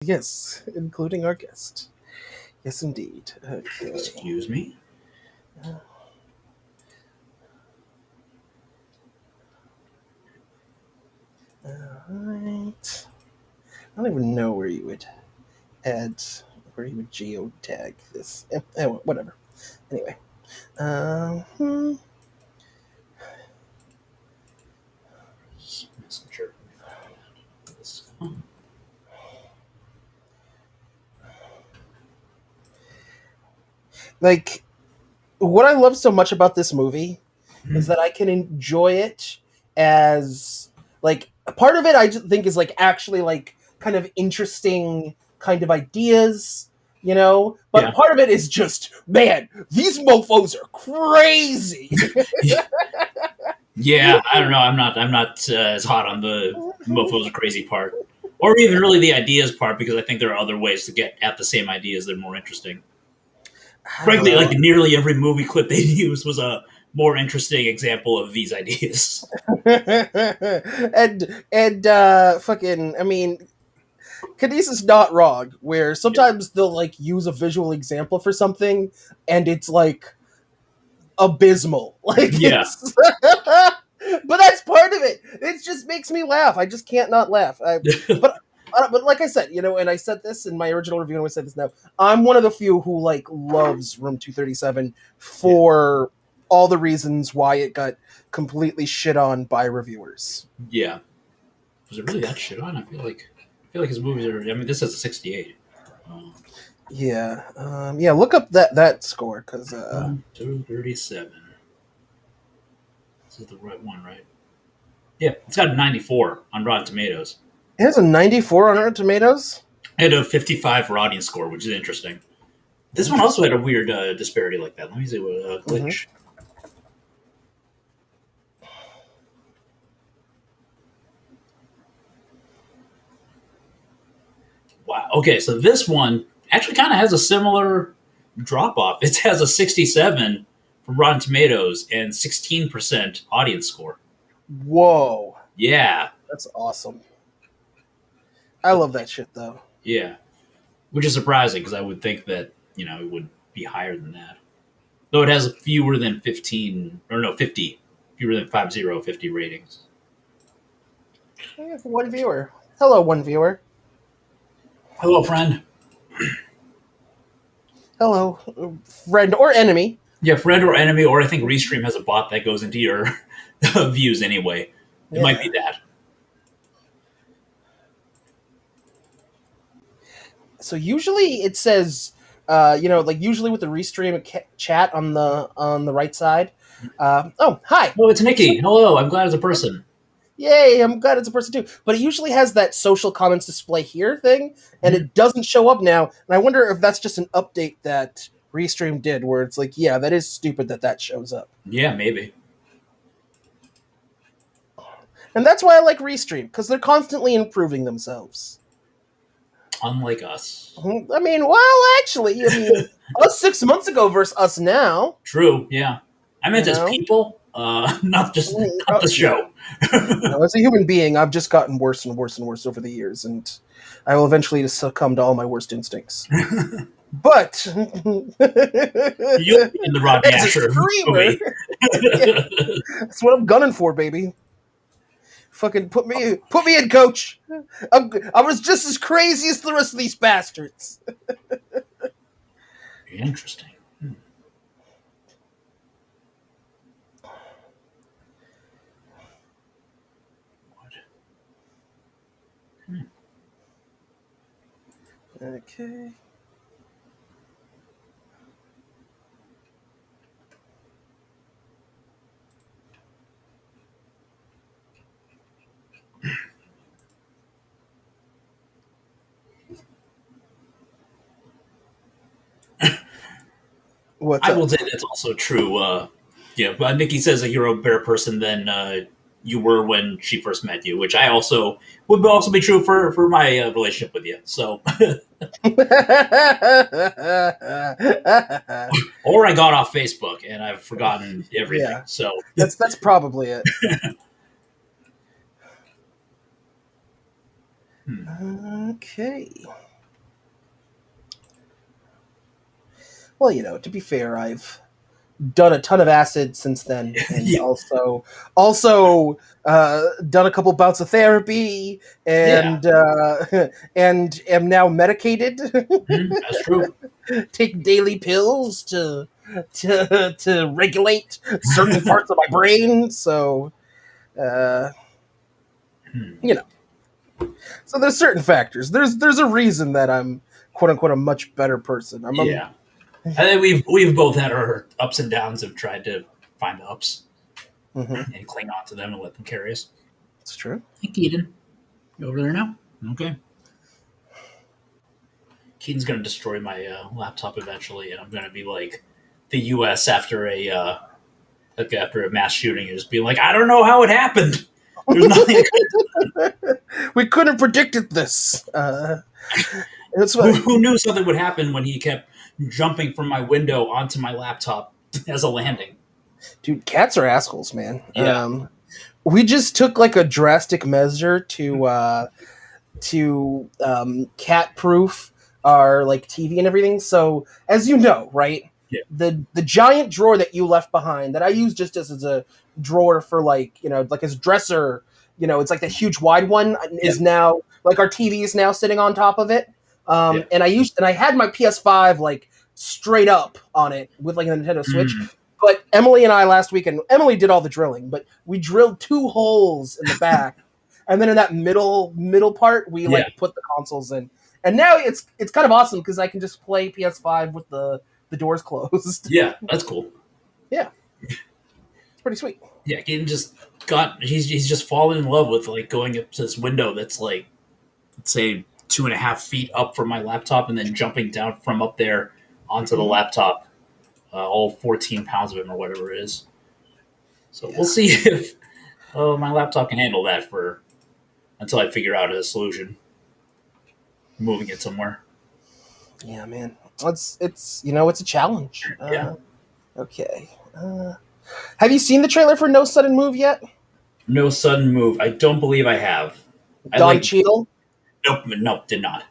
Yes, including our guest. Yes, indeed. Okay. Excuse me. Alright. I don't even know where you would add, where you would geotag this. Whatever. Anyway. Hmm. Messenger. Oh, Like, what I love so much about this movie is that I can enjoy it as, like, a part of it I just think is, like, actually, like, kind of interesting kind of ideas, but yeah. part of it is just, man, these mofos are crazy. Yeah, I don't know. I'm not as hot on the mofos are crazy part, or even really the ideas part, because I think there are other ways to get at the same ideas that are more interesting. I don't Frankly, like know. nearly every movie clip they used was a more interesting example of these ideas. And fucking, I mean, Kenice is not wrong, where Yeah. sometimes they'll, like, use a visual example for something, and it's, like, abysmal. Like, Yeah. it's... but that's part of it. It just makes me laugh. I just can't not laugh. But but like I said, and I said this in my original review, and I said this now. I'm one of the few who, like, loves Room 237 Yeah. for all the reasons why it got completely shit on by reviewers. Yeah. Was it really that shit on? I feel like his movies are. I mean, this is a 68. Uh, Yeah, yeah. Look up that score, because 237. This is the right one, right? Yeah, it's got a 94 on Rotten Tomatoes. it has a 94 on Rotten Tomatoes. It had a 55 for audience score, which is interesting. This one also Interesting. had a weird disparity like that. Let me see what Hmm. glitch. Wow. Okay, so this one actually kind of has a similar drop off. It has a 67 from Rotten Tomatoes and 16% audience score. Whoa, Yeah, that's awesome. I love that shit though. yeah, which is surprising because I would think that it would be higher than that. Though it has fewer than 15 or no 50, fewer than 50 ratings. I have one viewer. Hello, one viewer. Hello, friend. Hello, friend or enemy. Yeah, friend or enemy, or I think Restream has a bot that goes into your views anyway. It might be Yeah. that. So usually it says, like, usually with the restream chat on the right side. Oh, hi. Oh, it's So, Nikki. Hello, I'm glad as a person. yay, I'm glad it's a person too. But it usually has that social comments display here thing, and Mhm. it doesn't show up now. And I wonder if that's just an update that Restream did, where it's like, yeah, that is stupid that shows up. Yeah, maybe. And that's why I like Restream, because they're constantly improving themselves. Unlike us. I mean, well, actually, us 6 months ago versus us now, True. Yeah, I you meant as know? people, not the No. show. No, as a human being, I've just gotten worse and worse and worse over the years, and I will eventually succumb to all my worst instincts. But You'll be in the Rodney as a Ascher streamer, movie. yeah, that's what I'm gunning for, baby. Fucking put me in, coach. I was just as crazy as the rest of these bastards. Interesting. What? Okay. What's I up? will say that's also true. Yeah, but Nikki says that you're a better person than you were when she first met you, which I also would also be true for my relationship with you. So, or I got off Facebook and I've forgotten everything. Yeah, So, that's probably it. hmm. Okay. Well, to be fair, I've done a ton of acid since then, and Yeah, also done a couple bouts of therapy, yeah, and and am now medicated. that's true. Take daily pills to regulate certain parts of my brain. So uh, Hmm. you know, so there's certain factors. There's a reason that I'm quote unquote a much better person. Yeah, I think we've both had our ups and downs of tried to find the ups Mhm, and cling on to them and let them carry us. it's true. Hey, Keaton, you over there now? Okay. Keaton's gonna destroy my laptop eventually, and I'm gonna be like the U.S. after after a mass shooting, and just be like, I don't know how it happened. There's nothing. We couldn't predicted this. It's what, Who knew something would happen when he kept jumping from my window onto my laptop as a landing? dude. Cats are assholes, man. Yeah, We just took like a drastic measure to cat proof our like TV and everything. So as you know, right, yeah, the giant drawer that you left behind that I use just as a drawer for like like as a dresser. It's like the huge wide one yeah, is now like our TV is now sitting on top of it. yeah. And I had my PS5 like straight up on it with like a Nintendo Switch. Mm, But Emily and I last weekend, Emily did all the drilling, but we drilled two holes in the back, and then in that middle part, we yeah, like put the consoles in. And now it's kind of awesome because I can just play PS5 with the doors closed. yeah. That's cool. Yeah, it's pretty sweet. Yeah, Keaton just he's just fallen in love with like going up to this window that's like, let's say, 2.5 feet up from my laptop, and then jumping down from up there onto the Mhm. laptop, all 14 pounds of him or whatever it is. So we'll Yeah, see if my laptop can handle that for until I figure out a solution, moving it somewhere. yeah, man. It's a challenge. Yeah, Okay. Have you seen the trailer for No Sudden Move yet? no sudden move. I don't believe I have. I Don like Cheadle. nope, did not.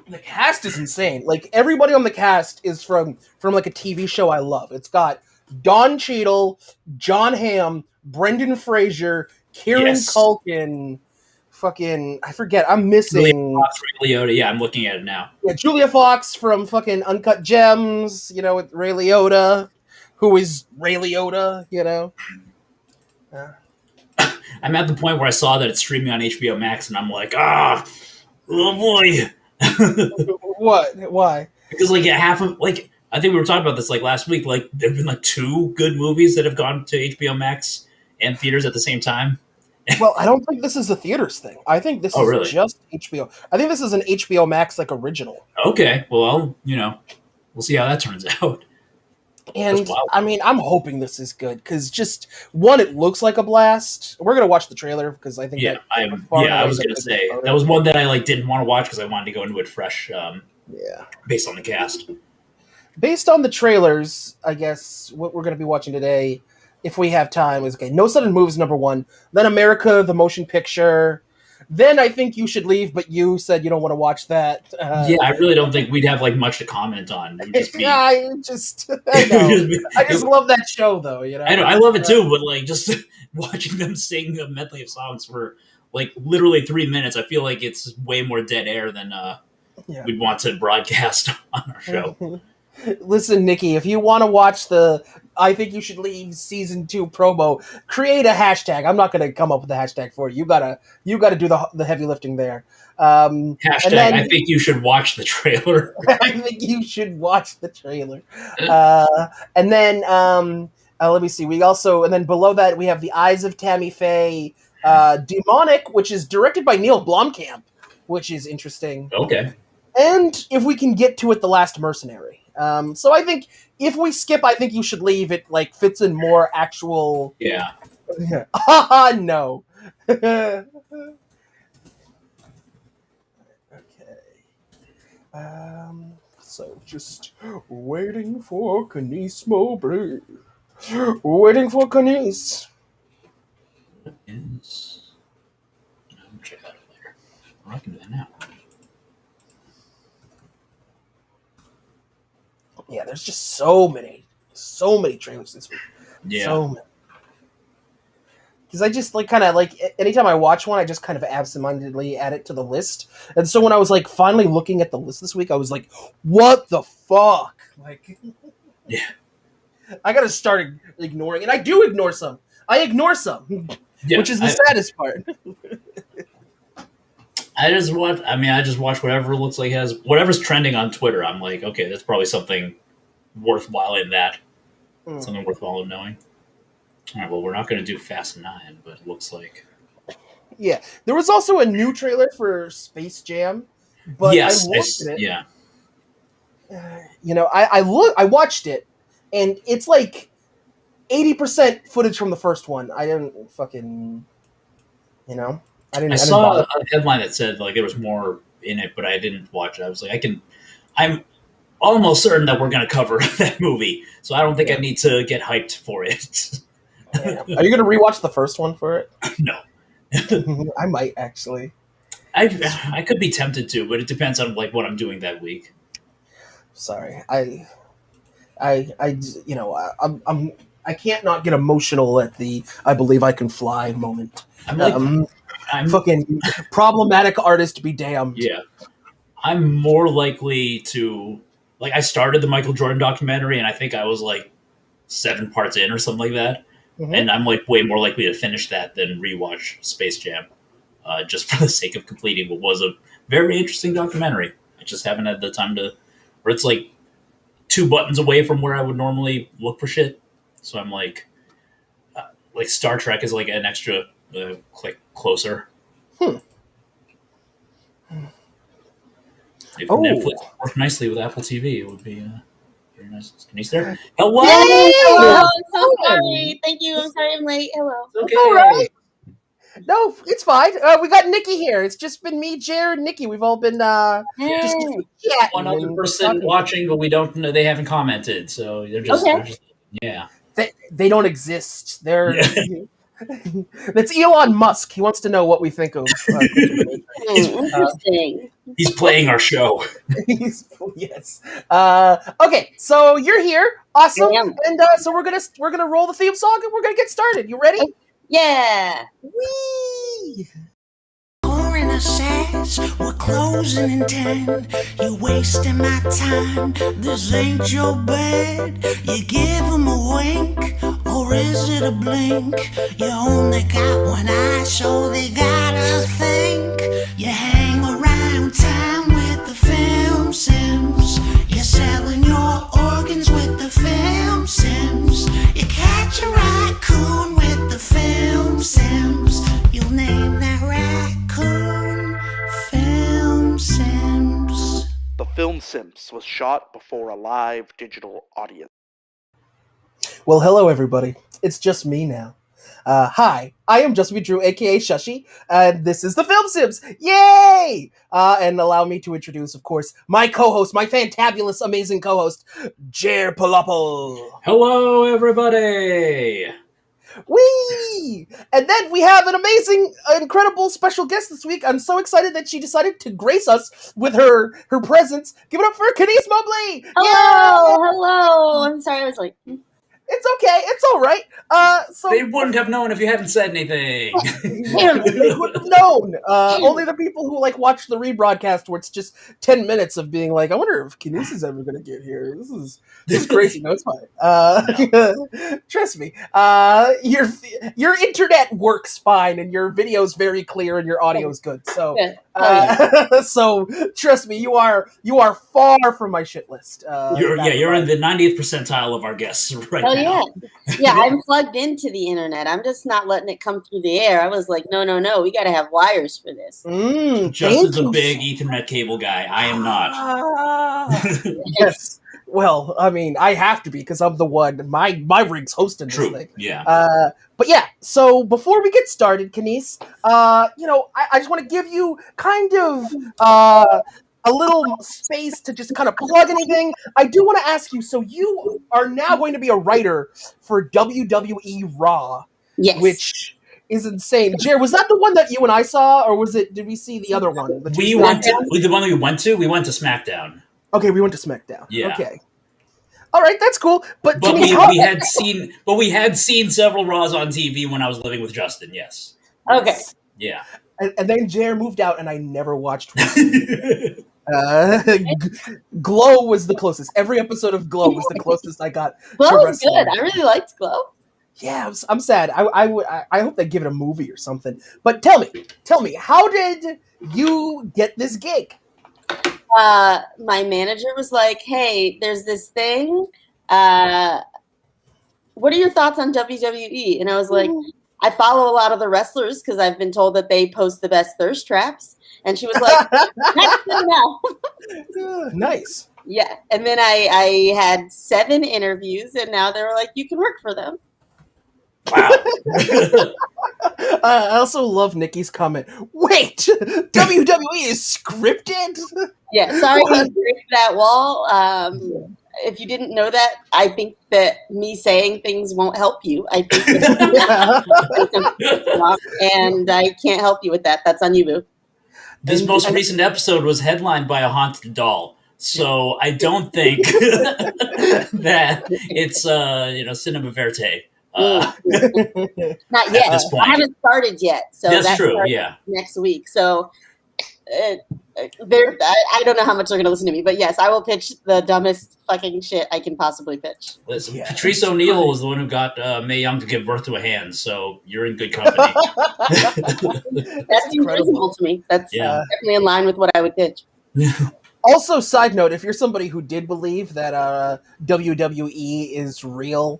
The cast is insane. Like everybody on the cast is from like a TV show I love. It's got Don Cheadle, John Hamm, Brendan Fraser, Kieran Yes, Culkin, fucking I forget. I'm Julia missing Fox, Ray Liotta. Yeah, I'm looking at it now. Julia Fox from fucking Uncut Gems. With Ray Liotta, who is Ray Liotta. Uh, I'm at the point where I saw that it's streaming on HBO Max, and I'm like, oh boy. what? Why? Because like half of like I think we were talking about this like last week. Like there've been like two good movies that have gone to HBO Max and theaters at the same time. Well, I don't think this is a theaters thing. I think this Oh is really? just HBO. I think this is an HBO Max like original. Okay. Well, we'll see how that turns out. That's And wild. I mean, I'm hoping this is good because just one, it looks like a blast. We're gonna watch the trailer because I think Yeah, that by I'm. far and Yeah, I away was the gonna biggest say that photo. was one that I like didn't want to watch because I wanted to go into it fresh, Yeah. based on the cast. Based on the trailers, I guess what we're gonna be watching today, if we have time, is okay. No Sudden Moves number one. Then America, the motion picture. Then I think you should leave, but you said you don't want to watch that. Yeah, I really don't think we'd have like much to comment on. It would just be. I It would know. just be I just love that show though. I know I love it too, but like just watching them sing a medley of songs for like literally 3 minutes, I feel like it's way more dead air than Yeah. we'd want to broadcast on our show. Listen, Nikki, if you want to watch the I think you should leave season 2 promo, create a hashtag. I'm not going to come up with a hashtag for you. You gotta do the heavy lifting there. And Hashtag I then think you should watch the trailer. I think you should watch the trailer. And then let me see. And then below that we have The Eyes of Tammy Faye, Demonic, which is directed by Neil Blomkamp, which is interesting. Okay. And if we can get to it, The Last Mercenary. So I think if we skip, I think you should leave. It like fits in more actual. Yeah. Haha, no. Okay. So just waiting for Kenice Mobley. Waiting for Kenice. Is I'll check that out later. Or I can do that now. Yeah, there's just so many trailers this week. Yeah. So many. Because I just kind of anytime I watch one, I just kind of absentmindedly add it to the list. And so when I was finally looking at the list this week, I was like, "What the fuck?" Yeah. I gotta start ignoring, and I do ignore some. I ignore some, Yeah, which is the saddest part. I just watch whatever looks like has whatever's trending on Twitter. I'm like, okay, that's probably something worthwhile in that. Something worthwhile in knowing. All right, well, we're not going to do Fast 9, but it looks like... Yeah. There was also a new trailer for Space Jam, but yes, I looked at it. Yeah. I watched it, and it's 80% footage from the first one. I didn't fucking... I saw a headline that said there was more in it, but I didn't watch it. I was like, I'm almost certain that we're going to cover that movie, so I don't think I need to get hyped for it. Yeah. Are you going to rewatch the first one for it? No. I might actually. I could be tempted to, but it depends on what I'm doing that week. Sorry, I can't not get emotional at the "I believe I can fly" moment. I'm fucking problematic artist be damned. Yeah, I'm more likely to I started the Michael Jordan documentary, and I think I was 7 parts in or something like that. Mm-hmm. And I'm way more likely to finish that than rewatch Space Jam, just for the sake of completing what was a very interesting documentary. I just haven't had the time to, where it's 2 buttons away from where I would normally look for shit. So I'm Star Trek is an extra click closer. If Netflix worked nicely with Apple TV, it would be very nice. Kenice there? Hello! Yay! Hello! I'm so sorry. Thank you. I'm sorry I'm late. Hello. Okay. All right. No, it's fine. We got Nikki here. It's just been me, Jared, and Nikki. We've all been just chatting. One other person watching, but we don't know. They haven't commented, so they're just yeah. They don't exist. They're that's Elon Musk. He wants to know what we think of. Interesting. He's playing our show. Yes. Okay, so you're here. Awesome. And so we're gonna roll the theme song and we're gonna get started. You ready? Yeah. Whee! Pouring a sass, we're closing in 10. You're wasting my time. This ain't your bed. You give them a wink, or is it a blink? You only got one eye, so they gotta think. You hang around town with the film Simps. You're selling your organs with the film Simps. You catch a raccoon with the film Simps. You'll name that raccoon Film Simps. The film Simps was shot before a live digital audience. Well, hello everybody. It's just me now. Hi, I am Justin B. Drew, aka Shushi, and this is the Film Simps. Yay! And allow me to introduce, of course, my co-host, my fantabulous, amazing co-host, Jer Palopple. Hello, everybody! Whee! And then we have an amazing, incredible special guest this week. I'm so excited that she decided to grace us with her presence. Give it up for Kenice Mobley! Hello! Yay! Hello! I'm sorry I was late. It's okay. It's all right. So they wouldn't have known if you hadn't said anything. They wouldn't have known. Only the people who watch the rebroadcast where it's just 10 minutes of being I wonder if Kenice is ever going to get here. This is crazy. No, it's fine. Trust me. Your internet works fine, and your video's very clear, and your audio's good. So, so trust me, you are far from my shit list. You're in the 90th percentile of our guests right now. Yeah, I'm plugged into the internet. I'm just not letting it come through the air. I was like, no, we got to have wires for this. Justin's a big Ethernet cable guy. I am not. Yes. Well, I mean, I have to be because I'm the one. My rig's hosting this thing. Yeah. But yeah. So before we get started, Kenice, I just want to give you kind of a little space to just kind of plug anything. I do want to ask you, so you are now going to be a writer for WWE Raw, yes, which is insane. Jer, was that the one that you and I saw, or did we see the other one? The one that we went to SmackDown. Okay, we went to SmackDown. Yeah. Okay. All right, that's cool. But we had seen several Raws on TV when I was living with Justin. Yes. Okay. Yeah. And then JR moved out, and I never watched. Glow was the closest. Every episode of Glow was the closest I got. Glow to was wrestling. good. I really liked Glow. Yeah, I'm sad. I hope they give it a movie or something. But tell me, how did you get this gig? My manager was like, "Hey, there's this thing. What are your thoughts on WWE?" And I was like, "I follow a lot of the wrestlers because I've been told that they post the best thirst traps." And she was like, "That's good enough." Nice. Yeah, and then I had 7 interviews, and now they were like, "You can work for them." Wow. I also love Nikki's comment. Wait, WWE is scripted? Yeah, sorry to break that wall. If you didn't know that, I think that me saying things won't help you. I think and I can't help you with that. That's on you, boo. This most recent episode was headlined by a haunted doll. So I don't think that it's cinema verite. Not yet. At this point. I haven't started yet. So that's true. starts Yeah. next week. So I don't know how much they're going to listen to me, but yes, I will pitch the dumbest fucking shit I can possibly pitch. Listen, yeah, Patrice O'Neal was the one who got Mae Young to give birth to a hand, so you're in good company. That's incredible to me. That's definitely in line with what I would pitch. Also, side note, if you're somebody who did believe that WWE is real,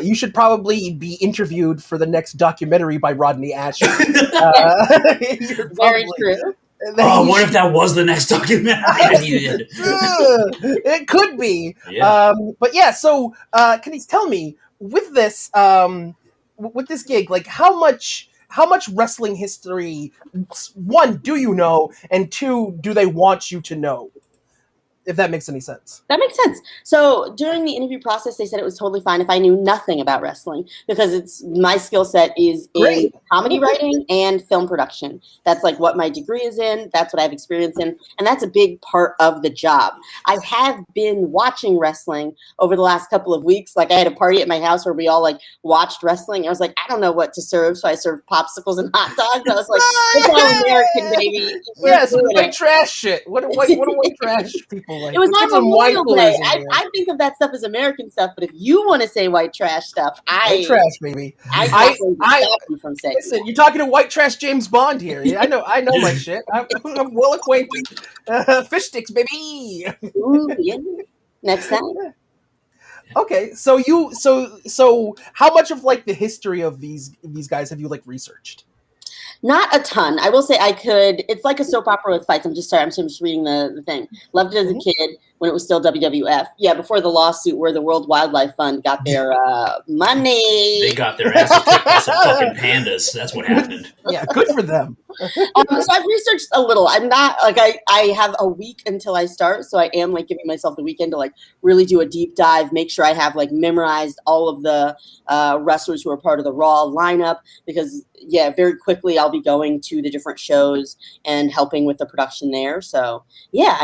you should probably be interviewed for the next documentary by Rodney Ascher. Very true. What if that was the next documentary I needed? It could be. Yeah. But yeah, so can you tell me, with this gig, like how much wrestling history, 1, do you know, and 2, do they want you to know? If that makes any sense. That makes sense. So during the interview process, they said it was totally fine if I knew nothing about wrestling because my skill set is in comedy writing and film production. That's like what my degree is in. That's what I have experience in. And that's a big part of the job. I have been watching wrestling over the last couple of weeks. Like I had a party at my house where we all like watched wrestling. I was like, I don't know what to serve. So I served popsicles and hot dogs. I was like, it's all American, baby. Yes, white trash shit. What white trash people like? It was on Memorial Day. I think of that stuff as American stuff, but if you want to say white trash stuff, white trash, baby. I stop you from saying. Listen, you're talking to white trash James Bond here. I know my shit. I'm well acquainted. Fish sticks, baby. Ooh, yeah. Next time. Okay, so how much of like the history of these guys have you like researched? Not a ton. I will say I could. It's like a soap opera with fights. I'm just reading the thing. Loved it as a kid when it was still WWF. Yeah, before the lawsuit where the World Wildlife Fund got their money. They got their asses kicked by some fucking pandas. That's what happened. Yeah, good for them. So I've researched a little. I'm not like I have a week until I start, so I am like giving myself the weekend to like really do a deep dive, make sure I have like memorized all of the wrestlers who are part of the Raw lineup because very quickly I'll be going to the different shows and helping with the production there. So yeah,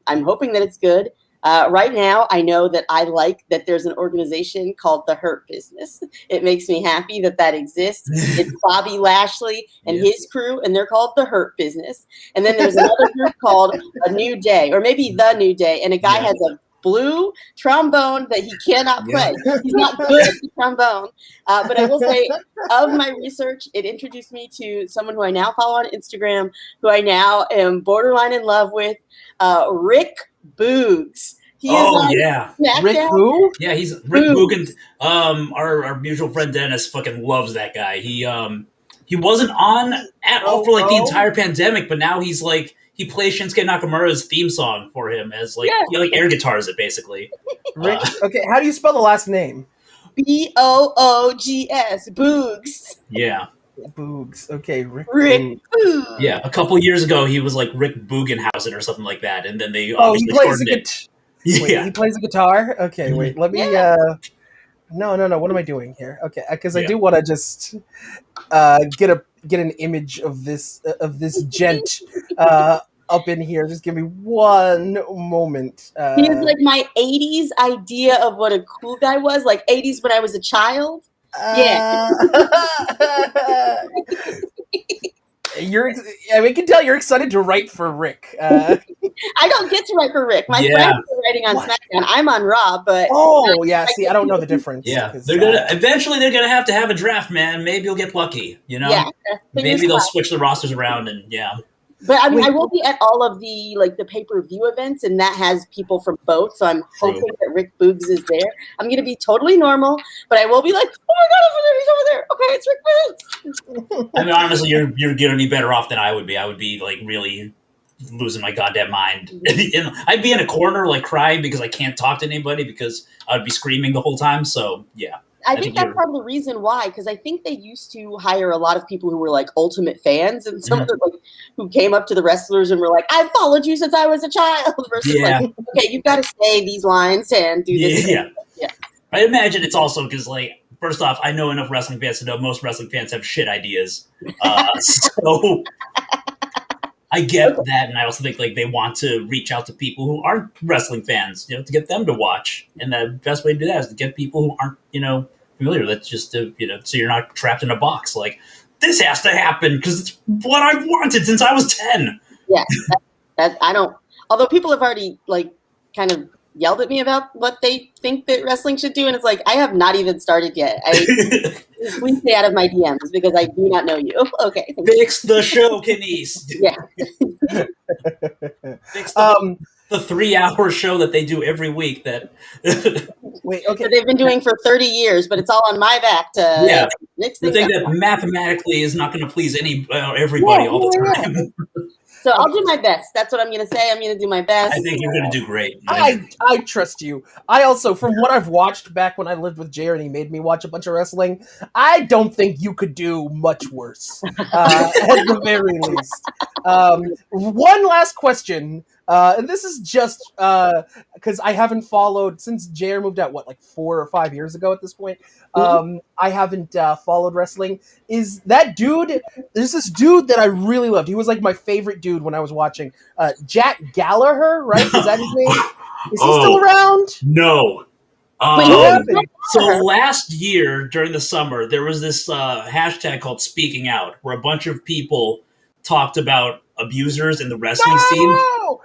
I'm hoping that it's good. Right now, I know that I like that there's an organization called The Hurt Business. It makes me happy that exists. It's Bobby Lashley and his crew, and they're called The Hurt Business. And then there's another group called A New Day, or maybe The New Day, and a guy has a blue trombone that he cannot play. He's not good at the trombone. But I will say, of my research, it introduced me to someone who I now follow on Instagram, who I now am borderline in love with, Rick Boogs. He is Rick who? Yeah, he's Rick Boogan. Our mutual friend Dennis fucking loves that guy. He wasn't on at all for like the entire pandemic, but now he's like he plays Shinsuke Nakamura's theme song for him as like he like air guitars it basically. Rick. Okay, how do you spell the last name? Boogs. Boogs. Yeah. Boogs. Okay, Rick. Boogs. Yeah, a couple years ago he was like Rick Boogenhausen or something like that, and then they he plays it. Wait, he plays a guitar? Okay, wait, let me No, what am I doing here? Okay, because I do want to just get an image of this gent. up in here. Just give me one moment. He was like my 80s idea of what a cool guy was, like 80s when I was a child. Yeah. I can tell you're excited to write for Rick. I don't get to write for Rick. My friends are writing on SmackDown. I'm on Raw, but I don't know the difference. Yeah, they're gonna eventually have to have a draft, man. Maybe you'll get lucky, you know. Yeah, maybe they'll switch the rosters around, and But I mean, I will be at all of the pay-per-view events, and that has people from both. So I'm hoping that Rick Boogs is there. I'm going to be totally normal, but I will be like, oh my God, he's over there. Okay, it's Rick Boogs. I mean, honestly, you're going to be better off than I would be. I would be like really losing my goddamn mind. I'd be in a corner like crying because I can't talk to anybody because I'd be screaming the whole time. So yeah. I think that's part of the reason why, because I think they used to hire a lot of people who were like ultimate fans, and some of them who came up to the wrestlers and were like, "I followed you since I was a child." Versus like, okay, you've got to say these lines and do this. Yeah. I imagine it's also because, like, first off, I know enough wrestling fans to know most wrestling fans have shit ideas, so I get that, and I also think like they want to reach out to people who aren't wrestling fans, to get them to watch, and the best way to do that is to get people who aren't, familiar. That's just to, so you're not trapped in a box. Like, this has to happen because it's what I've wanted since I was 10. Yeah, I don't. Although people have already like kind of yelled at me about what they think that wrestling should do, and it's like I have not even started yet. Please stay out of my DMs because I do not know you. Okay, fix the show, Kenice. Yeah. Fix the 3-hour show that they do every week. That wait, okay, that they've been doing for 30 years, but it's all on my back to next the thing that mathematically is not going to please everybody all the time. So I'll do my best. That's what I'm going to say. I'm going to do my best. I think you're going to do great. I trust you. I also, from what I've watched back when I lived with Jared and he made me watch a bunch of wrestling, I don't think you could do much worse, at the very least. One last question, and this is just because I haven't followed, since Jared moved out, 4 or 5 years ago at this point, I haven't followed wrestling. Is that dude, there's this dude that I really loved. He was like my favorite dude when I was watching. Jack Gallagher, right? Is that his name? Is he still around? No. So last year during the summer, there was this hashtag called Speaking Out, where a bunch of people talked about abusers in the wrestling scene. No,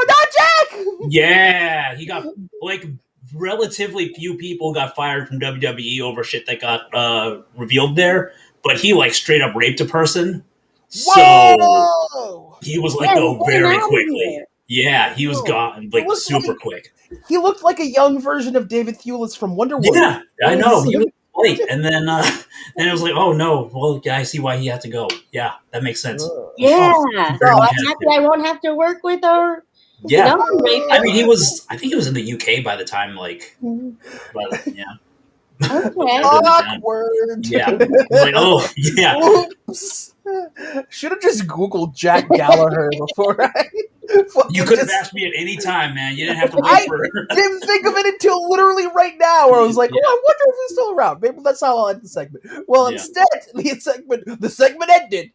not Jack! Yeah, he got relatively few people got fired from WWE over shit that got revealed there, but he straight up raped a person. So he was let go very quickly. Yeah, he was gone super quick. He looked like a young version of David Thewlis from Wonder Woman. Yeah, I know. He was late, and then it was like, oh no, well, I see why he had to go. Yeah, that makes sense. Yeah, I'm happy I won't have to work with her. Yeah, I mean, I think he was in the UK by the time, but yeah. Okay. Awkward. Yeah. Oh, yeah. Oops. Should have just Googled Jack Gallagher before I... You could have asked me at any time, man. You didn't have to wait for... I didn't think of it until literally right now, where I was like, I wonder if he's still around. Maybe that's how I'll end the segment. Well, instead, the segment ended.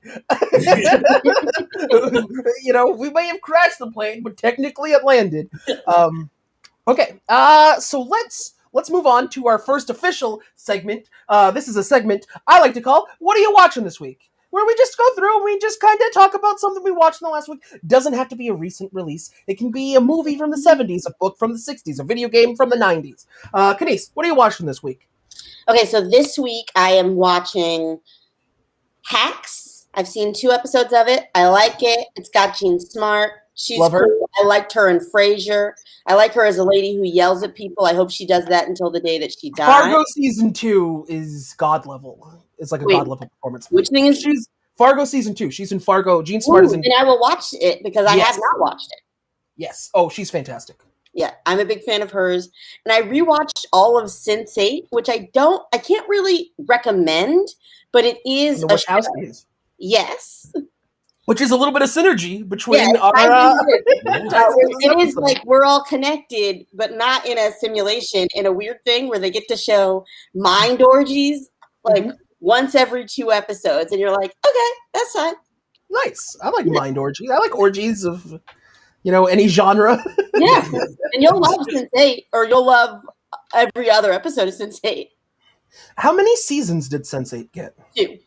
We may have crashed the plane, but technically it landed. Okay, so let's move on to our first official segment. This is a segment I like to call, What Are You Watching This Week? Where we just go through and we just kind of talk about something we watched in the last week. Doesn't have to be a recent release. It can be a movie from the 70s, a book from the 60s, a video game from the 90s. Kenice, what are you watching this week? Okay, so this week I am watching Hacks. I've seen 2 episodes of it. I like it. It's got Jean Smart. She's Love her. Cool. I liked her in Frasier. I like her as a lady who yells at people. I hope she does that until the day that she dies. Fargo season 2 is god level. It's like a god level performance. Which thing is? She's Fargo season 2. She's in Fargo. Jean Smart is in. And I will watch it because I have not watched it. Yes. Oh, she's fantastic. Yeah, I'm a big fan of hers. And I rewatched all of Sense8, which I can't really recommend, but it is a show. Yes. Which is a little bit of synergy between our... it is like we're all connected, but not in a simulation, in a weird thing where they get to show mind orgies once every 2 episodes. And you're like, okay, that's fine. Nice. I like mind orgies. I like orgies of, any genre. Yeah, and you'll love Sense8, or you'll love every other episode of Sense8. How many seasons did Sense8 get? 2.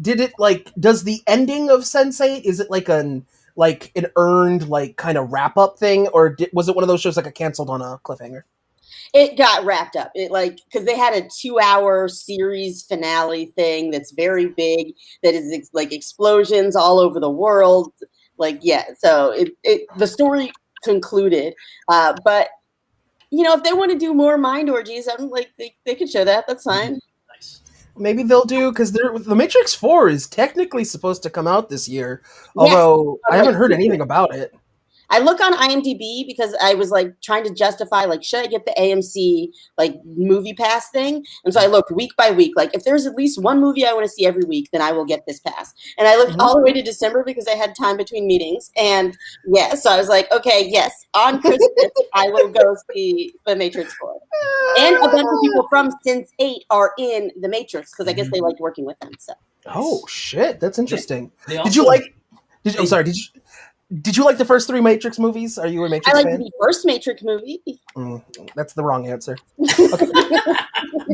Did it does the ending of Sense8, is it an earned kind of wrap up thing, or was it one of those shows canceled on a cliffhanger? It got wrapped up. It because they had a 2-hour series finale thing that's very big, that is explosions all over the world. So the story concluded. But if they want to do more mind orgies, I'm they could show that. That's fine. Nice. Maybe they'll do, because the Matrix 4 is technically supposed to come out this year, although I haven't heard anything about it. I look on IMDb because I was trying to justify should I get the AMC Moviepass thing? And so I looked week by week. If there's at least one movie I want to see every week, then I will get this pass. And I looked all the way to December because I had time between meetings. And so I was okay, yes, on Christmas I will go see The Matrix 4. And a bunch of people from Sense8 are in The Matrix because I guess they liked working with them. So. Oh shit, that's interesting. I'm sorry. Did you like the first 3 Matrix movies? Are you a Matrix fan? I like the first Matrix movie. That's the wrong answer. Okay.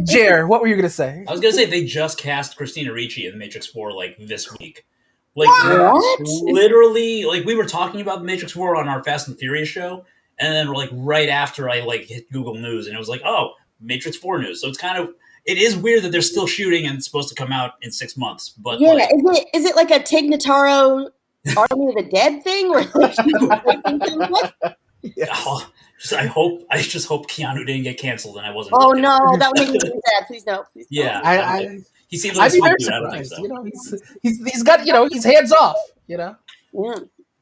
Jer, what were you going to say? I was going to say they just cast Christina Ricci in Matrix 4 this week. What? Literally, we were talking about the Matrix 4 on our Fast and Furious show, and then right after I hit Google News, and it was oh, Matrix 4 news. So it's it is weird that they're still shooting and it's supposed to come out in 6 months. But yeah, is it a Tig Notaro Army of the Dead thing? Or I just hope Keanu didn't get canceled and I wasn't. Oh no, that would make me sad. Please no. Please no. Yeah, he seems like a smart dude. I don't think so. He's got he's hands off. Yeah.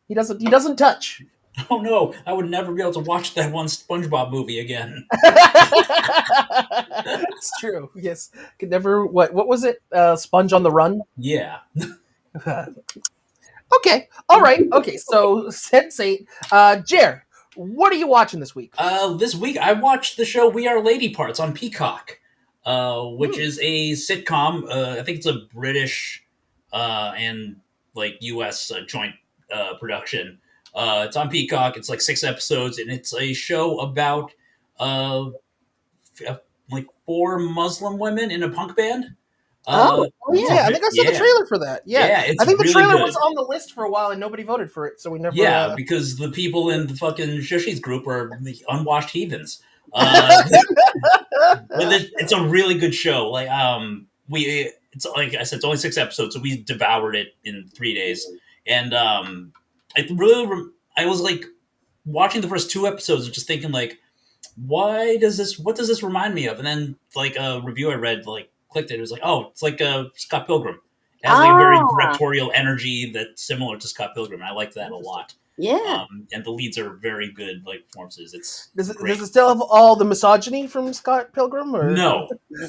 He doesn't touch. Oh no, I would never be able to watch that one SpongeBob movie again. It's true. Yes, could never. What was it? Sponge on the Run. Yeah. Okay. All right. Okay. So Sense8. Jer, what are you watching this week? This week I watched the show We Are Lady Parts on Peacock, which is a sitcom. I think it's a British and U.S. Joint production. It's on Peacock. It's 6 episodes, and it's a show about 4 Muslim women in a punk band. Yeah, I think I saw the trailer for that. Yeah, it's I think the really trailer good. was on the list for a while and nobody voted for it, so we never. Yeah, because the people in the fucking Shushi's group are the unwashed heathens. It's a really good show. It's like I said, it's only 6 episodes, so we devoured it in 3 days. And I was watching the first 2 episodes and just thinking what does this remind me of? And then a review I read clicked it. It was it's Scott Pilgrim. It has a very directorial energy that's similar to Scott Pilgrim. And I like that a lot. Yeah. And the leads are very good performances. Does it still have all the misogyny from Scott Pilgrim? Or No.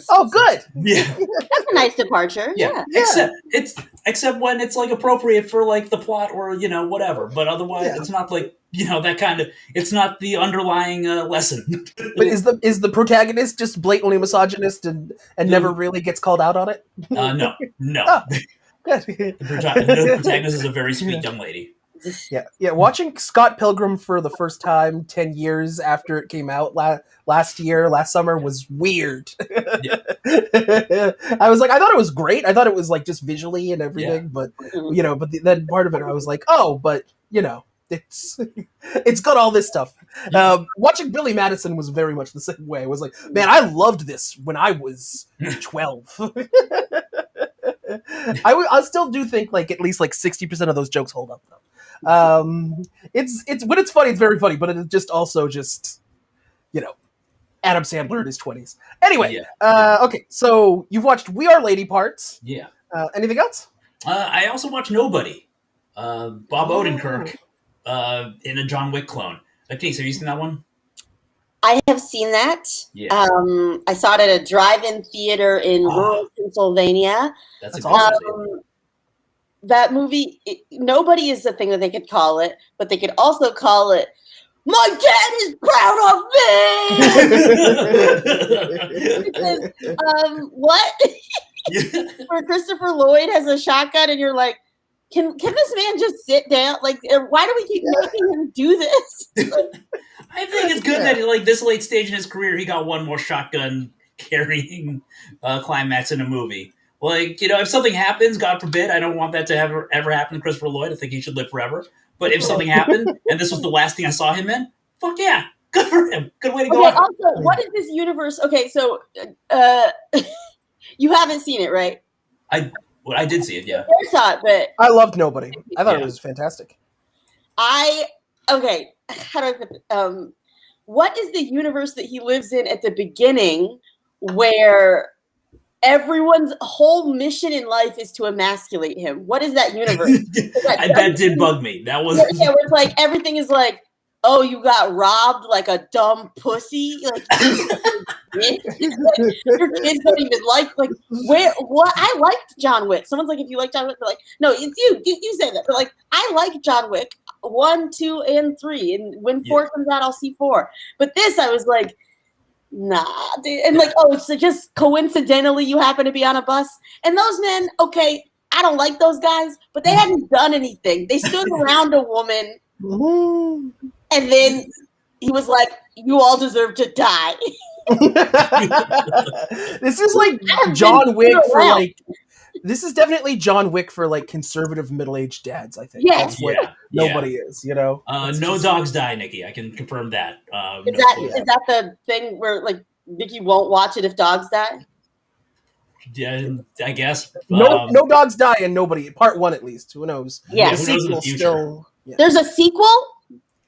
Oh, good. Yeah. That's a nice departure. Yeah. Except when it's appropriate for the plot or whatever. But otherwise, it's not that kind of. It's not the underlying lesson. But is the protagonist just blatantly misogynist and never really gets called out on it? No. Oh, good. The protagonist is a very sweet young lady. Yeah. Watching Scott Pilgrim for the first time 10 years after it came out last summer was weird. Yeah. I was I thought it was great. I thought it was just visually and everything, but then part of it I was but it's got all this stuff. Watching Billy Madison was very much the same way. I was man, I loved this when I was 12. I still do think at least 60% of those jokes hold up though. It's when it's funny, it's very funny, but it is just also Adam Sandler in his 20s. Anyway, okay, so you've watched We Are Lady Parts. Yeah. Anything else? I also watched Nobody. Bob Odenkirk in a John Wick clone. Kenice, have you seen that one? I have seen that. Yeah. I saw it at a drive-in theater in rural Pennsylvania. That's awesome. That movie, Nobody is the thing that they could call it, but they could also call it, My Dad is Proud of Me! Because, what? Where Christopher Lloyd has a shotgun and you're Can this man just sit down? Like, why do we keep making him do this? I think it's good that like this late stage in his career, he got one more shotgun carrying climax in a movie. Like, if something happens, God forbid, I don't want that to ever happen to Christopher Lloyd. I think he should live forever. But if something happened and this was the last thing I saw him in, fuck yeah, good for him. Good way to go. Okay, also, what is this universe? Okay, so you haven't seen it, right? I did see it, yeah. I saw it, but I loved Nobody. I thought it was fantastic. how do I put it? What is the universe that he lives in at the beginning where everyone's whole mission in life is to emasculate him? What is that universe? That did bug me. That was where it's like everything is like, oh, you got robbed like a dumb pussy. Like your kids don't even like what I liked John Wick. Someone's like, if you like John Wick, they're like, no, it's you say that. But like, I like John Wick 1, 2, and 3. And when 4 comes out, I'll see 4. But this, I was like, nah, dude. And like, oh, so just coincidentally you happen to be on a bus. And those men, okay, I don't like those guys, but they hadn't done anything. They stood around a woman and then he was like, you all deserve to die. This is like John Wick for like. This is definitely John Wick for like conservative middle-aged dads. I think. Yes. That's what nobody is. No dogs die, Nikki. I can confirm that. Is that the thing where like Nikki won't watch it if dogs die? Yeah, I guess. No dogs die and Nobody. Part 1 at least. Who knows? Yeah. The sequel still. Yeah. There's a sequel?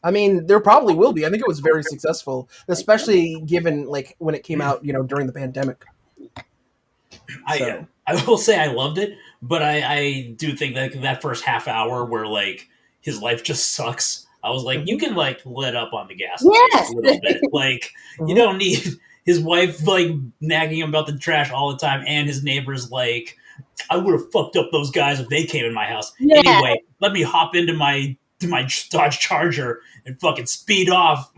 I mean, there probably will be. I think it was very successful, especially given like when it came out, during the pandemic. I will say I loved it, but I do think that first half hour where like his life just sucks. I was like, you can like let up on the gas a little bit. Like you don't need his wife like nagging him about the trash all the time, and his neighbors like, I would have fucked up those guys if they came in my house. Yeah. Anyway, let me hop into my Dodge Charger and fucking speed off.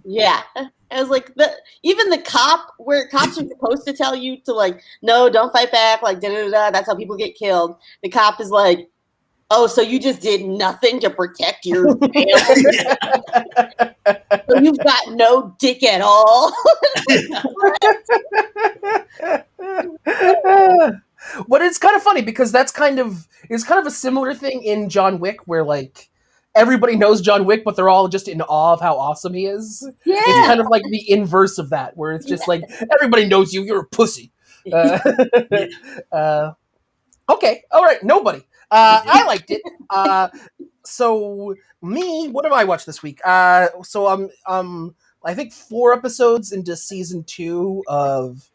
Yeah. I was like, even the cop, where cops are supposed to tell you to like, no, don't fight back, like da-da-da-da, that's how people get killed. The cop is like, oh, so you just did nothing to protect your family? So you've got no dick at all? But it's kind of funny because it's kind of a similar thing in John Wick where like everybody knows John Wick, but they're all just in awe of how awesome he is. Yeah. It's kind of like the inverse of that, where it's just like, everybody knows you're a pussy. Okay, all right, Nobody. I liked it. So me, what have I watched this week? So I'm I think 4 episodes into season 2 of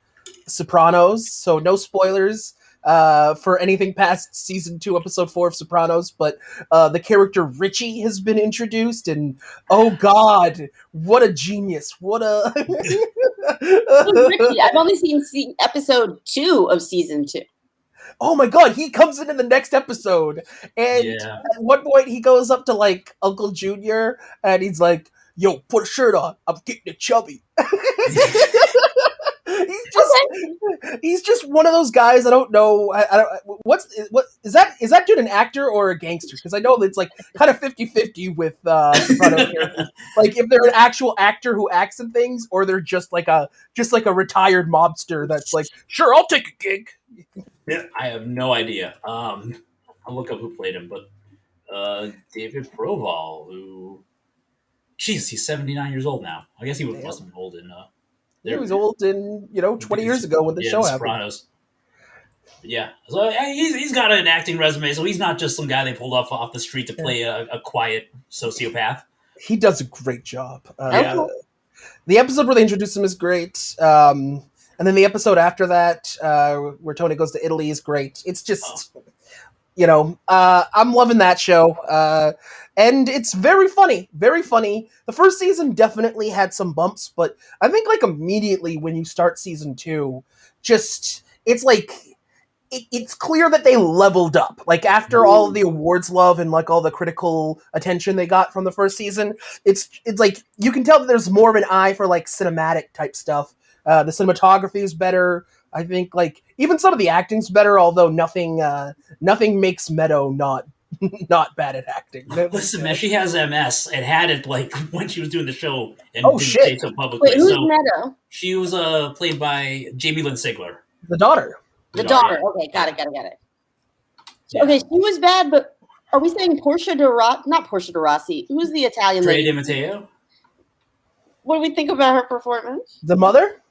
Sopranos, so no spoilers for anything past season 2, episode 4 of Sopranos, but the character Richie has been introduced, and oh god, what a genius! What a Richie? I've only seen episode 2 of season 2. Oh my god, he comes in the next episode, and at one point he goes up to like Uncle Junior, and he's like, "Yo, put a shirt on. I'm getting a chubby." He's just one of those guys. I don't know. I don't. What is that? Is that dude an actor or a gangster? Because I know it's like kind of 50-50 with Soprano characters. Like if they're an actual actor who acts in things, or they're just like a retired mobster that's like, sure, I'll take a gig. Yeah, I have no idea. I'll look up who played him, but David Proval, who, jeez, he's 79 years old now. I guess he must have been old in. He was old in 20 years ago when the show happened. Sopranos. Yeah, so he's got an acting resume, so he's not just some guy they pulled off the street to play a quiet sociopath. He does a great job. The episode where they introduce him is great. And then the episode after that, where Tony goes to Italy, is great. It's just, I'm loving that show. And it's very funny, very funny. The first season definitely had some bumps, but I think like immediately when you start season 2, just, it's like, it's clear that they leveled up. Like after all of the awards love and like all the critical attention they got from the first season, it's like, you can tell that there's more of an eye for like cinematic type stuff. The cinematography is better. I think like even some of the acting's better, although nothing makes Meadow not not bad at acting. Listen, man, she has MS and had it like when she was doing the show and Oh, didn't shit. say so publicly. Wait, who's So Meadow? she was played by Jamie Lynn Sigler. The daughter. The daughter. Yeah. Okay, got it. Yeah. Okay, she was bad, but are we saying Portia de Rossi? Not Portia de Rossi. Who's the Italian Trey lady? DiMatteo. What do we think about her performance? The mother?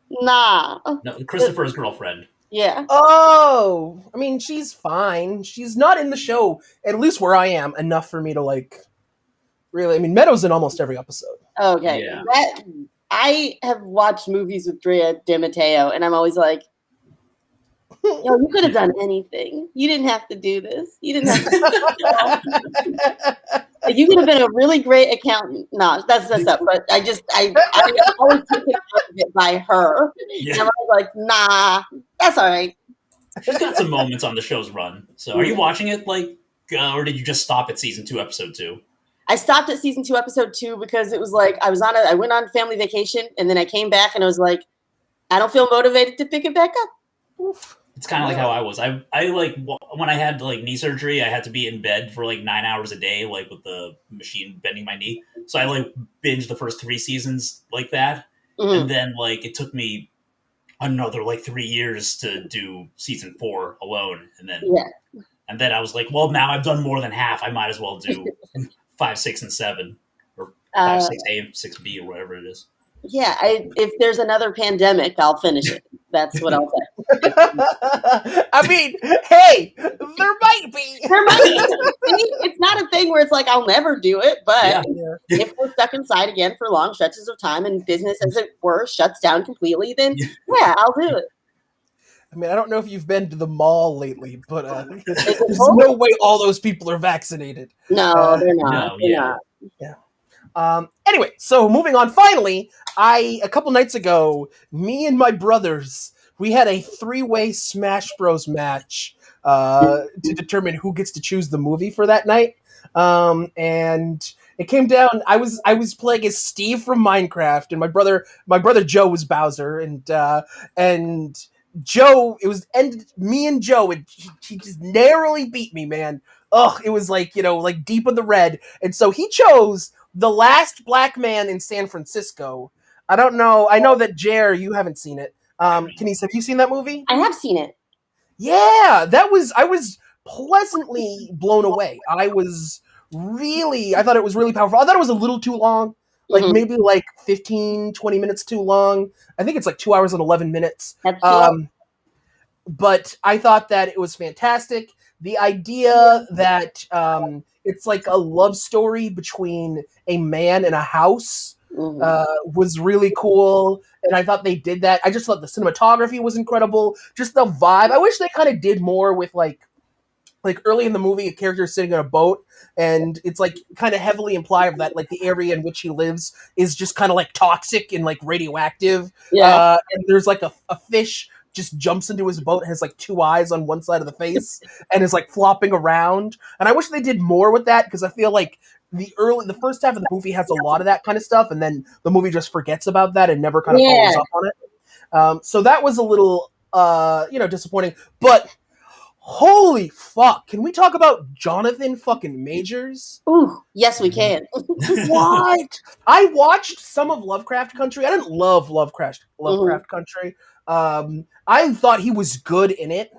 Nah. No, Christopher's girlfriend. Yeah. Oh, I mean, she's fine. She's not in the show, at least where I am, enough for me to like. Really, I mean, Meadow's in almost every episode. Okay. Yeah. I have watched movies with Drea DiMatteo, and I'm always like, yo, you could have done anything. You didn't have to do this. You didn't have to. Like, you could have been a really great accountant. No, that's up. But I always take it out of it by her. Yeah. And I'm always like, nah, that's all right. She's got some moments on the show's run. So, are you watching it or did you just stop at season 2, episode 2? I stopped at season 2, episode 2 because it was like I went on family vacation and then I came back and I was like, I don't feel motivated to pick it back up. Oof. It's kind of like how I was. I like when I had like knee surgery, I had to be in bed for like 9 hours a day, like with the machine bending my knee. So I like binged the first 3 seasons like that, and then like it took me another like 3 years to do season 4 alone, and then I was like, well, now I've done more than half. I might as well do 5, 6, and 7, or 5, 6A, and 6B, or whatever it is. Yeah, if there's another pandemic, I'll finish it. That's what I'll say. I mean, hey, there might be. It's not a thing where it's like I'll never do it, but Yeah. if we're stuck inside again for long stretches of time and business, as it were, shuts down completely, then I'll do it. I mean, I don't know if you've been to the mall lately, but there's no way all those people are vaccinated. No, they're not. Anyway, so moving on. Finally, a couple nights ago, me and my brothers, we had a 3-way Smash Bros match to determine who gets to choose the movie for that night. And it came down. I was playing as Steve from Minecraft, and my brother Joe was Bowser, and Joe. It was me and Joe, and he just narrowly beat me, man. Ugh, it was like deep in the red, and so he chose The Last Black Man in San Francisco. I don't know. I know that Jer, you haven't seen it. Kenice, have you seen that movie? I have seen it. Yeah, I was pleasantly blown away. I thought it was really powerful. I thought it was a little too long. Maybe like 15, 20 minutes too long. I think it's like 2 hours and 11 minutes. That's too but I thought that it was fantastic. The idea that it's like a love story between a man and a house was really cool, and I thought they did that. I just thought the cinematography was incredible, just the vibe. I wish they kind of did more with like early in the movie, a character sitting on a boat, and it's like kind of heavily implied that like the area in which he lives is just kind of like toxic and like radioactive. And there's like a fish just jumps into his boat and has like 2 eyes on one side of the face and is like flopping around. And I wish they did more with that, because I feel like the first half of the movie has a lot of that kind of stuff, and then the movie just forgets about that and never kind of follows up on it. So that was a little disappointing. But holy fuck, can we talk about Jonathan fucking Majors? Ooh, yes, we can. What? I watched some of Lovecraft Country. I didn't love Lovecraft Country. I thought he was good in it.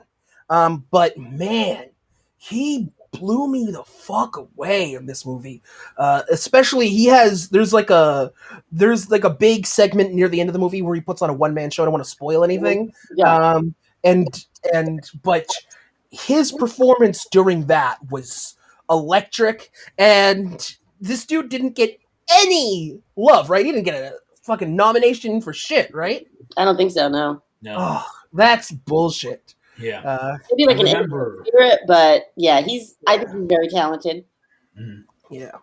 But man, he blew me the fuck away in this movie. Especially there's like a big segment near the end of the movie where he puts on a one-man show. I don't want to spoil anything. But his performance during that was electric, and this dude didn't get any love, right? He didn't get a fucking nomination for shit, right? I don't think so, no. Oh, that's bullshit. Yeah. Maybe like an spirit, but yeah, I think he's very talented. Yeah.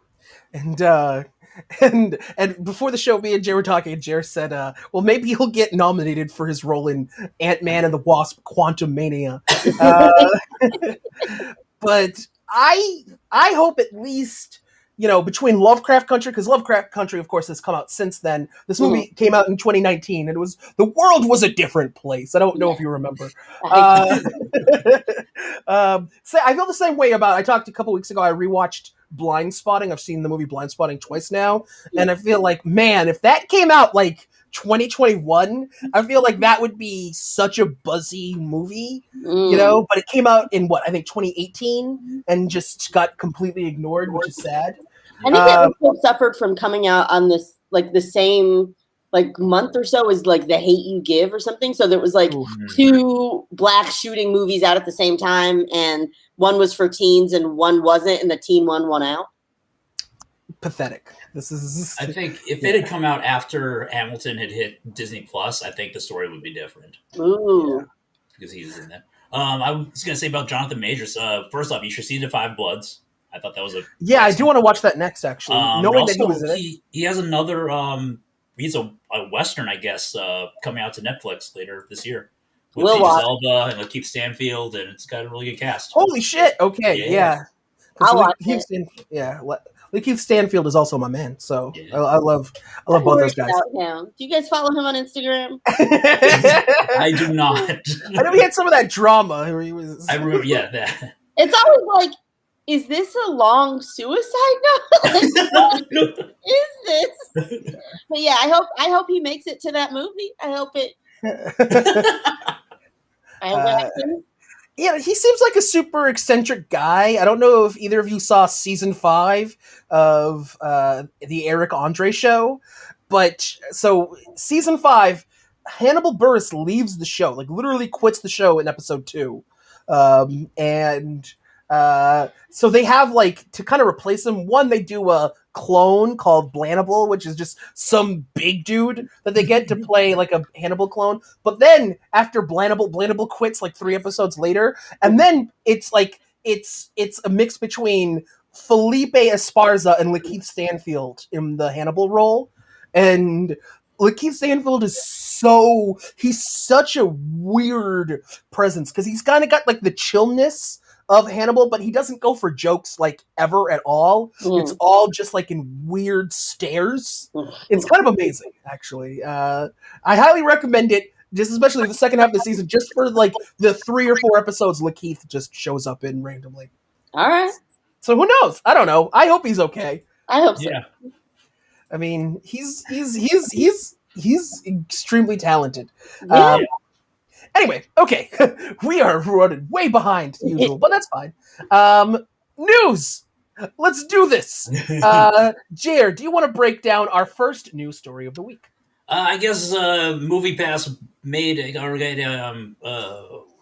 And before the show, me and Jer were talking, and Jer said, well, maybe he'll get nominated for his role in Ant-Man and the Wasp: Quantumania. But I hope at least between Lovecraft Country, because Lovecraft Country, of course, has come out since then. This movie came out in 2019, and the world was a different place. I don't know if you remember. So I feel the same way about. I talked a couple weeks ago. I rewatched Blind Spotting. I've seen the movie Blind Spotting twice now, and I feel like, man, if that came out like 2021, I feel like that would be such a buzzy movie, but it came out in I think 2018 and just got completely ignored, which is sad. I think it also suffered from coming out on this, like the same like month or so as like The Hate U Give or something. So there was like two black shooting movies out at the same time, and one was for teens and one wasn't, and the teen one won out. Pathetic. This is. I think if it had come out after Hamilton had hit Disney Plus, I think the story would be different. Ooh, because he's in that. I was gonna say about Jonathan Majors. First off, you should see The Five Bloods. I thought that was I do want to watch that next. Actually, knowing that he was in it, he has another. He's a Western, I guess, coming out to Netflix later this year with Idris Elba and Lakeith Stanfield, and it's got a really good cast. Holy shit! Okay, yeah. I'll watch it. Lakeith Stanfield is also my man, so I love both those guys. Do you guys follow him on Instagram? I do not. I know he had some of that drama where he was. I remember, that. It's always like, is this a long suicide note? What is this? But yeah, I hope he makes it to that movie. I hope it. I hope it happens. Yeah, he seems like a super eccentric guy. I don't know if either of you saw season 5 of the Eric Andre show, but so season 5, Hannibal Buress leaves the show, like literally quits the show in episode 2, so they have like to kind of replace him. One, they do a clone called Blanable, which is just some big dude that they get to play like a Hannibal clone. But then after Blanable quits like 3 episodes later, and then it's like it's a mix between Felipe Esparza and Lakeith Stanfield in the Hannibal role, and Lakeith Stanfield is he's such a weird presence because he's kind of got like the chillness of Hannibal, but he doesn't go for jokes like ever at all. It's all just like in weird stares. It's kind of amazing, actually. I highly recommend it, just especially the second half of the season, just for like the 3 or 4 episodes Lakeith just shows up in randomly. All right. So who knows? I don't know. I hope he's okay. I hope so. Yeah. I mean, he's extremely talented. Yeah. Anyway, okay, we are running way behind usual, but that's fine. News! Let's do this! Jared, do you want to break down our first news story of the week? I guess Moviepass made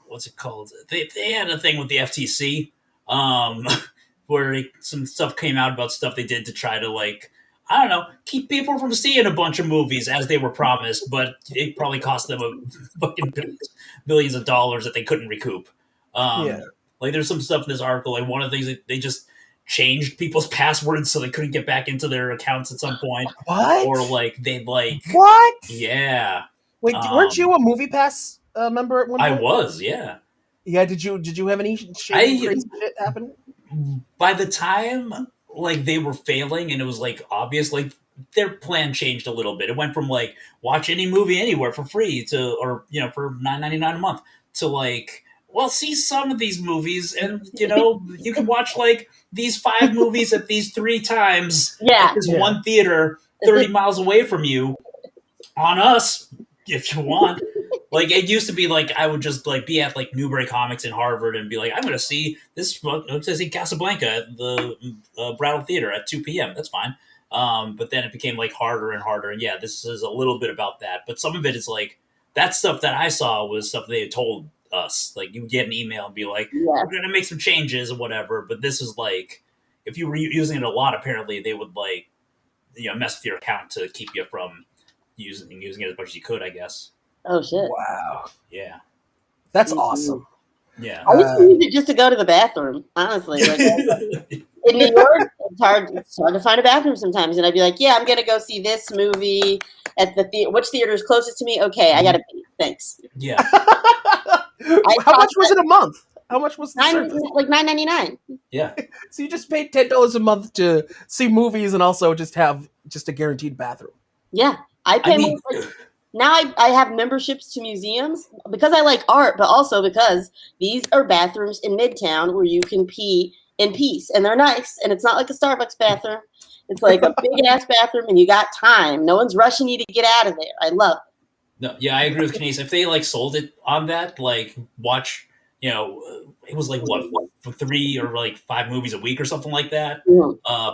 what's it called? They had a thing with the FTC where some stuff came out about stuff they did to try to, like, I don't know, keep people from seeing a bunch of movies as they were promised, but it probably cost them fucking billions of dollars that they couldn't recoup. Like, there's some stuff in this article, like one of the things that they just changed people's passwords so they couldn't get back into their accounts at some point. What? Or like they like what? Yeah. Wait, weren't you a Moviepass member at one point? I was, yeah. Yeah, did you have any crazy shit happen? By the time like they were failing and it was like obvious, like their plan changed a little bit. It went from like watch any movie anywhere for free to, or you know, for $9.99 a month to like, well, see some of these movies and you know you can watch like these 5 movies at these 3 times at this one theater 30 miles away from you on us if you want. Like it used to be like I would just like be at like Newbury Comics in Harvard and be like, I'm going to see this. I'm going to see Casablanca at the Brattle Theater at 2 p.m. That's fine. But then it became like harder and harder. And yeah, this is a little bit about that. But some of it is like that stuff that I saw was stuff they had told us. Like you would get an email and be like, we're going to make some changes or whatever. But this is like, if you were using it a lot, apparently they would like, you know, mess with your account to keep you from using it as much as you could, I guess. Oh shit! Wow. Yeah. That's awesome. Yeah. I used to use it just to go to the bathroom, honestly. Like, in New York, it's hard to find a bathroom sometimes, and I'd be like, "Yeah, I'm gonna go see this movie at the theater. Which theater is closest to me? Okay, I gotta pee. Thanks." Yeah. How much was it a month? How much was the service? Like $9.99. Yeah. So you just paid $10 a month to see movies and also just have just a guaranteed bathroom. Yeah, I pay more. Now I have memberships to museums because I like art, but also because these are bathrooms in Midtown where you can pee in peace, and they're nice, and it's not like a Starbucks bathroom. It's like a big ass bathroom, and you got time. No one's rushing you to get out of there. I love it. No, yeah, I agree with Kenice. If they like sold it on that, like watch, it was like what, 3 or like 5 movies a week or something like that,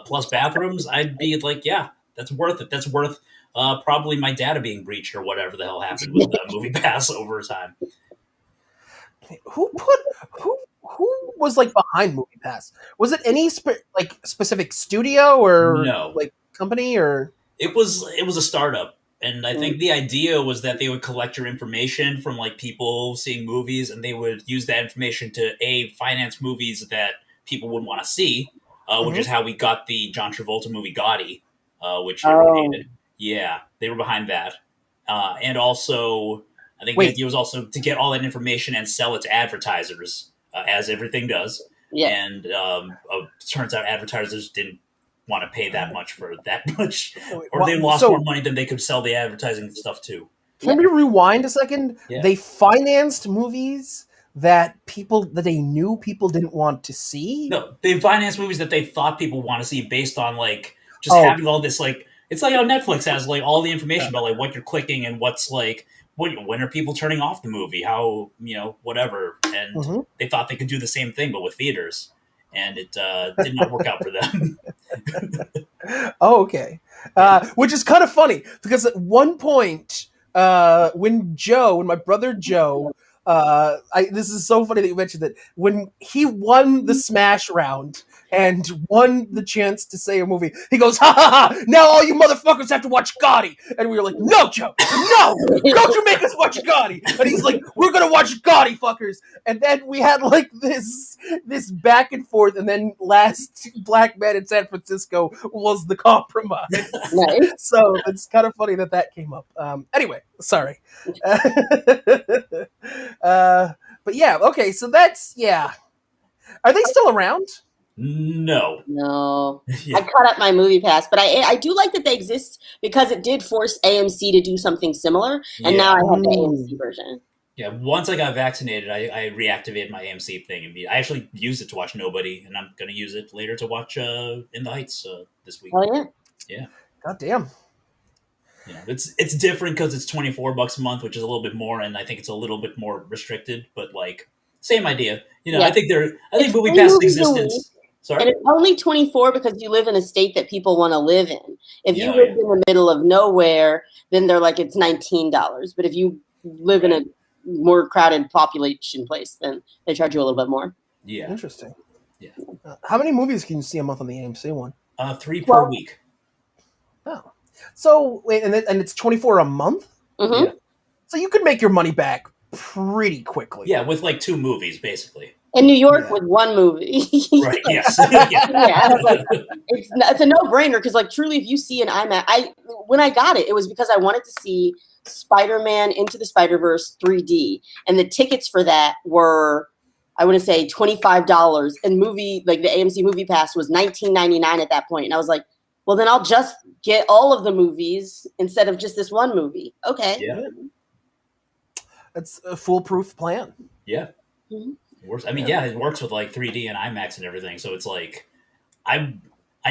plus bathrooms, I'd be like, yeah, that's worth it. That's worth probably my data being breached or whatever the hell happened with Moviepass over time. Who was like behind Moviepass? Was it any specific studio or like company or? It was a startup. And I think the idea was that they would collect your information from like people seeing movies, and they would use that information to finance movies that people would want to see, which is how we got the John Travolta movie Gotti, which everyone hated. Yeah, they were behind that. And also, I think the idea was also to get all that information and sell it to advertisers, as everything does. Yeah. And turns out advertisers didn't want to pay that much for that much, or they lost more money than they could sell the advertising stuff to. Can we rewind a second? Yeah. They financed movies that they knew people didn't want to see? No, they financed movies that they thought people want to see based on like just having all this like, it's like how Netflix has like all the information about like what you're clicking and what's like, when are people turning off the movie, how, whatever. And they thought they could do the same thing, but with theaters. And it did not work out for them. Oh, okay. Which is kind of funny because at one point, when my brother Joe, this is so funny that you mentioned that, when he won the Smash round and won the chance to say a movie, he goes, ha ha ha, now all you motherfuckers have to watch Gotti. And we were like, no, Joe, no, don't you make us watch Gotti. And he's like, we're going to watch Gotti, fuckers. And then we had like this back and forth, and then last Black Man in San Francisco was the compromise. Nice. So it's kind of funny that came up. Anyway, sorry. But yeah, okay, so that's, yeah. Are they still around? No. I cut up my Moviepass, but I do like that they exist because it did force AMC to do something similar, and now I have the AMC version. Yeah, once I got vaccinated, I reactivated my AMC thing, and I actually used it to watch Nobody, and I'm going to use it later to watch In the Heights this week. Oh, yeah. Yeah. God damn. Yeah, it's different because it's $24 a month, which is a little bit more, and I think it's a little bit more restricted, but like same idea. I think Moviepass existence. Sorry? And it's only 24 because you live in a state that people want to live in. If you live in the middle of nowhere, then they're like, it's $19. But if you live in a more crowded population place, then they charge you a little bit more. Yeah. Interesting. Yeah. How many movies can you see a month on the AMC one? 3 per week. Oh. So, wait, and it's 24 a month? Mm-hmm. Yeah. So you could make your money back pretty quickly. Yeah, with like 2 movies, basically. In New York with 1 movie. Right, yes. It's a no-brainer because, like, truly, if you see an IMAX, when I got it was because I wanted to see Spider-Man Into the Spider-Verse 3D, and the tickets for that were, I want to say, $25, and the AMC Movie Pass was $19.99 at that point, and I was like, well, then I'll just get all of the movies instead of just this one movie. Okay. Yeah. That's a foolproof plan. Yeah. Mm-hmm. It works. I mean, it works with like 3D and IMAX and everything. So it's like, I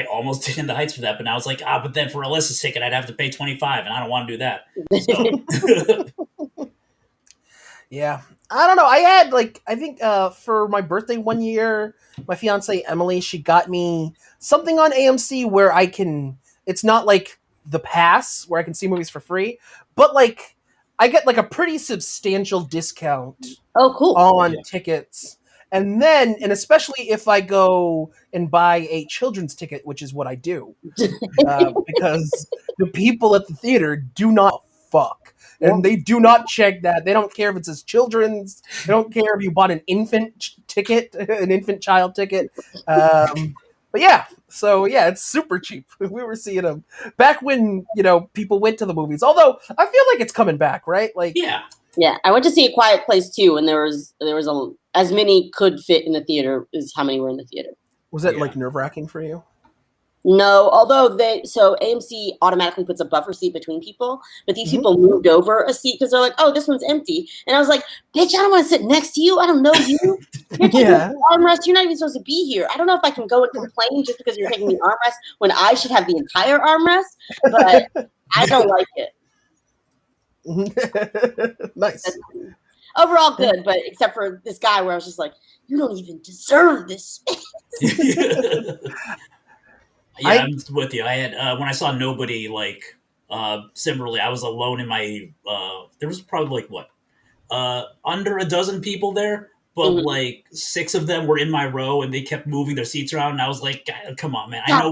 almost did In the Heights for that, but now it's like, but then for Alyssa's ticket, I'd have to pay $25, and I don't want to do that. So. Yeah. I don't know. I had I think for my birthday one year, my fiance Emily, she got me something on AMC where it's not like the pass where I can see movies for free, but like I get like a pretty substantial discount. Oh, cool. On tickets. And especially if I go and buy a children's ticket, which is what I do, because the people at the theater do not fuck. And they do not check that. They don't care if it says children's. They don't care if you bought an infant ticket, an infant child ticket. But yeah, so yeah, it's super cheap. We were seeing them back when, people went to the movies. Although I feel like it's coming back, right? Like Yeah, I went to see A Quiet Place too, and there was as many could fit in the theater is how many were in the theater. Was that like nerve-wracking for you? No, although AMC automatically puts a buffer seat between people, but these people moved over a seat because they're like, oh, this one's empty. And I was like, bitch, I don't want to sit next to you. I don't know you. You're armrest. You're not even supposed to be here. I don't know if I can go and complain just because you're taking the armrest when I should have the entire armrest, but I don't like it. Nice. Overall good, but except for this guy where I was just like, you don't even deserve this space. Yeah, I'm with you. I had when I saw nobody, like similarly, I was alone in my. There was probably under a dozen people there, but like 6 of them were in my row, and they kept moving their seats around. And I was like, "Come on, man! I know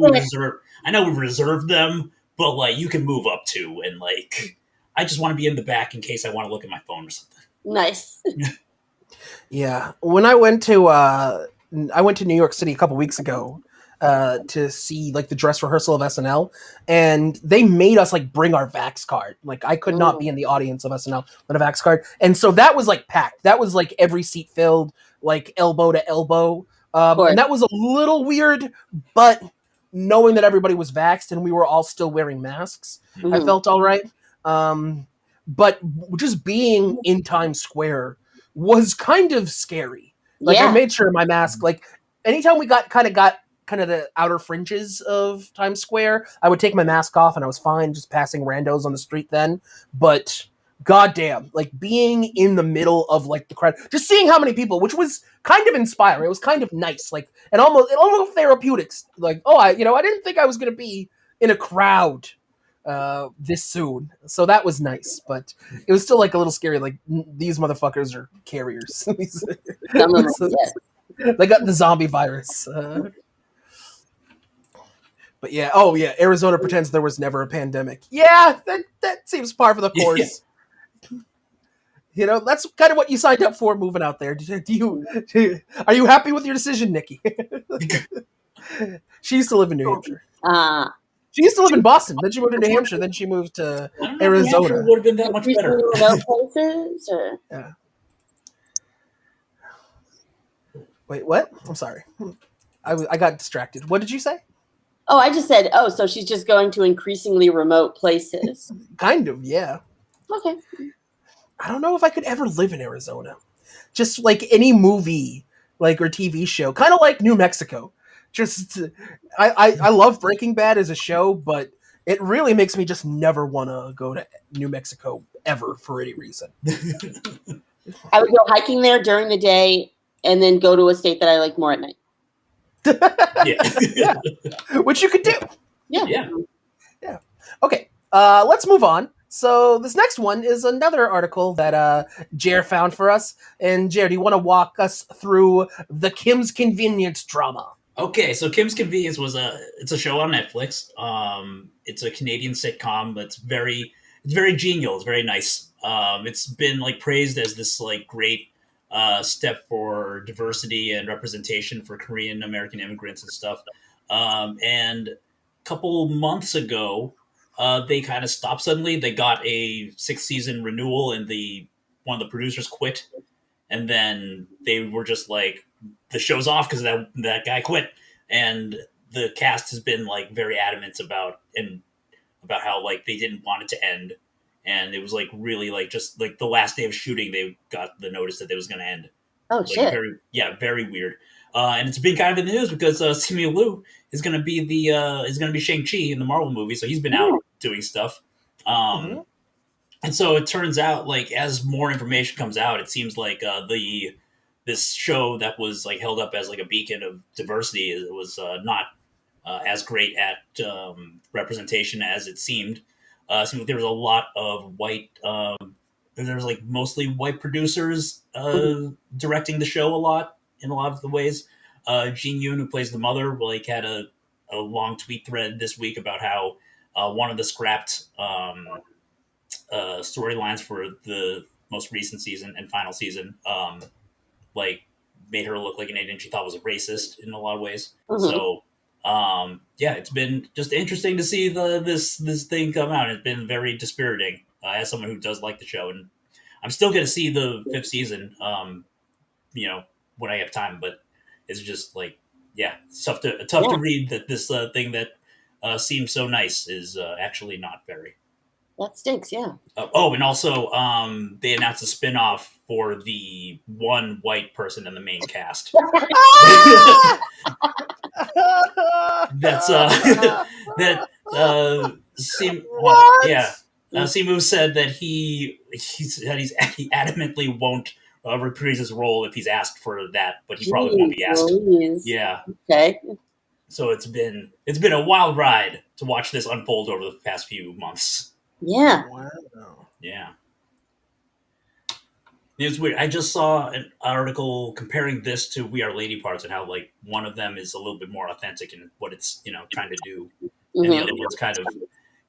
we reserved them, but like you can move up too." And like, I just want to be in the back in case I want to look at my phone or something. Nice. Yeah, when I went to New York City a couple weeks ago. To see like the dress rehearsal of SNL, and they made us like bring our Vax card. Like I could not be in the audience of SNL with a Vax card, and so that was like packed. That was like every seat filled, like elbow to elbow, and that was a little weird. But knowing that everybody was vaxxed and we were all still wearing masks, I felt all right. But just being in Times Square was kind of scary. Like I made sure my mask. Like anytime we got kind of the outer fringes of Times Square, I would take my mask off and I was fine just passing randos on the street then. But goddamn, like being in the middle of like the crowd, just seeing how many people, which was kind of inspiring. It was kind of nice, like and almost therapeutics. Like, I didn't think I was going to be in a crowd this soon. So that was nice, but it was still like a little scary. Like these motherfuckers are carriers. They got the zombie virus. But yeah, Arizona pretends there was never a pandemic. Yeah, that seems par for the course. Yeah. That's kind of what you signed up for moving out there. Are you happy with your decision, Nikki? She used to live in New Hampshire. She used to live in Boston. Then she moved to New Hampshire. Then she moved to Arizona. Would have been that much better. Places, or? Yeah. Wait, what? I'm sorry. I got distracted. What did you say? Oh, I just said, so she's just going to increasingly remote places. Kind of, yeah. Okay. I don't know if I could ever live in Arizona. Just like any movie, like or TV show, kind of like New Mexico. Just, I love Breaking Bad as a show, but it really makes me just never want to go to New Mexico ever for any reason. I would go hiking there during the day and then go to a state that I like more at night. Yeah. Which you could do. Yeah. Okay, let's move on. So this next one is another article that Jer found for us. And Jer, do you want to walk us through the Kim's Convenience drama? Okay, so Kim's Convenience it's a show on Netflix. It's a Canadian sitcom. It's very genial. It's very nice. It's been like praised as this like great step for diversity and representation for Korean American immigrants and stuff. And a couple months ago, they kind of stopped suddenly. They got a 6th season renewal, and one of the producers quit, and then they were just like, the show's off because that guy quit. And the cast has been like very adamant about how like they didn't want it to end. And it was like really like just like the last day of shooting, they got the notice that it was going to end. Oh, like, shit. Very weird. And it's been kind of in the news because Simu Liu is going to be Shang-Chi in the Marvel movie. So he's been out doing stuff. And so it turns out like as more information comes out, it seems like this show that was like held up as like a beacon of diversity was not as great at representation as it seemed. Seemed like there was a lot of white. There was like mostly white producers directing the show in a lot of the ways. Jin Yoon, who plays the mother, like had a long tweet thread this week about how one of the scrapped storylines for the most recent season and final season, like made her look like an agent she thought was a racist in a lot of ways. So. It's been just interesting to see this thing come out. It's been very dispiriting as someone who does like the show, and I'm still going to see the 5th season. when I have time, but it's just like, yeah, it's tough to read that this thing that seems so nice is actually not very. That stinks, yeah. And also they announced a spin-off for the one white person in the main cast. That's Simu said that he adamantly won't reprise his role if he's asked for that, but he probably won't be asked. Yeah. Okay. So it's been a wild ride to watch this unfold over the past few months. Yeah. Wow. Yeah. It was weird. I just saw an article comparing this to We Are Lady Parts and how like one of them is a little bit more authentic in what it's trying to do, and the other one's kind of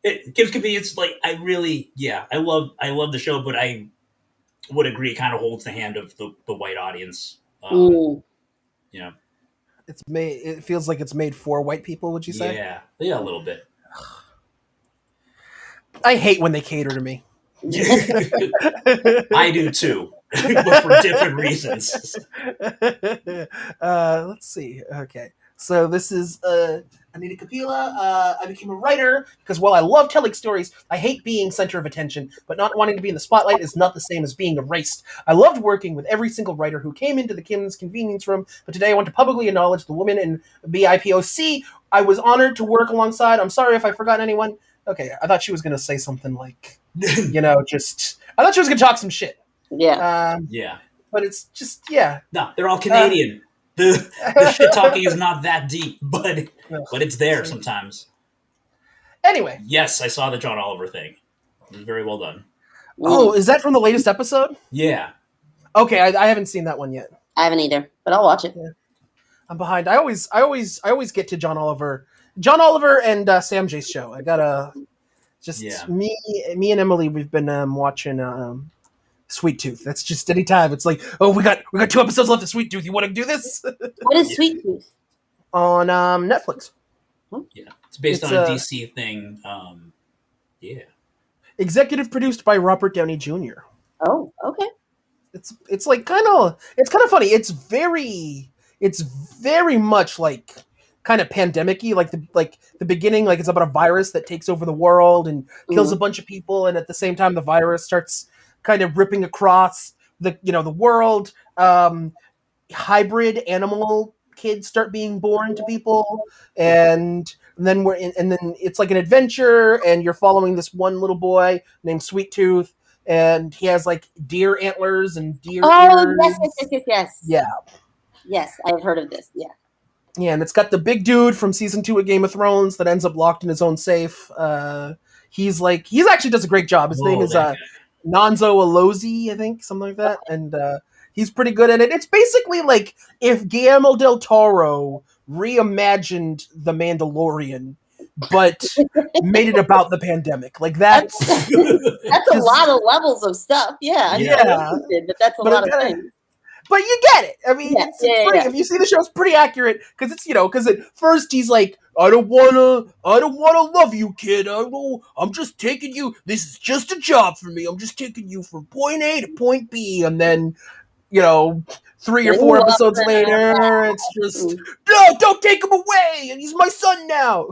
it gives convenience. Like I love the show, but I would agree it kind of holds the hand of the white audience. It's made. It feels like it's made for white people. Would you say? Yeah, a little bit. I hate when they cater to me. I do too, but for different reasons. Let's see. Okay, so this is Anita Kapila. I became a writer because while I love telling stories, I hate being center of attention. But not wanting to be in the spotlight is not the same as being erased. I loved working with every single writer who came into the Kim's Convenience Room. But today I want to publicly acknowledge the woman in BIPOC I was honored to work alongside. I'm sorry if I forgot anyone. Okay, I thought she was going to say something like, I thought she was going to talk some shit. Yeah. But it's just, yeah. No, they're all Canadian. The shit talking is not that deep, but it's there sometimes. Anyway. Yes, I saw the John Oliver thing. It was very well done. Oh, is that from the latest episode? Yeah. Okay, I haven't seen that one yet. I haven't either, but I'll watch it. Yeah. I'm behind. I always get to John Oliver and Sam J's show. I gotta me and Emily. We've been watching Sweet Tooth. That's just any time. It's like, oh, we got 2 episodes left of Sweet Tooth. You want to do this? What is Sweet Tooth? On Netflix. Yeah, it's based on a DC thing. Yeah. Executive produced by Robert Downey Jr. Oh, okay. It's like kind of funny. It's very much like kind of pandemic-y, like the beginning, like it's about a virus that takes over the world and kills a bunch of people, and at the same time the virus starts kind of ripping across the world. Hybrid animal kids start being born to people, and then it's like an adventure, and you're following this one little boy named Sweet Tooth, and he has like deer antlers and deer ears. Yes. Yeah. Yes, I've heard of this. Yeah. Yeah, and it's got the big dude from season 2 of Game of Thrones that ends up locked in his own safe. He actually does a great job. His name is Nonzo Alozi, I think, something like that. And he's pretty good at it. It's basically like if Guillermo del Toro reimagined The Mandalorian, but made it about the pandemic. Like that's a lot of levels of stuff. Yeah. But that's a lot of things. But you get it. I mean, it's pretty. If you see the show, it's pretty accurate because it's because at first he's like, I don't wanna love you, kid. I'm just taking you. This is just a job for me. I'm just taking you from point A to point B, and then 3 or 4 episodes later, it's just no, don't take him away, and he's my son now.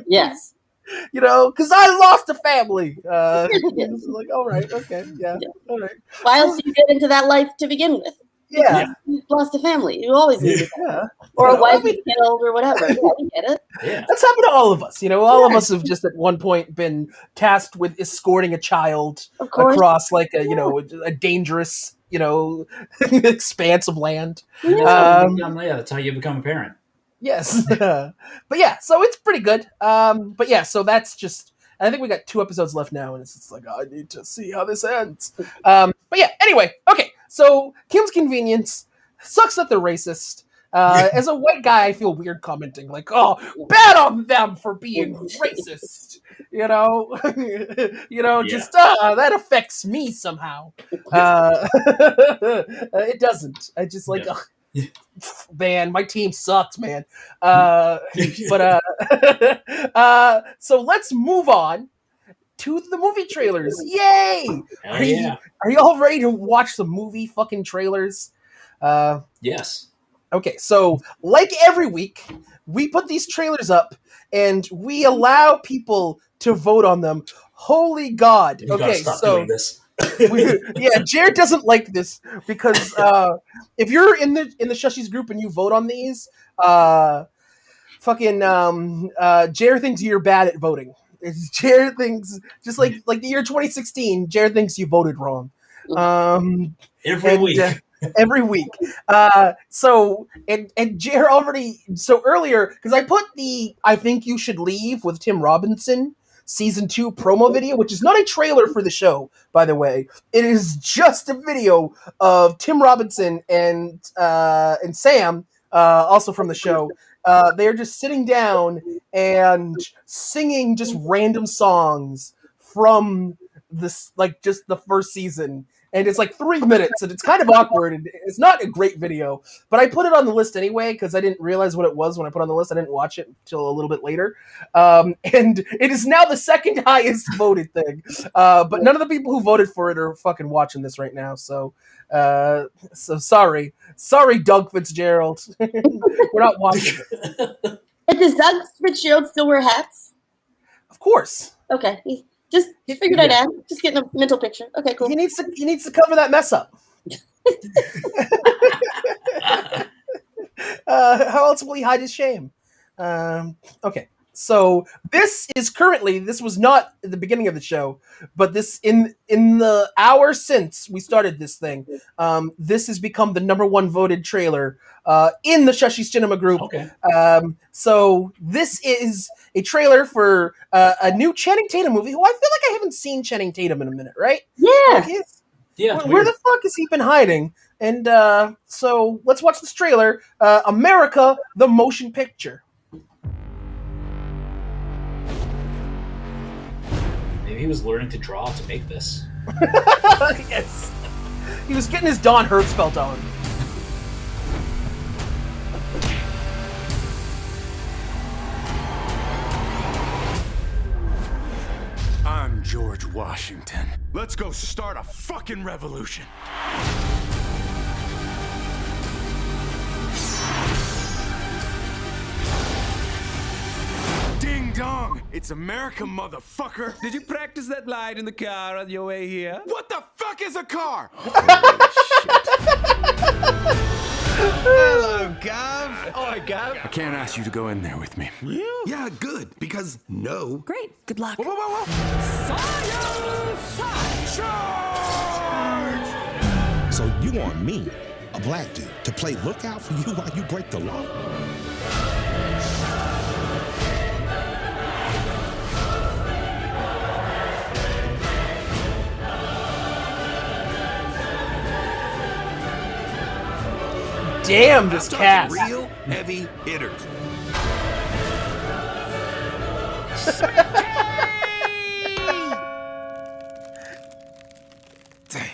Yes. Because I lost a family. Like, all right, okay, yeah, all right. Why else do you get into that life to begin with? Yeah. You lost a family. You always need it. Yeah. Or a wife killed or whatever. Yeah, you get it. Yeah. That's happened to all of us. All of us have just at one point been tasked with escorting a child across like a dangerous, expanse of land. That's how you become a parent. Yes. But yeah, so it's pretty good. But yeah, so that's just, I think we got 2 episodes left now, and it's just like, I need to see how this ends. But yeah, anyway, okay. So Kim's Convenience sucks that they're racist. As a white guy, I feel weird commenting like, "Oh, bad on them for being racist." Just that affects me somehow. It doesn't. I just like, man, my team sucks, man. So let's move on to the movie trailers. Yay! Are you all ready to watch the movie fucking trailers? Yes. Okay, so like every week, we put these trailers up and we allow people to vote on them. Holy God! You gotta Okay, stop so doing this. Jared doesn't like this because if you're in the Shushies group and you vote on these, Jared thinks you're bad at voting. Jared thinks just like the year 2016, Jared thinks you voted wrong. Every week. Every week. So Jared already earlier because I put the I Think You Should Leave with Tim Robinson season 2 promo video, which is not a trailer for the show, by the way. It is just a video of Tim Robinson and Sam, also from the show. They're just sitting down and singing just random songs from this, like just the first season. And it's like 3 minutes, and it's kind of awkward, and it's not a great video. But I put it on the list anyway, because I didn't realize what it was when I put it on the list. I didn't watch it until a little bit later. And it is now the second highest voted thing. But none of the people who voted for it are fucking watching this right now. So sorry. Sorry, Doug Fitzgerald. We're not watching it. Does Doug Fitzgerald still wear hats? Of course. Okay. Just figured I'd ask. Just getting a mental picture. Okay, cool. He needs to cover that mess up. How else will he hide his shame? Okay. So this was not at the beginning of the show, but this in the hour since we started this thing, this has become the #1 voted trailer in the Shushi Cinema group. Okay. So this is a trailer for a new Channing Tatum movie, who I feel like I haven't seen Channing Tatum in a minute, right? Yeah. Like where the fuck has he been hiding? And so let's watch this trailer, America, the Motion Picture. Maybe he was learning to draw to make this. Yes. He was getting his Don Hertzfeldt on. I'm George Washington. Let's go start a fucking revolution. Ding dong! It's America, motherfucker! Did you practice that line in the car on your way here? What the fuck is a car? Hello, Gav. Oh, Gav. I can't ask you to go in there with me. Yeah, good, because no. Great. Good luck. Whoa, whoa, whoa, whoa! So you want me, a black dude, to play lookout for you while you break the law? Damn, this cast. Real heavy hitters. Damn.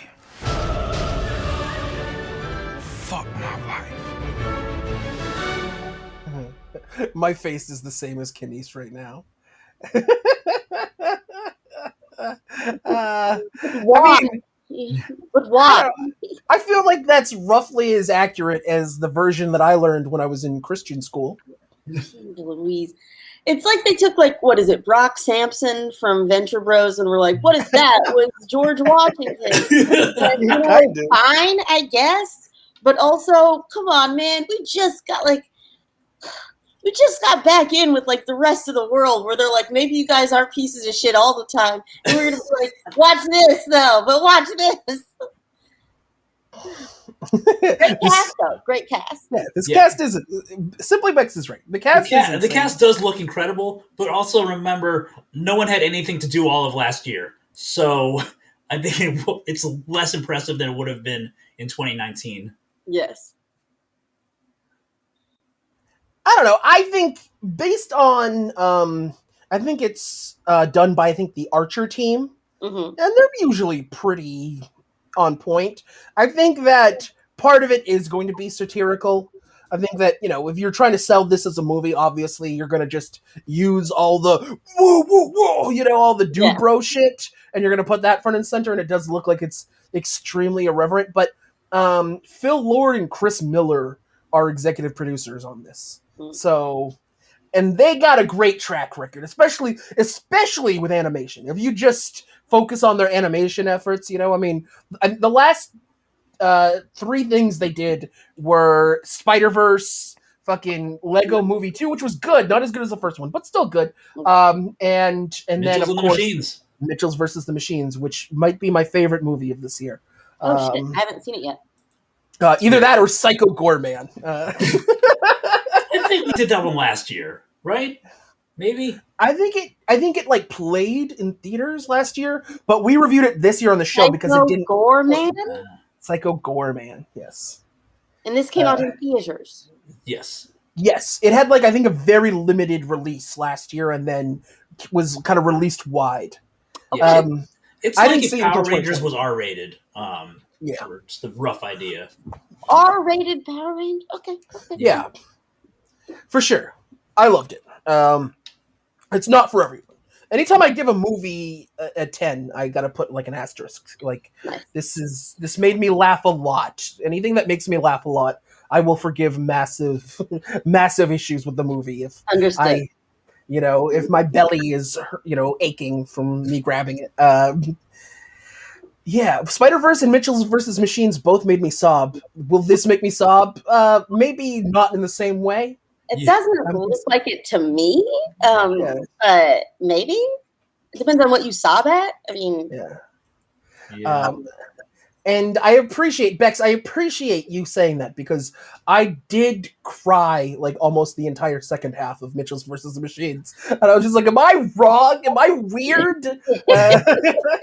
Fuck my life. My face is the same as Kenice right now. Why? But why? I feel like that's roughly as accurate as the version that I learned when I was in Christian school. Louise. It's like they took, like, what is it, Brock Sampson from Venture Bros, and were like, what is that? With George Washington. Like, fine, I guess. But also, come on, man. We just got back in with, like, the rest of the world where they're like, maybe you guys aren't pieces of shit all the time. And we're going to be like, watch this, though, but watch this. Great cast, though. Great cast. Yeah, this cast is Simply Bex is right. The cast does look incredible, but also remember, no one had anything to do all of last year. So I think it's less impressive than it would have been in 2019. Yes. I don't know. I think based on, I think it's done by, I think, the Archer team. Mm-hmm. And they're usually pretty on point. I think that part of it is going to be satirical. I think that, if you're trying to sell this as a movie, obviously you're going to just use all the woo, woo, woo, all the dude bro shit, and you're going to put that front and center, and it does look like it's extremely irreverent. But Phil Lord and Chris Miller are executive producers on this. So, and they got a great track record, especially with animation. If you just focus on their animation efforts, you know, I mean, the last 3 things they did were Spider-Verse, fucking Lego Movie 2, which was good, not as good as the first one, but still good. And then of course Machines. Mitchell's versus the Machines, which might be my favorite movie of this year. Oh shit, I haven't seen it yet. Either that or Psycho Goreman. I think we did that one last year, right? Maybe. I think it like played in theaters last year, but we reviewed it this year on the show because it didn't. Goreman? Psycho Goreman, yes. And this came out in theaters. Yes. Yes, it had like I think a very limited release last year, and then was kind of released wide. Yeah. It's I like didn't if see it Power until Rangers 2020. was R-rated. Yeah, for just a rough idea. R-rated Power Rangers? Okay. Yeah, for sure. I loved it. It's not for everyone. Anytime I give a movie a 10, I gotta put like an asterisk. Like this made me laugh a lot. Anything that makes me laugh a lot, I will forgive massive issues with the movie. If Understood. if my belly is aching from me grabbing it. Yeah, Spider-Verse and Mitchell's versus Machines both made me sob. Will this make me sob? Maybe not in the same way. It doesn't look like it to me, but maybe. It depends on what you sob at. I mean... Yeah. And I appreciate, Bex, you saying that, because I did cry like almost the entire second half of Mitchell's versus the Machines. And I was just like, am I wrong? Am I weird?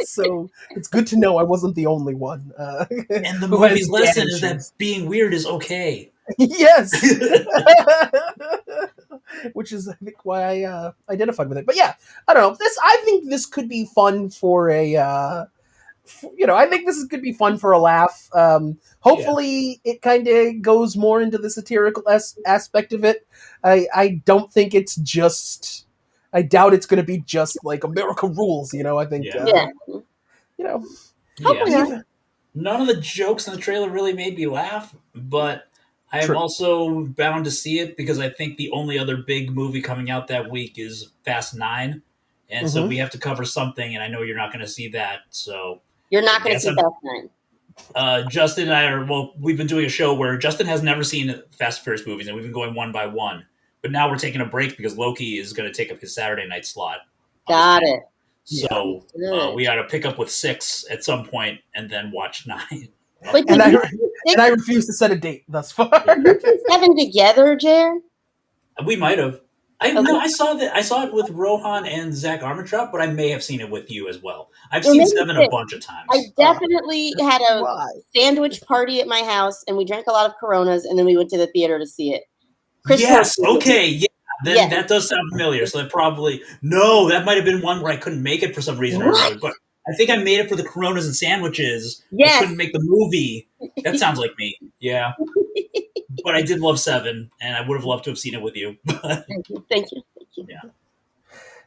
So it's good to know I wasn't the only one. And the movie's lesson is that being weird is okay. Yes! Which is, I think, why I identified with it. But yeah, I don't know. I think this could be fun for a... I think this could be fun for a laugh. Hopefully, it kind of goes more into the satirical aspect of it. I don't think it's just. I doubt it's going to be just like America Rules. I think. None of the jokes in the trailer really made me laugh, but I am also bound to see it because I think the only other big movie coming out that week is Fast 9, and so we have to cover something. And I know you're not going to see that, so. You're not going to see Fast 9. Justin and I we've been doing a show where Justin has never seen Fast and Furious movies, and we've been going one by one. But now we're taking a break because Loki is going to take up his Saturday night slot. Got it. So we got to pick up with 6 at some point and then watch 9. Wait, and I refuse to set a date thus far. Did you put 7 together, Jer? We might have. I saw it with Rohan and Zach Armitrout, but I may have seen it with you as well. I've seen 7 a bunch of times. I definitely had a sandwich party at my house, and we drank a lot of Coronas, and then we went to the theater to see it. That does sound familiar. So that that might have been one where I couldn't make it for some reason or another. But I think I made it for the Coronas and sandwiches. Yes. I couldn't make the movie. That sounds like me. Yeah. But I did love 7, and I would have loved to have seen it with you. Thank you.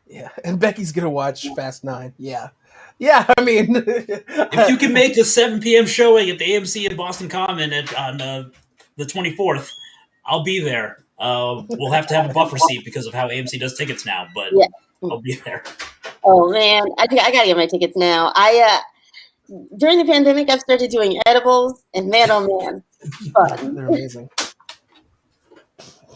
Yeah, and Becky's gonna watch Fast 9. Yeah, I mean, if you can make the 7 p.m. showing at the AMC in Boston Common on the 24th, I'll be there. We'll have to have a buffer seat because of how AMC does tickets now, but I'll be there. Oh man, I gotta get my tickets now. During the pandemic, I've started doing edibles, and man, oh man, fun. They're amazing.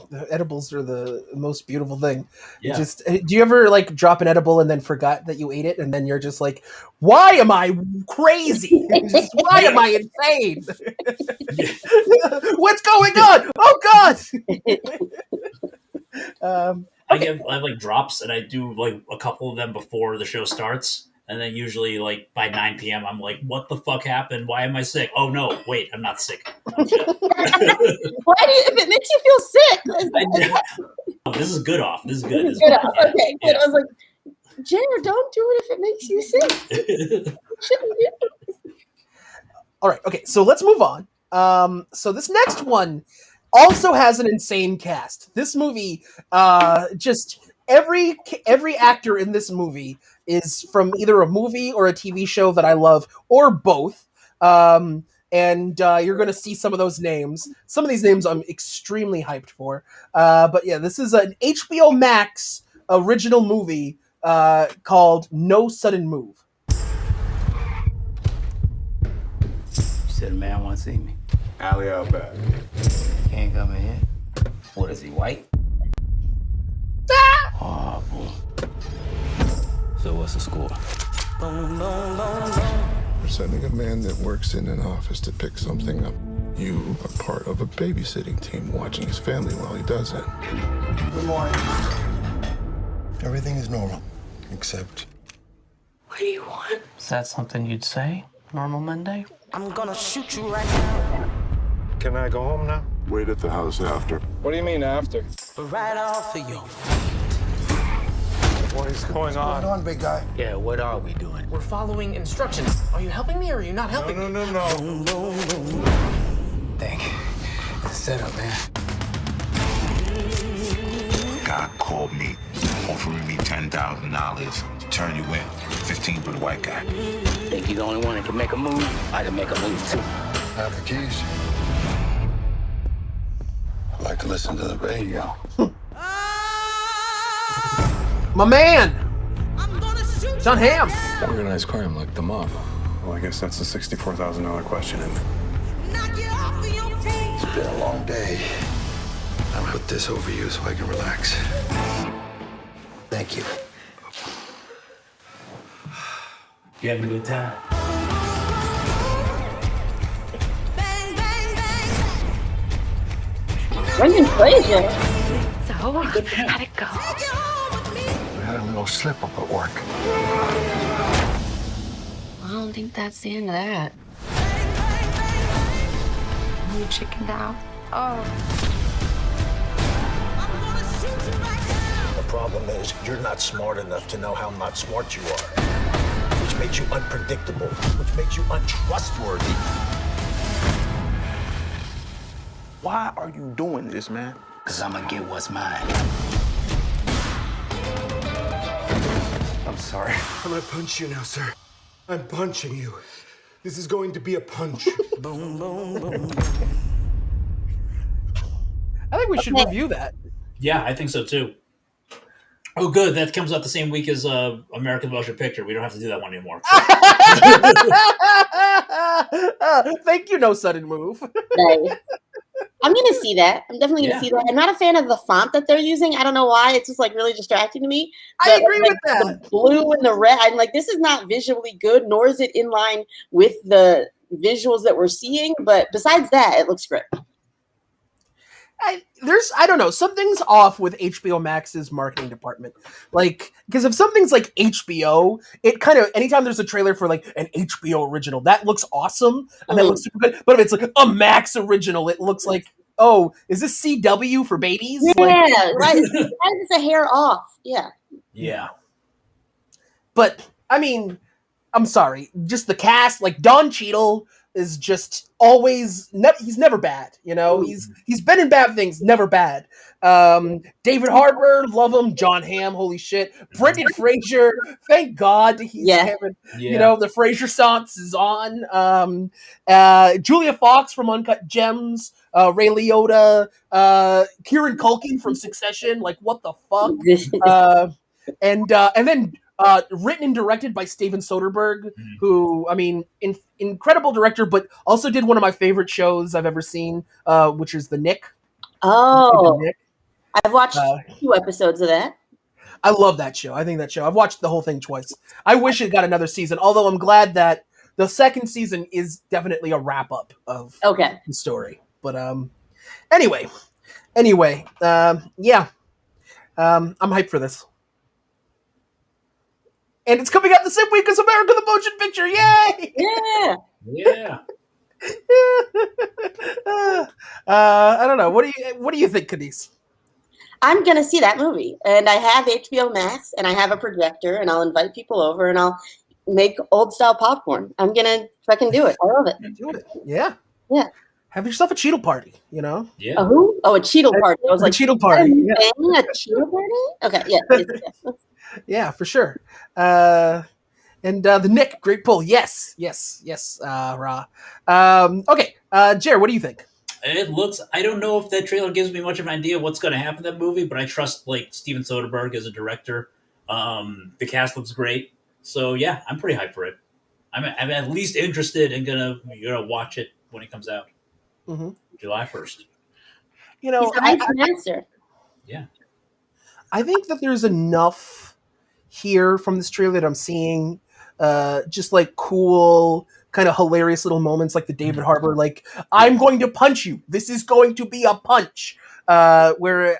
The edibles are the most beautiful thing. Yeah. Do you ever like drop an edible and then forgot that you ate it, and then you're just like, "Why am I crazy? Why am I insane? What's going on? Oh God!" I have like drops, and I do like a couple of them before the show starts. And then usually, like, by 9 p.m., I'm like, what the fuck happened? Why am I sick? Oh, no, wait, I'm not sick. If it makes you feel sick. This is good off. This is good. Good off. Okay, good. I was like, Jared, don't do it if it makes you sick. Shouldn't do it. All right, okay, so let's move on. So this next one also has an insane cast. This movie, just every actor in this movie is from either a movie or a TV show that I love, or both. And and you're going to see some of those names. Some of these names I'm extremely hyped for. But yeah, this is an HBO Max original movie called No Sudden Move. You said a man wants to see me. Alley out back. Can't come in here. What is he, white? Oh, boy. So what's the score? We're sending a man that works in an office to pick something up. You are part of a babysitting team watching his family while he does it. Good morning. Everything is normal, except... What do you want? Is that something you'd say? Normal Monday? I'm gonna shoot you right now. Can I go home now? Wait at the house after. What do you mean after? Right off of your What is going on? What's going on, big guy? Yeah, what are we doing? We're following instructions. Are you helping me or are you not helping me? No. Thank you. Set up, man. God called me, offering me $10,000 to turn you in. 15 for the white guy. Think you're the only one that can make a move? I can make a move, too. I have the keys. I like to listen to the radio. My man! John Hamm! Organized crime like the mob. Well, I guess that's the $64,000 question, isn't it? It's been a long day. I'll put this over you so I can relax. Thank you. You having a good time? Brendan Fraser. So, how'd it go? We had a little slip up at work. I don't think that's the end of that. You chickened out? Oh. The problem is, you're not smart enough to know how not smart you are. Which makes you unpredictable. Which makes you untrustworthy. Why are you doing this, man? Because I'm going to get what's mine. I'm sorry. I'm gonna punch you now, sir. I'm punching you. This is going to be a punch. I think we should review that. Yeah, I think so too. Oh, good. That comes out the same week as American Motion Picture. We don't have to do that one anymore. Thank you, No Sudden Move. Nice. I'm gonna see that. I'm definitely gonna see that. I'm not a fan of the font that they're using. I don't know why. It's just like really distracting to me. I agree with that. The blue and the red. I'm like, this is not visually good, nor is it in line with the visuals that we're seeing. But besides that, it looks great. I don't know, something's off with HBO Max's marketing department. Like, because if something's like HBO, it kind of, anytime there's a trailer for like an HBO original, that looks awesome and that looks super good. But if it's like a Max original, it looks like, oh, is this CW for babies? Yeah, like, right. Why is this a hair off? Yeah. Yeah. But I mean, I'm sorry, just the cast, like Don Cheadle is just always he's never bad, you know. He's been in bad things, never bad. David Harbour, love him. John Hamm, holy shit. Brendan Fraser, thank God he's having, you know, the Fraser Sans is on. Julia Fox from Uncut Gems, Ray Liotta, Kieran Culkin from Succession, like what the fuck? And then written and directed by Steven Soderbergh, who, I mean, incredible director, but also did one of my favorite shows I've ever seen, which is The Nick. Oh, Nick. I've watched 2 episodes of that. I love that show. I think that show, I've watched the whole thing twice. I wish it got another season, although I'm glad that the second season is definitely a wrap up of the story. But anyway, yeah, I'm hyped for this. And it's coming out the same week as America the Motion Picture. Yay! Yeah. Yeah. I don't know. What do you think, Kenice? I'm gonna see that movie, and I have HBO Max, and I have a projector, and I'll invite people over, and I'll make old style popcorn. I'm gonna fucking do it. I love it. Do it. Yeah. Yeah. Have yourself a Cheetle party. You know. Yeah. A who? Oh, a Cheetle party. I was like, Cheetle party. Yeah. A Cheetle party? Okay. Yeah. Yeah, for sure. And And the Nick, great pull. Yes, Ra. Okay, Jer, what do you think? It looks. I don't know if that trailer gives me much of an idea of what's going to happen in that movie, but I trust like Steven Soderbergh as a director. The cast looks great, so yeah, I'm pretty hyped for it. I'm at least interested and gonna watch it when it comes out, July 1st. You know, he's a master. Yeah, I think that there's enough here from this trailer that I'm seeing, just like cool, kind of hilarious little moments like the David Harbour, like, I'm going to punch you. This is going to be a punch. Where,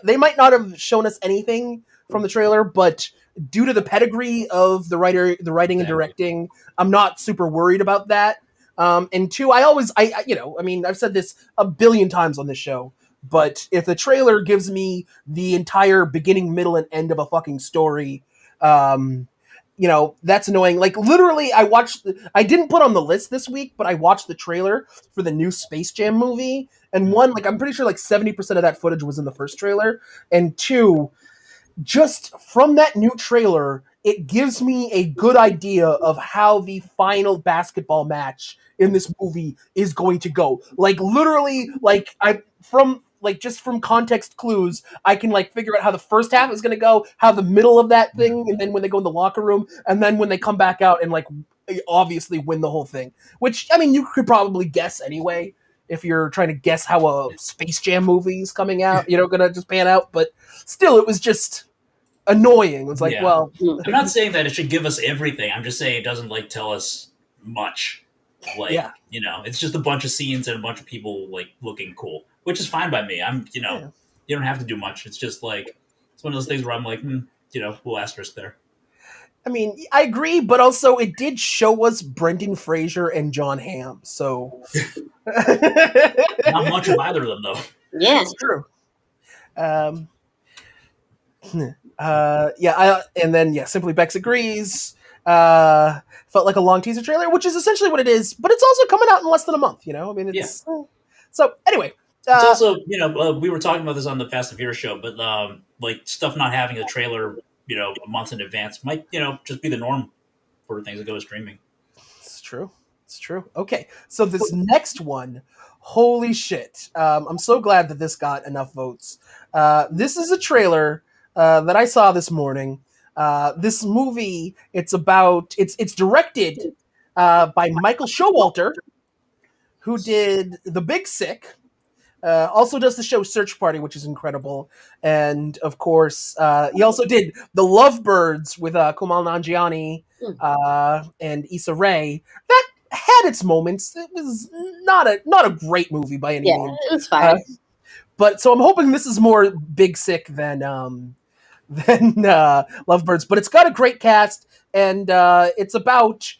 they might not have shown us anything from the trailer, but due to the pedigree of the writing and directing, I'm not super worried about that. And two, I've said this a billion times on this show, but if the trailer gives me the entire beginning, middle, and end of a fucking story, that's annoying. Like, literally, I didn't put on the list this week, but I watched the trailer for the new Space Jam movie, and one, like, I'm pretty sure like 70% of that footage was in the first trailer, and two, just from that new trailer, it gives me a good idea of how the final basketball match in this movie is going to go. Like, literally, like, just from context clues, I can like figure out how the first half is going to go, how the middle of that thing, and then when they go in the locker room, and then when they come back out and like obviously win the whole thing. Which, I mean, you could probably guess anyway if you're trying to guess how a Space Jam movie is coming out, gonna just pan out. But still, it was just annoying. It was like, well, I'm not saying that it should give us everything. I'm just saying it doesn't like tell us much. Like, it's just a bunch of scenes and a bunch of people like looking cool, which is fine by me. You don't have to do much. It's just like, it's one of those things where I'm like, we'll asterisk there. I mean, I agree, but also it did show us Brendan Fraser and John Hamm, so not much of either of them, though. Yeah, it's true. Simply Bex agrees. Felt like a long teaser trailer, which is essentially what it is, but it's also coming out in less than a month. I mean, it's so anyway. It's also, we were talking about this on the Fast and Furious show, but like stuff not having a trailer, a month in advance might, just be the norm for things that go to streaming. It's true. Okay, so this next one, holy shit! I'm so glad that this got enough votes. This is a trailer that I saw this morning. This movie, it's directed by Michael Showalter, who did The Big Sick, also does the show Search Party, which is incredible, and of course, he also did The Lovebirds with Kumail Nanjiani and Issa Rae. That had its moments. It was not a great movie by any means. It was fine. But so I'm hoping this is more Big Sick than Lovebirds, but it's got a great cast, and it's about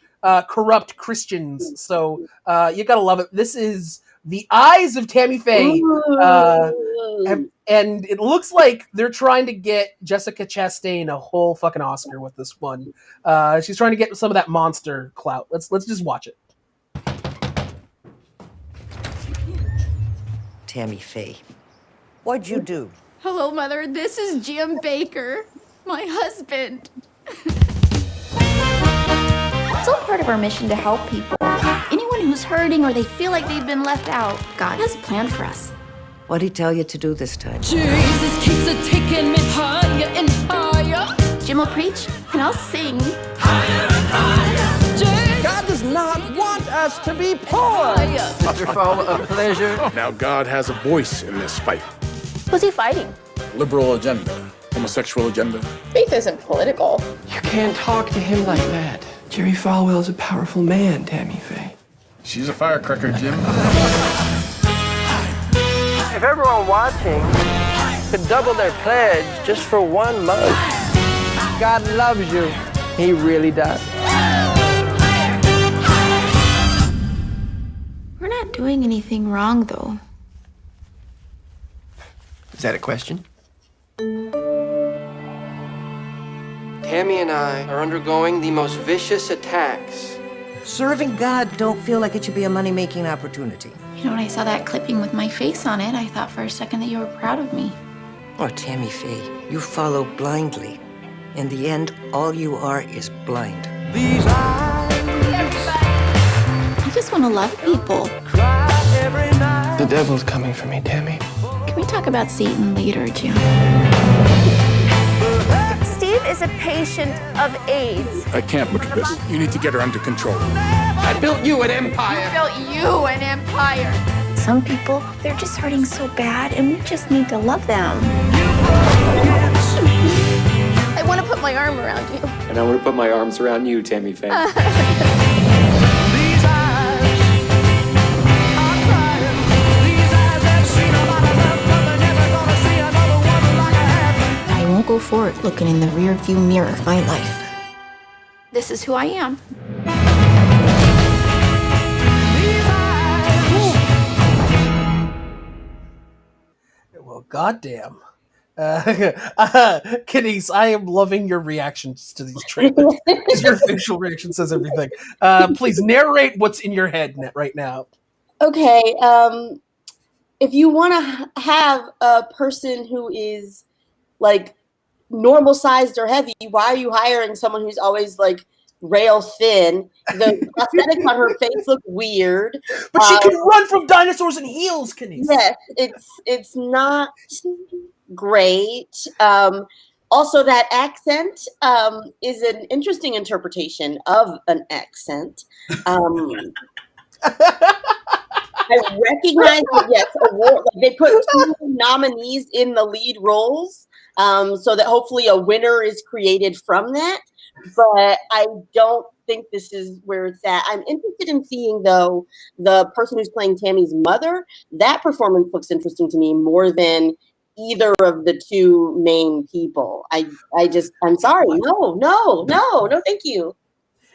corrupt Christians, so you gotta love it. This is The Eyes of Tammy Faye, and it looks like they're trying to get Jessica Chastain a whole fucking Oscar with this one. She's trying to get some of that monster clout. Let's just watch it. Tammy Faye, what'd you do? Hello, Mother. This is Jim Baker, my husband. It's all part of our mission to help people. Anyone who's hurting or they feel like they've been left out, God has a plan for us. What'd he tell you to do this time? Jesus keeps taking me higher and higher. Jim will preach, and I'll sing. God does not want us to be poor. Waterfall of pleasure. Now God has a voice in this fight. Who's he fighting? Liberal agenda, homosexual agenda. Faith isn't political. You can't talk to him like that. Jerry Falwell's a powerful man, Tammy Faye. She's a firecracker, Jim. If everyone watching could double their pledge just for 1 month, God loves you. He really does. We're not doing anything wrong, though. Is that a question? Tammy and I are undergoing the most vicious attacks. Serving God don't feel like it should be a money-making opportunity. You know, when I saw that clipping with my face on it, I thought for a second that you were proud of me. Oh, Tammy Faye, you follow blindly. In the end, all you are is blind. These eyes I just want to love people. cry every night. The devil's coming for me, Tammy. Can we talk about Satan later, Jim? Steve is a patient of AIDS. I can't look at this. You need to get her under control. I built you an empire. Built you an empire. Some people, they're just hurting so bad, and we just need to love them. I want to put my arm around you. And I want to put my arms around you, Tammy Faye. These eyes are crying. These eyes have seen a lot of love, but they're never gonna see another one like I have. I won't go forward looking in the rearview mirror of my life. This is who I am. Well, goddamn. Kenice, I am loving your reactions to these trailers. Your facial reaction says everything. Please narrate what's in your head right now. Okay, if you want to have a person who is like normal sized or heavy, why are you hiring someone who's always like rail thin? The prosthetics on her face look weird. But she can run from dinosaurs in heels, Kenice. Yes, it's not great. Also, that accent is an interesting interpretation of an accent. I recognize that, yes, award. They put 2 nominees in the lead roles, so that hopefully a winner is created from that. But I don't think this is where it's at. I'm interested in seeing, though, the person who's playing Tammy's mother. That performance looks interesting to me more than either of the 2 main people. I'm sorry. No, thank you.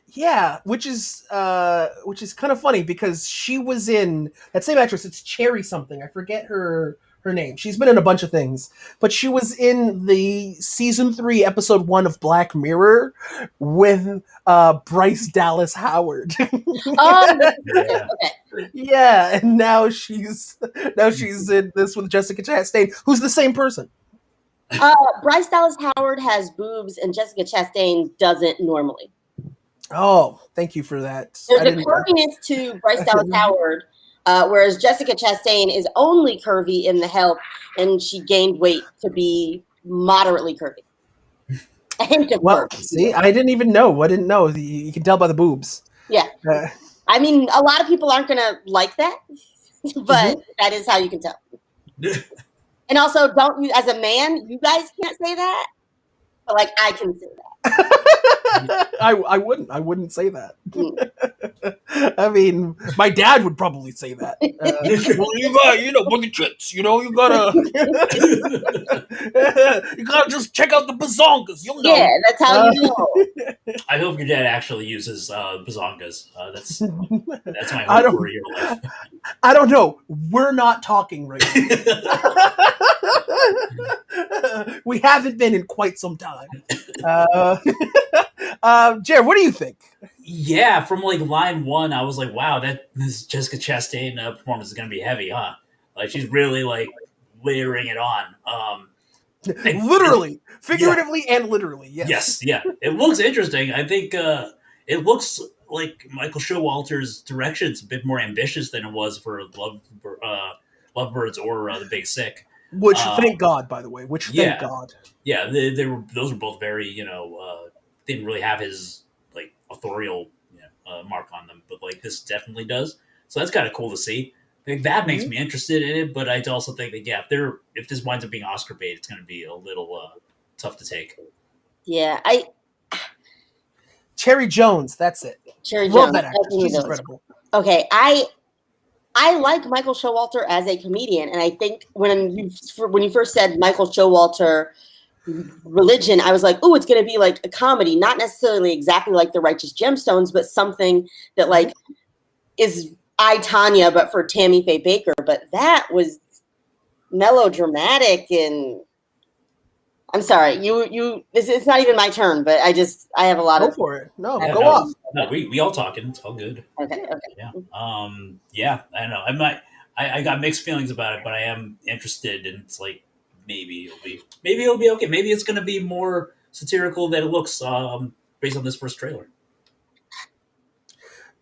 Yeah, which is kind of funny because she was in that same actress. It's Cherry something. I forget her name. She's been in a bunch of things, but she was in the season 3 episode 1 of Black Mirror with Bryce Dallas Howard. Okay. Yeah, and now she's in this with Jessica Chastain, who's the same person. Bryce Dallas Howard has boobs, and Jessica Chastain doesn't normally. Oh, thank you for that. There's a curviness to Bryce Dallas Howard, whereas Jessica Chastain is only curvy in the help, and she gained weight to be moderately curvy. Well, see, I didn't even know. I didn't know. You can tell by the boobs. Yeah. I mean, a lot of people aren't going to like that, but that is how you can tell. And also, don't you, as a man, you guys can't say that, but like I can say that. I wouldn't say that. I mean, my dad would probably say that. Well, you know, boogie tricks. You know, you gotta just check out the bazongas. You'll know. Yeah, that's how you know. I hope your dad actually uses bazongas. That's my hope for your life. I don't know. We're not talking right now. We haven't been in quite some time. Jared, what do you think? Yeah, from like line 1, I was like, wow, this Jessica Chastain performance is going to be heavy, huh? Like, she's really like layering it on. Literally, figuratively, and literally. Yes. Yeah. It looks interesting. I think it looks like Michael Showalter's direction is a bit more ambitious than it was for Lovebirds or The Big Sick. Which, thank God, by the way. Thank God. Yeah, those were both very, didn't really have his like authorial mark on them, but like this definitely does. So that's kind of cool to see. I think that makes me interested in it, but I also think that if this winds up being Oscar bait, it's going to be a little tough to take. Yeah, Cherry Jones, that's it. Cherry Love Jones, that actress. She's incredible. Okay, I like Michael Showalter as a comedian, and I think when you first said Michael Showalter religion, I was like, oh, it's going to be like a comedy, not necessarily exactly like The Righteous Gemstones, but something that like is I, Tanya, but for Tammy Faye Baker. But that was melodramatic, and I'm sorry, it's not even my turn, but I have a lot go of for it. No, go off. No, we all talking. It's all good. Okay. Yeah. Yeah. I don't know. I got mixed feelings about it, but I am interested, and it's like maybe it'll be okay. Maybe it's going to be more satirical than it looks based on this first trailer.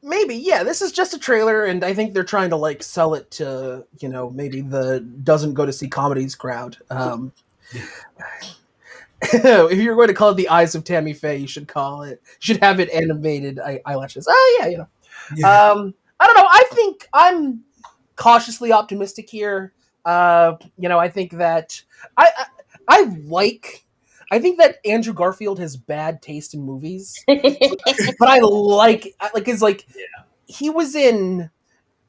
Maybe, yeah. This is just a trailer, and I think they're trying to like sell it to maybe the doesn't go to see comedies crowd. If you're going to call it the Eyes of Tammy Faye, you should have it animated eyelashes. Oh yeah, I don't know. I think I'm cautiously optimistic here. I think that I I like. I think that Andrew Garfield has bad taste in movies, but I like his he was in.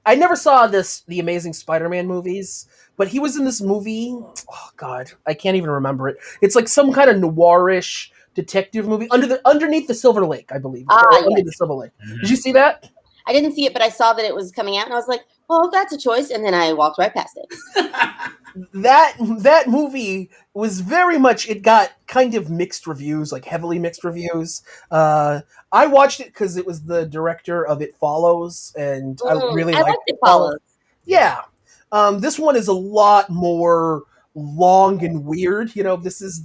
I never saw the Amazing Spider-Man movies, but he was in this movie. Oh God, I can't even remember it. It's like some kind of noirish detective movie underneath the Silver Lake, I believe. Under the Silver Lake. Did you see that? I didn't see it, but I saw that it was coming out, and I was like, "Oh, that's a choice." And then I walked right past it. That movie was very much. It got kind of mixed reviews, like heavily mixed reviews. I watched it because it was the director of It Follows, and I really liked It Follows. Yeah, this one is a lot more long and weird. This is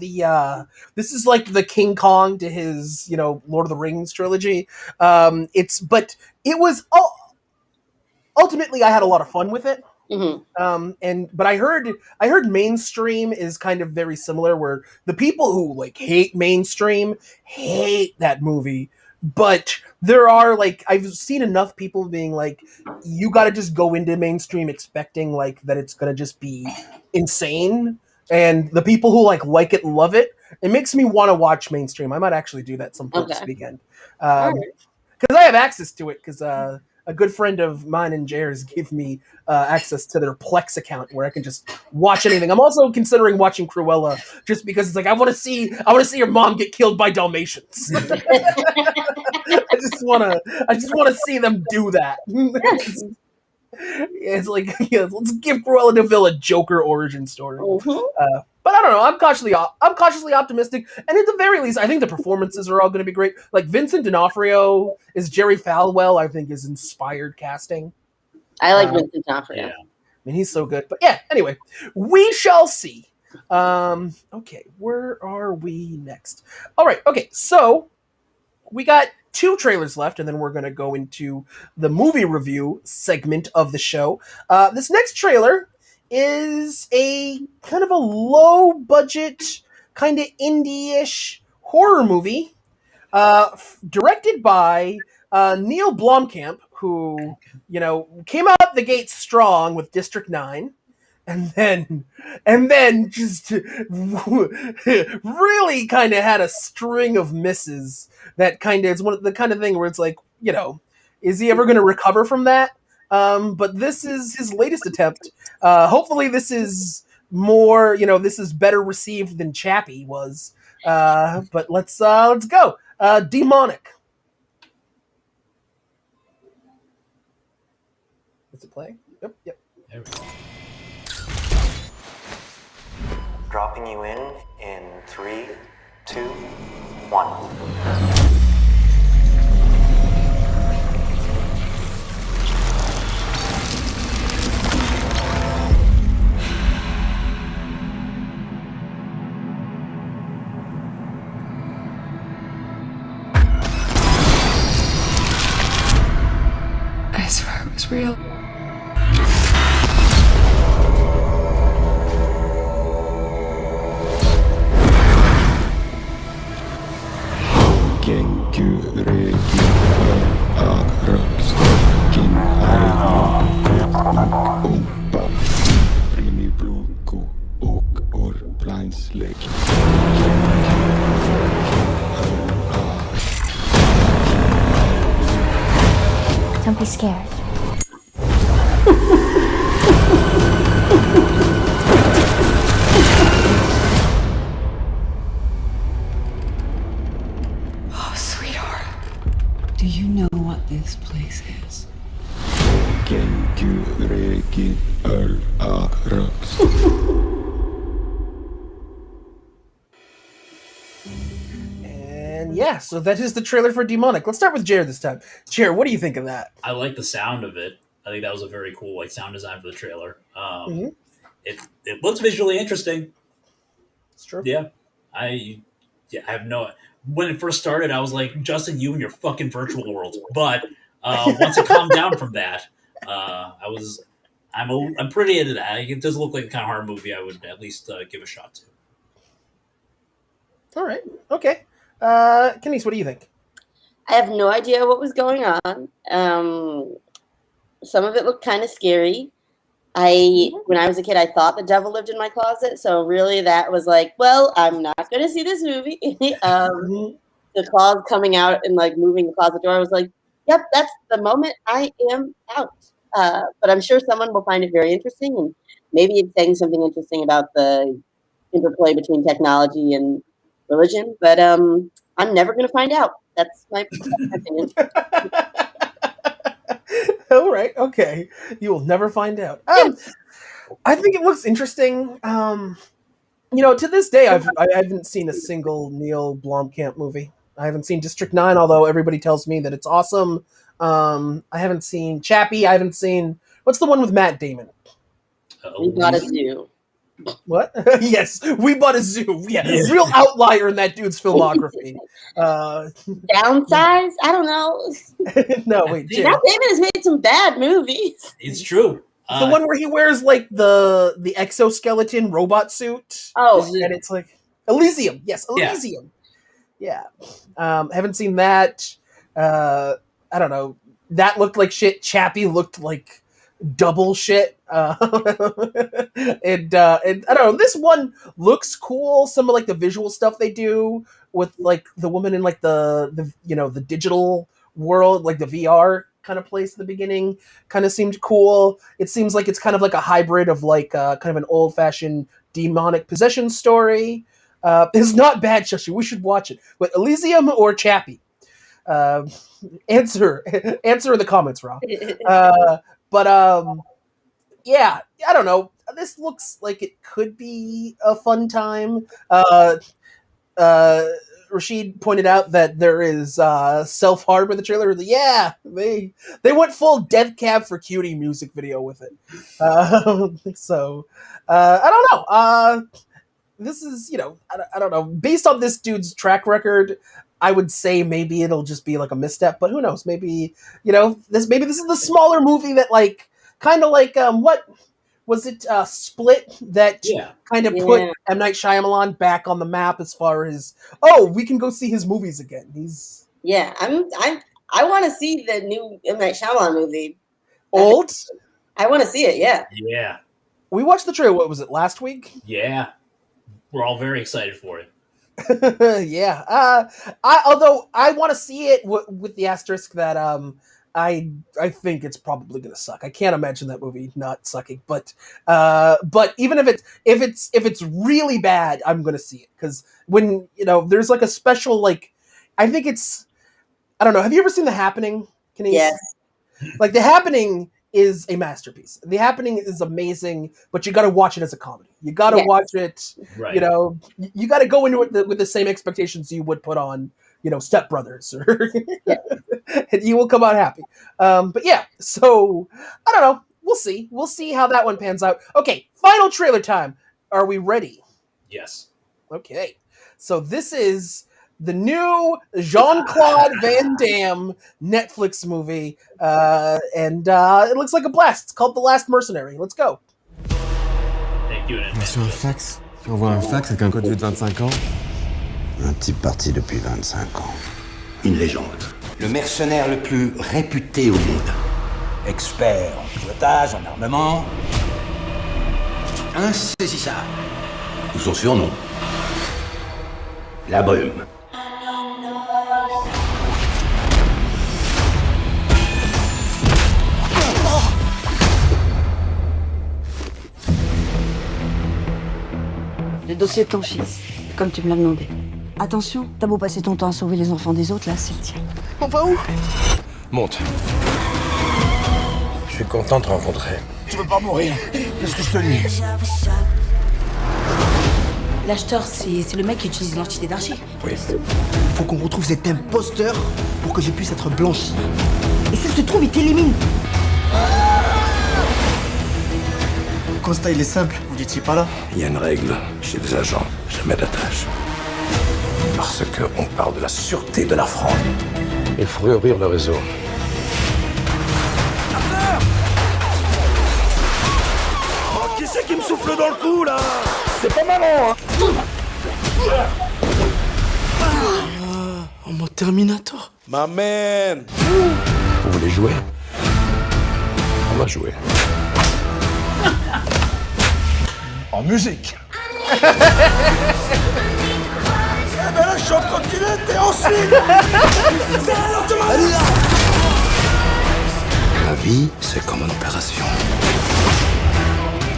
like the King Kong to his Lord of the Rings trilogy. But it was ultimately I had a lot of fun with it. Mm-hmm. But I heard mainstream is kind of very similar, where the people who like hate mainstream hate that movie. But there are I've seen enough people being like, you got to just go into mainstream expecting that it's gonna just be insane. And the people who like it love it. It makes me want to watch mainstream. I might actually do that some point this weekend because I have access to it because a good friend of mine and Jair's gave me access to their Plex account where I can just watch anything. I'm also considering watching Cruella just because it's like I want to see your mom get killed by Dalmatians. I just want to see them do that. It's like let's give Cruella de Vil a Joker origin story. But I don't know. I'm cautiously optimistic, and at the very least, I think the performances are all going to be great. Like Vincent D'Onofrio is Jerry Falwell. I think is inspired casting. I like Vincent D'Onofrio. Yeah, I mean he's so good. But yeah, anyway, we shall see. Okay, where are we next? All right. Okay, so we got 2 trailers left, and then we're going to go into the movie review segment of the show. This next trailer is a kind of a low budget, kind of indie-ish horror movie, directed by Neil Blomkamp, who came out the gate strong with District 9. And then just really kind of had a string of misses that kind of is the kind of thing where it's like, is he ever going to recover from that? But this is his latest attempt. Hopefully this is more, this is better received than Chappie was. But let's go. Demonic. Is it playing? Yep. There we go. Dropping you in 3, 2, 1. I swear it was real. Don't be scared. Oh, sweetheart. Do you know what this place is? And yeah, so that is the trailer for Demonic. Let's start with Jared this time. Jared, what do you think of that? I like the sound of it. I think that was a very cool sound design for the trailer. It looks visually interesting. It's true. Yeah, I have no. When it first started, I was like, Justin, you and your fucking virtual world. But Once it calmed down from that, I'm pretty into that. It does look like the kind of horror movie I would at least give a shot to. All right. Okay. Kenice, what do you think? I have no idea what was going on. Some of it looked kind of scary. When I was a kid, I thought the devil lived in my closet. So really that was like, well, I'm not going to see this movie. The claws coming out and like moving the closet door. I was like, yep, that's the moment I am out. But I'm sure someone will find it very interesting. And maybe it's saying something interesting about the interplay between technology and religion. But I'm never going to find out. That's my opinion. All right. Okay. You will never find out. I think it looks interesting. To this day, I haven't seen a single Neil Blomkamp movie. I haven't seen District 9, although everybody tells me that it's awesome. I haven't seen Chappie. I haven't seen... What's the one with Matt Damon? We Bought a Zoo. What? Yes, We Bought a Zoo. Yeah, real outlier in that dude's filmography. Downsize? I don't know. No, wait. Matt Damon has made some bad movies. It's true. The one where he wears like the exoskeleton robot suit. Oh, and it's like Elysium. Yes, Elysium. Yeah. Haven't seen that. I don't know. That looked like shit. Chappie looked like double shit. And I don't know. This one looks cool. Some of like the visual stuff they do with like the woman in like the the digital world, like the VR kind of place in the beginning, kind of seemed cool. It seems like it's kind of like a hybrid of like kind of an old-fashioned demonic possession story. It's not bad, Shashi. We should watch it. But Elysium or Chappie? Answer in the comments, Rob. Yeah, I don't know. This looks like it could be a fun time. Rashid pointed out that there is self-harm in the trailer. Yeah, they went full Death Cab for Cutie music video with it. So I don't know. This is I don't know. Based on this dude's track record, I would say maybe it'll just be like a misstep. But who knows? Maybe this is the smaller movie that like kind of like what. Was it Split that kind of put M. Night Shyamalan back on the map as far as we can go see his movies again? I want to see the new M. Night Shyamalan movie. Old? I want to see it. Yeah. Yeah. We watched the trailer. What was it? Last week? Yeah. We're all very excited for it. Yeah. Although I want to see it with the asterisk that I think it's probably gonna suck. I can't imagine that movie not sucking. But even if it's really bad, I'm gonna see it because when there's like a special like I think it's I don't know. Have you ever seen The Happening? Yes. Like The Happening is a masterpiece. The Happening is amazing, but you got to watch it as a comedy. You got to watch it. Right. You got to go into it with the same expectations you would put on. Step Brothers, or and you will come out happy. But yeah, so I don't know. We'll see. We'll see how that one pans out. Okay, final trailer time. Are we ready? Yes. Okay. So this is the new Jean-Claude Van Damme Netflix movie, and it looks like a blast. It's called The Last Mercenary. Let's go. Thank you. Sur un fax. Tu envoies un fax avec un code de 25 ans. Un type parti depuis 25 ans. Une légende. Le mercenaire le plus réputé au monde. Expert en pilotage, en armement. Insaisissable. D'où son surnom. La brume. Le dossier de ton fils, comme tu me l'as demandé. Attention, t'as beau passer ton temps à sauver les enfants des autres, là, c'est le tien. On va où? Monte. Je suis content de te rencontrer. Tu veux pas mourir? Qu'est-ce que je te dis? L'acheteur, c'est le mec qui utilise l'entité d'Archie. Oui. Faut qu'on retrouve cet imposteur pour que je puisse être blanchi. Et s'il te trouve, il t'élimine. Le constat, il est simple. Vous n'étiez pas là? Il y a une règle chez les agents. Jamais d'attache. Parce qu'on parle de la sûreté de la fraude. Il faut réouvrir le réseau. c'est qui me souffle dans le cou, là? C'est pas marrant, hein? En mode Terminator. Ma man! Vous voulez jouer? On va jouer. En musique. Eh ben là, je suis en trottinette et ensuite... La vie, c'est comme une opération.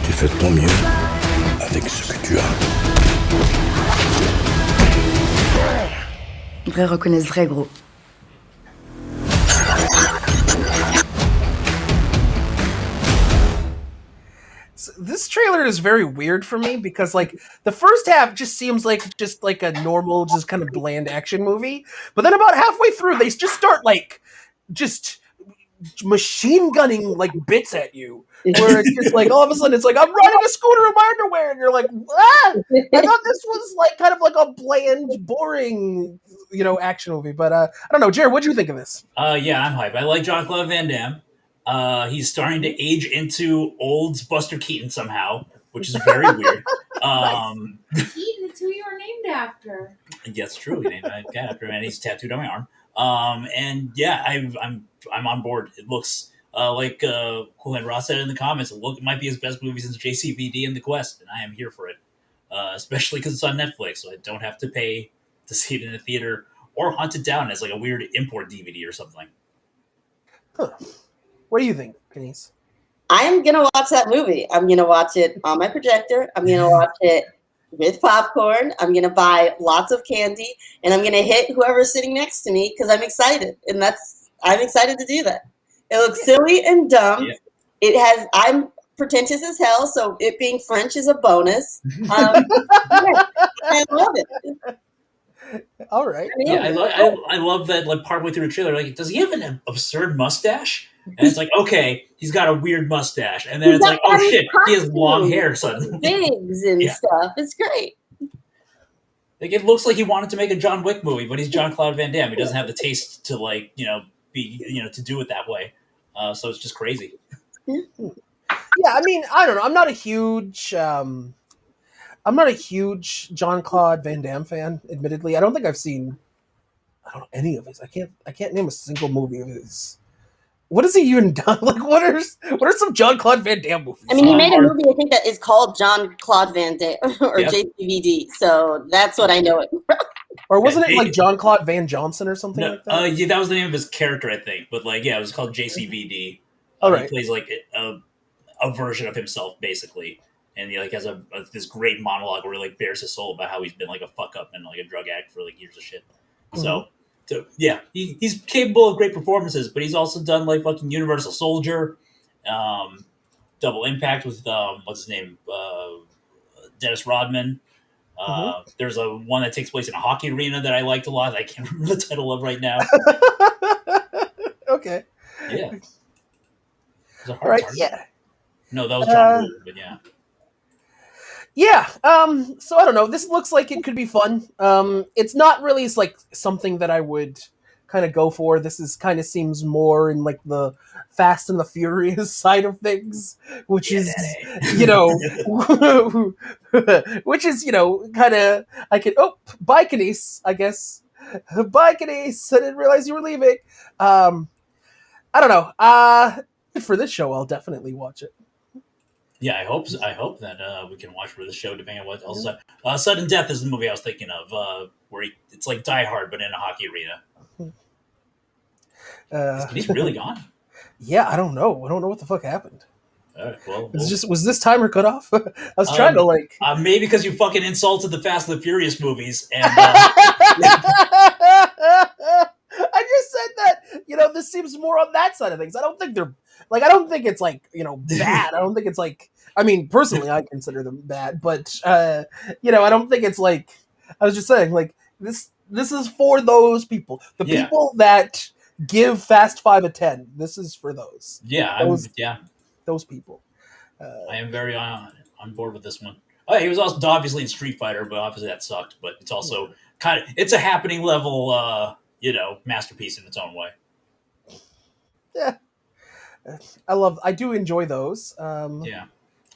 Tu fais de ton mieux avec ce que tu as. Vrai reconnaissent vrai, gros. This trailer is very weird for me because like the first half just seems like just like a normal, just kind of bland action movie, but then about halfway through they just start like just machine gunning like bits at you, where it's just like all of a sudden it's like I'm riding a scooter in my underwear, and you're like, ah! I thought this was like kind of like a bland, boring, action movie. But I don't know, Jared, what do you think of this? Yeah, I'm hyped. I like Jean-Claude Van Damme. He's starting to age into old Buster Keaton somehow, which is very weird. Keaton, it's who you are named after. That's true. He named my cat after him, and he's tattooed on my arm. And yeah, I'm on board. It looks like Cool and Ross said in the comments. It might be his best movie since JCVD and The Quest, and I am here for it. Especially because it's on Netflix, so I don't have to pay to see it in a theater or hunt it down as like a weird import DVD or something. Huh. What do you think, Kenice? I'm going to watch that movie. I'm going to watch it on my projector. I'm going to watch it with popcorn. I'm going to buy lots of candy, and I'm going to hit whoever's sitting next to me because I'm excited. And I'm excited to do that. It looks silly and dumb. Yeah. I'm pretentious as hell, so it being French is a bonus. Yeah, I love it. All right. Yeah, I love that. Like partway through the trailer, like, does he have an absurd mustache? And it's like, okay, he's got a weird mustache, and then it's like, oh shit, he has long hair suddenly, wigs and stuff. It's great. Like it looks like he wanted to make a John Wick movie, but he's Jean-Claude Van Damme. He doesn't have the taste to to do it that way. So it's just crazy. Yeah, I mean, I don't know. I'm not a huge Jean-Claude Van Damme fan, admittedly. I don't think I've seen any of his. I can't name a single movie of his. What has he even done? Like, what are some Jean-Claude Van Damme movies? I mean, he made a movie, I think, that is called Jean-Claude Van Damme, or JCVD, so that's what I know it from. Or wasn't it like Jean-Claude Van Johnson or something like that? Yeah, that was the name of his character, I think. But like, yeah, it was called JCVD. All right. He plays like a version of himself, basically. And he like has this great monologue where he like bears his soul about how he's been like a fuck up and like a drug addict for like years of shit. So yeah, he's capable of great performances, but he's also done like fucking Universal Soldier, Double Impact with what's his name, Dennis Rodman. There's one that takes place in a hockey arena that I liked a lot. I can't remember the title of right now. Okay. Yeah. All right. Yeah. No, that was John Woo, but yeah. Yeah, so I don't know. This looks like it could be fun. It's not really like something that I would kind of go for. This is kind of seems more in like the Fast and the Furious side of things, which is, which is, kind of, I could, bye Kenice, I guess. Bye Kenice, I didn't realize you were leaving. I don't know. For this show, I'll definitely watch it. Yeah, I hope that we can watch for the show, depending on what else. Sudden Death is the movie I was thinking of, where it's like Die Hard, but in a hockey arena. He's really gone. Yeah, I don't know. I don't know what the fuck happened. All right, well, was this timer cut off? I was trying to like. Maybe because you fucking insulted the Fast and the Furious movies, and. I just said that, this seems more on that side of things. I don't think they're like, I don't think it's like, bad. I don't think it's like, I mean, personally, I consider them bad, but, I don't think it's like, I was just saying, like, this is for those people. The people that give Fast 5 a 10. This is for those. Yeah, those people. I am very on board with this one. Oh, he was also obviously in Street Fighter, but obviously that sucked. But it's also it's a happening level, masterpiece in its own way. Yeah. I do enjoy those.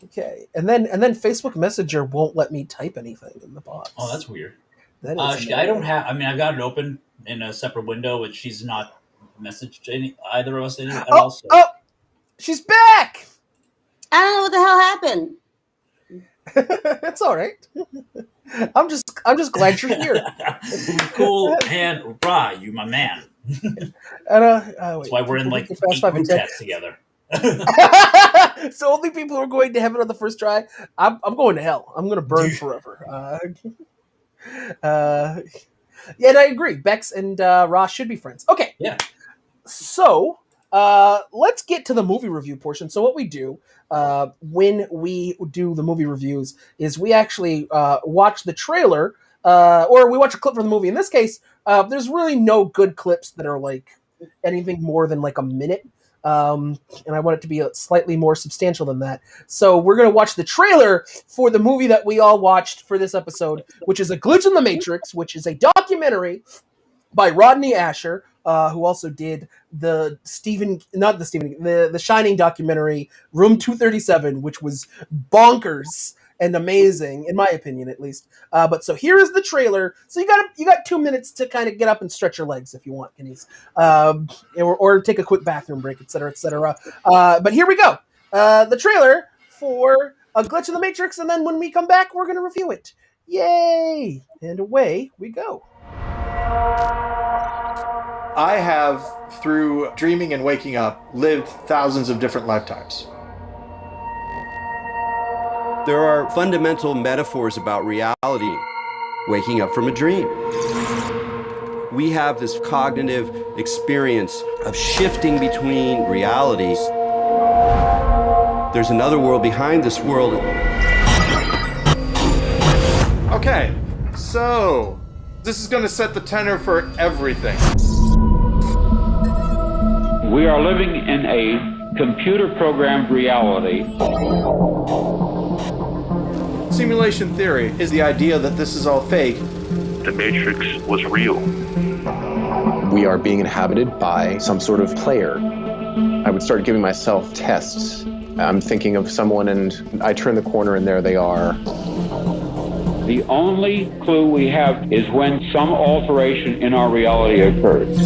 Okay, and then Facebook Messenger won't let me type anything in the box. Oh, that's weird. That is I don't have. I mean, I've got it open in a separate window, but she's not messaged either of us at all. So. Oh, she's back. I don't know what the hell happened. It's all right. I'm just glad you're here. Cool hand, Ra, you my man. And That's why we're in like 8 group chats together. So only people who are going to heaven on the first try. I'm going to hell. I'm going to burn forever. Yeah, and I agree. Bex and Ross should be friends. Okay. Yeah. So let's get to the movie review portion. So what we do when we do the movie reviews is we actually watch the trailer or we watch a clip from the movie. In this case, there's really no good clips that are like anything more than like a minute. And I want it to be slightly more substantial than that. So we're going to watch the trailer for the movie that we all watched for this episode, which is A Glitch in the Matrix, which is a documentary by Rodney Ascher, who also did the Shining documentary, Room 237, which was bonkers and amazing, in my opinion, at least. But so here is the trailer. So you got 2 minutes to kind of get up and stretch your legs if you want, Kenice, or take a quick bathroom break, etc., etc. But here we go. The trailer for A Glitch in the Matrix, and then when we come back, we're going to review it. Yay! And away we go. I have, through dreaming and waking up, lived thousands of different lifetimes. There are fundamental metaphors about reality, waking up from a dream. We have this cognitive experience of shifting between realities. There's another world behind this world. Okay, so this is going to set the tenor for everything. We are living in a computer-programmed reality. Simulation theory is the idea that this is all fake. The Matrix was real. We are being inhabited by some sort of player. I would start giving myself tests. I'm thinking of someone and I turn the corner and there they are. The only clue we have is when some alteration in our reality occurs.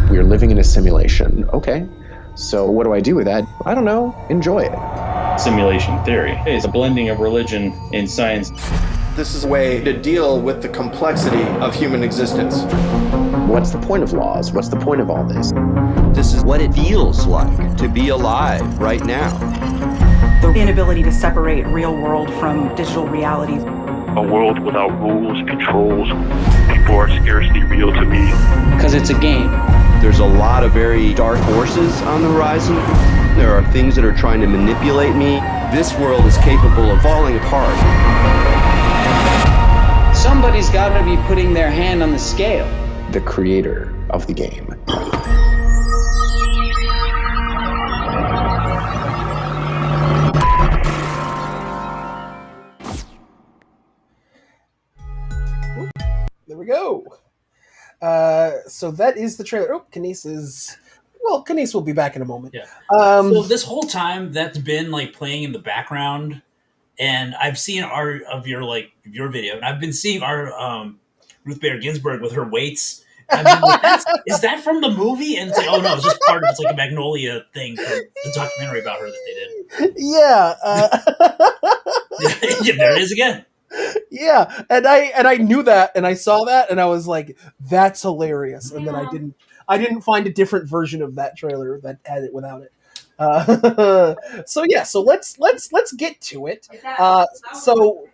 We are living in a simulation. Okay, so what do I do with that? I don't know. Enjoy it. Simulation theory is a blending of religion and science. This is a way to deal with the complexity of human existence. What's the point of laws? What's the point of all this? This is what it feels like to be alive right now. The inability to separate real world from digital reality. A world without rules, controls. People are scarcely real to me. Because it's a game. There's a lot of very dark forces on the horizon. There are things that are trying to manipulate me. This world is capable of falling apart. Somebody's got to be putting their hand on the scale. The creator of the game. There we go. So that is the trailer. Oh, Kenice will be back in a moment. Yeah. So this whole time that's been like playing in the background, and I've seen your video, and I've been seeing our Ruth Bader Ginsburg with her weights. And I've been like, is that from the movie? And it's like, oh no, it's just part of it's like a Magnolia thing from the documentary about her that they did. Yeah. Yeah, there it is again. Yeah, and I knew that, and I saw that, and I was like, "That's hilarious." And then I didn't find a different version of that trailer that had it without it. So let's get to it. So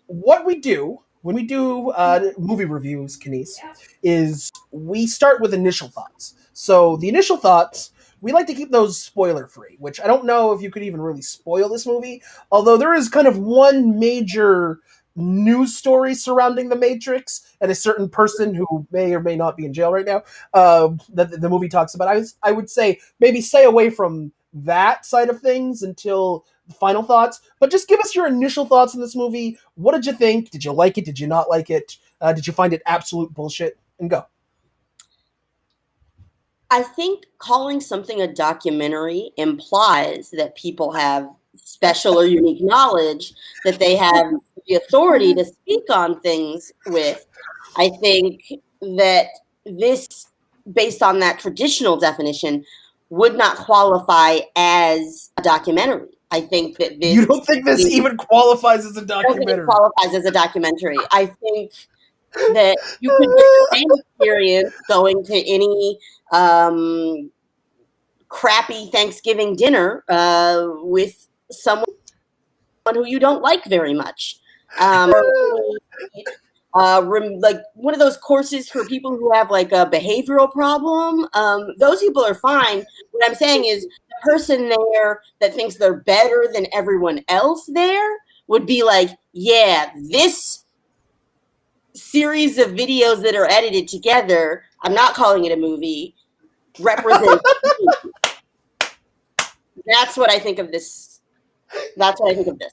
what we do when we do movie reviews, Kenice, is we start with initial thoughts. So the initial thoughts, we like to keep those spoiler free, which I don't know if you could even really spoil this movie, although there is kind of one major news story surrounding the Matrix and a certain person who may or may not be in jail right now that the movie talks about. I would say maybe stay away from that side of things until the final thoughts, but just give us your initial thoughts on this movie. What did you think? Did you like it? Did you not like it? Did you find it absolute bullshit? And go. I think calling something a documentary implies that people have special or unique knowledge, that they have the authority to speak on things with. I think that this, based on that traditional definition, would not qualify as a documentary. I think that this... You don't think this even qualifies as a documentary? I don't think it qualifies as a documentary. I think that you could get the same experience going to any crappy Thanksgiving dinner with someone who you don't like very much. Like one of those courses for people who have like a behavioral problem. Those people are fine. What I'm saying is the person there that thinks they're better than everyone else there would be like, yeah, this series of videos that are edited together, I'm not calling it a movie, represents That's what I think of this. That's what I think of this.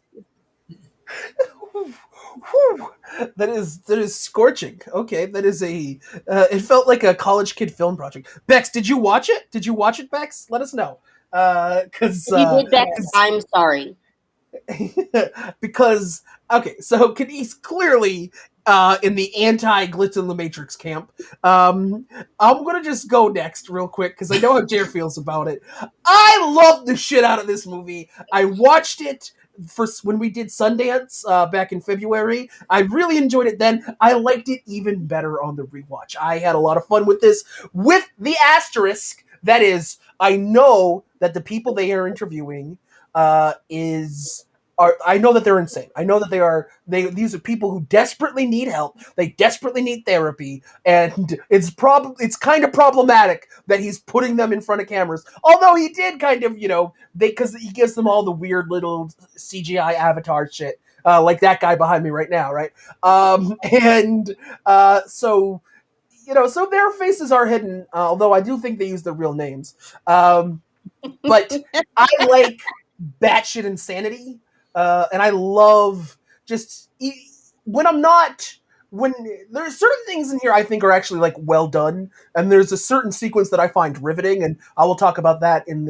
That is scorching. Okay, that is a. It felt like a college kid film project. Bex, did you watch it? Did you watch it, Bex? Let us know. Because you did, Bex, I'm sorry. Because okay, so Kenice clearly in the anti-Glitz in the Matrix camp. I'm gonna just go next real quick because I know how Jared feels about it. I loved the shit out of this movie. I watched it when we did Sundance back in February. I really enjoyed it then. I liked it even better on the rewatch. I had a lot of fun with this, with the asterisk that is, I know that the people they are interviewing I know that they're insane. I know that these are people who desperately need help. They desperately need therapy, and it's kind of problematic that he's putting them in front of cameras. Although he did kind of, because he gives them all the weird little CGI avatar shit, like that guy behind me right now, right? So their faces are hidden, although I do think they use their real names. But I like batshit insanity. And I love when there's certain things in here I think are actually like well done, and there's a certain sequence that I find riveting, and I will talk about that in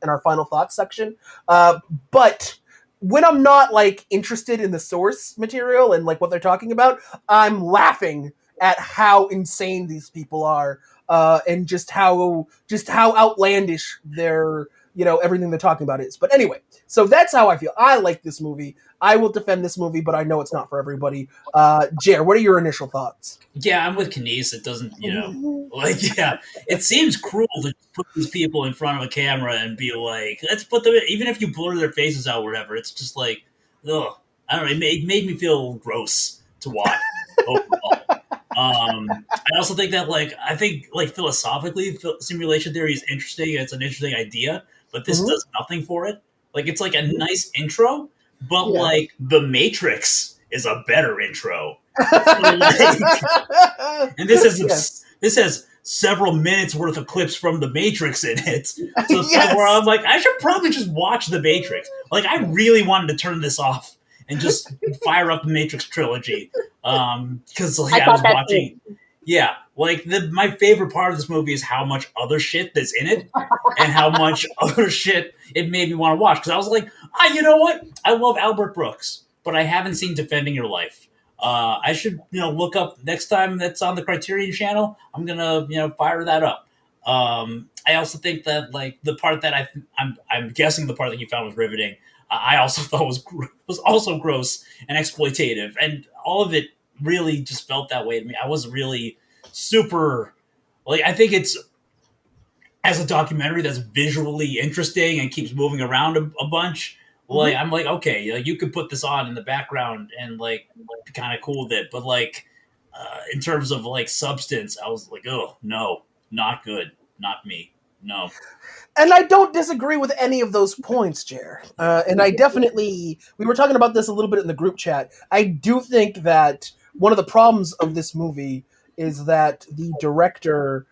our final thoughts section. But when I'm not like interested in the source material and like what they're talking about, I'm laughing at how insane these people are, and just how outlandish their everything they're talking about is. But anyway, so that's how I feel. I like this movie. I will defend this movie, but I know it's not for everybody. Jer, what are your initial thoughts? Yeah, I'm with Kenice. It doesn't, it seems cruel to put these people in front of a camera and be like, let's put them, even if you blur their faces out or whatever, it's just like, ugh. I don't know, it made me feel gross to watch overall. I also think that, I think philosophically, simulation theory is interesting. It's an interesting idea, but this does nothing for it. It's like a nice intro, but The Matrix is a better intro. And this has several minutes worth of clips from The Matrix in it. So where I'm like, I should probably just watch The Matrix. I really wanted to turn this off and just fire up the Matrix trilogy. Because I was watching. Yeah, my favorite part of this movie is how much other shit that's in it, and how much other shit it made me want to watch. Because I was like, you know what? I love Albert Brooks, but I haven't seen Defending Your Life. I should look up next time that's on the Criterion Channel. I'm gonna fire that up. I also think that the part that I'm guessing the part that you found was riveting. I also thought was also gross and exploitative, and all of it really just felt that way to me. I wasn't really super I think it's, as a documentary that's visually interesting and keeps moving around a bunch. I'm like, okay, you could put this on in the background and be kind of cool with it, but in terms of substance, I was like, oh no, not good, not me, no. And I don't disagree with any of those points, Jer. And I definitely, we were talking about this a little bit in the group chat. I do think that one of the problems of this movie is that the director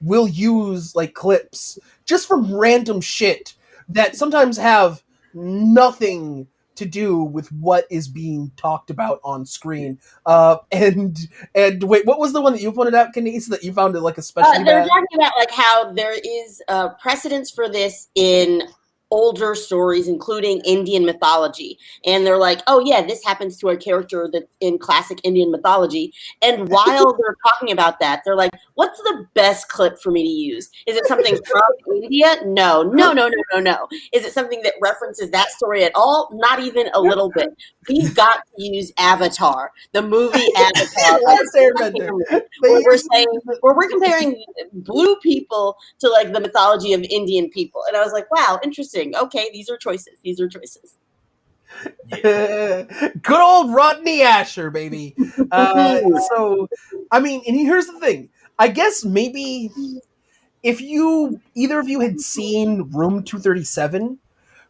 will use clips just from random shit that sometimes have nothing to do with what is being talked about on screen. And wait, what was the one that you pointed out, Kenice, that you found it like especially they're bad? talking about like how there is precedence for this in older stories, including Indian mythology. And they're like, oh yeah, this happens to a character that's in classic Indian mythology. And while they're talking about that, they're like, what's the best clip for me to use? Is it something from India? No. Is it something that references that story at all? Not even a little bit. We've got to use Avatar, the movie Avatar. Where we're comparing blue people to like the mythology of Indian people. And I was like, wow, interesting. Okay, these are choices. Good old Rodney Ascher, baby. So, I mean, and here's the thing. I guess maybe if either of you had seen Room 237,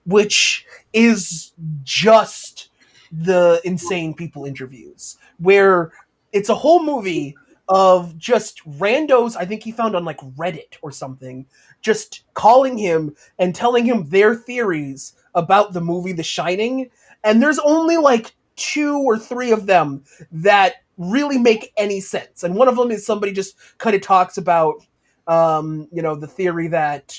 which is just the insane people interviews, where it's a whole movie of just randos, I think he found on like Reddit or something, just calling him and telling him their theories about the movie The Shining, and there's only like 2 or 3 of them that really make any sense. And one of them is somebody just kind of talks about the theory that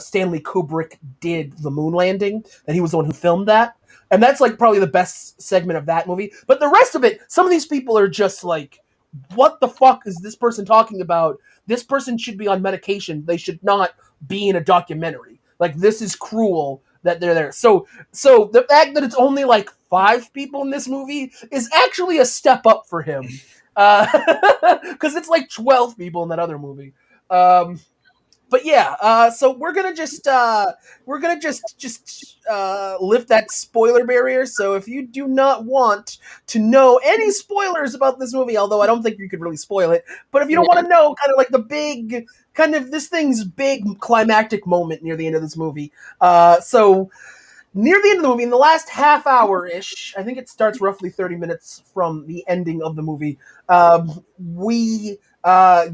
Stanley Kubrick did the moon landing, that he was the one who filmed that. And that's like probably the best segment of that movie. But the rest of it, some of these people are just like, what the fuck is this person talking about? This person should be on medication. They should not be in a documentary. Like, this is cruel that they're there. So the fact that it's only like 5 people in this movie is actually a step up for him. Because it's like 12 people in that other movie. But yeah, so we're gonna just lift that spoiler barrier. So if you do not want to know any spoilers about this movie, although I don't think you could really spoil it, but if you don't want to know kind of like the big this thing's big climactic moment near the end of this movie, so near the end of the movie, in the last half hour-ish, I think it starts roughly 30 minutes from the ending of the movie, we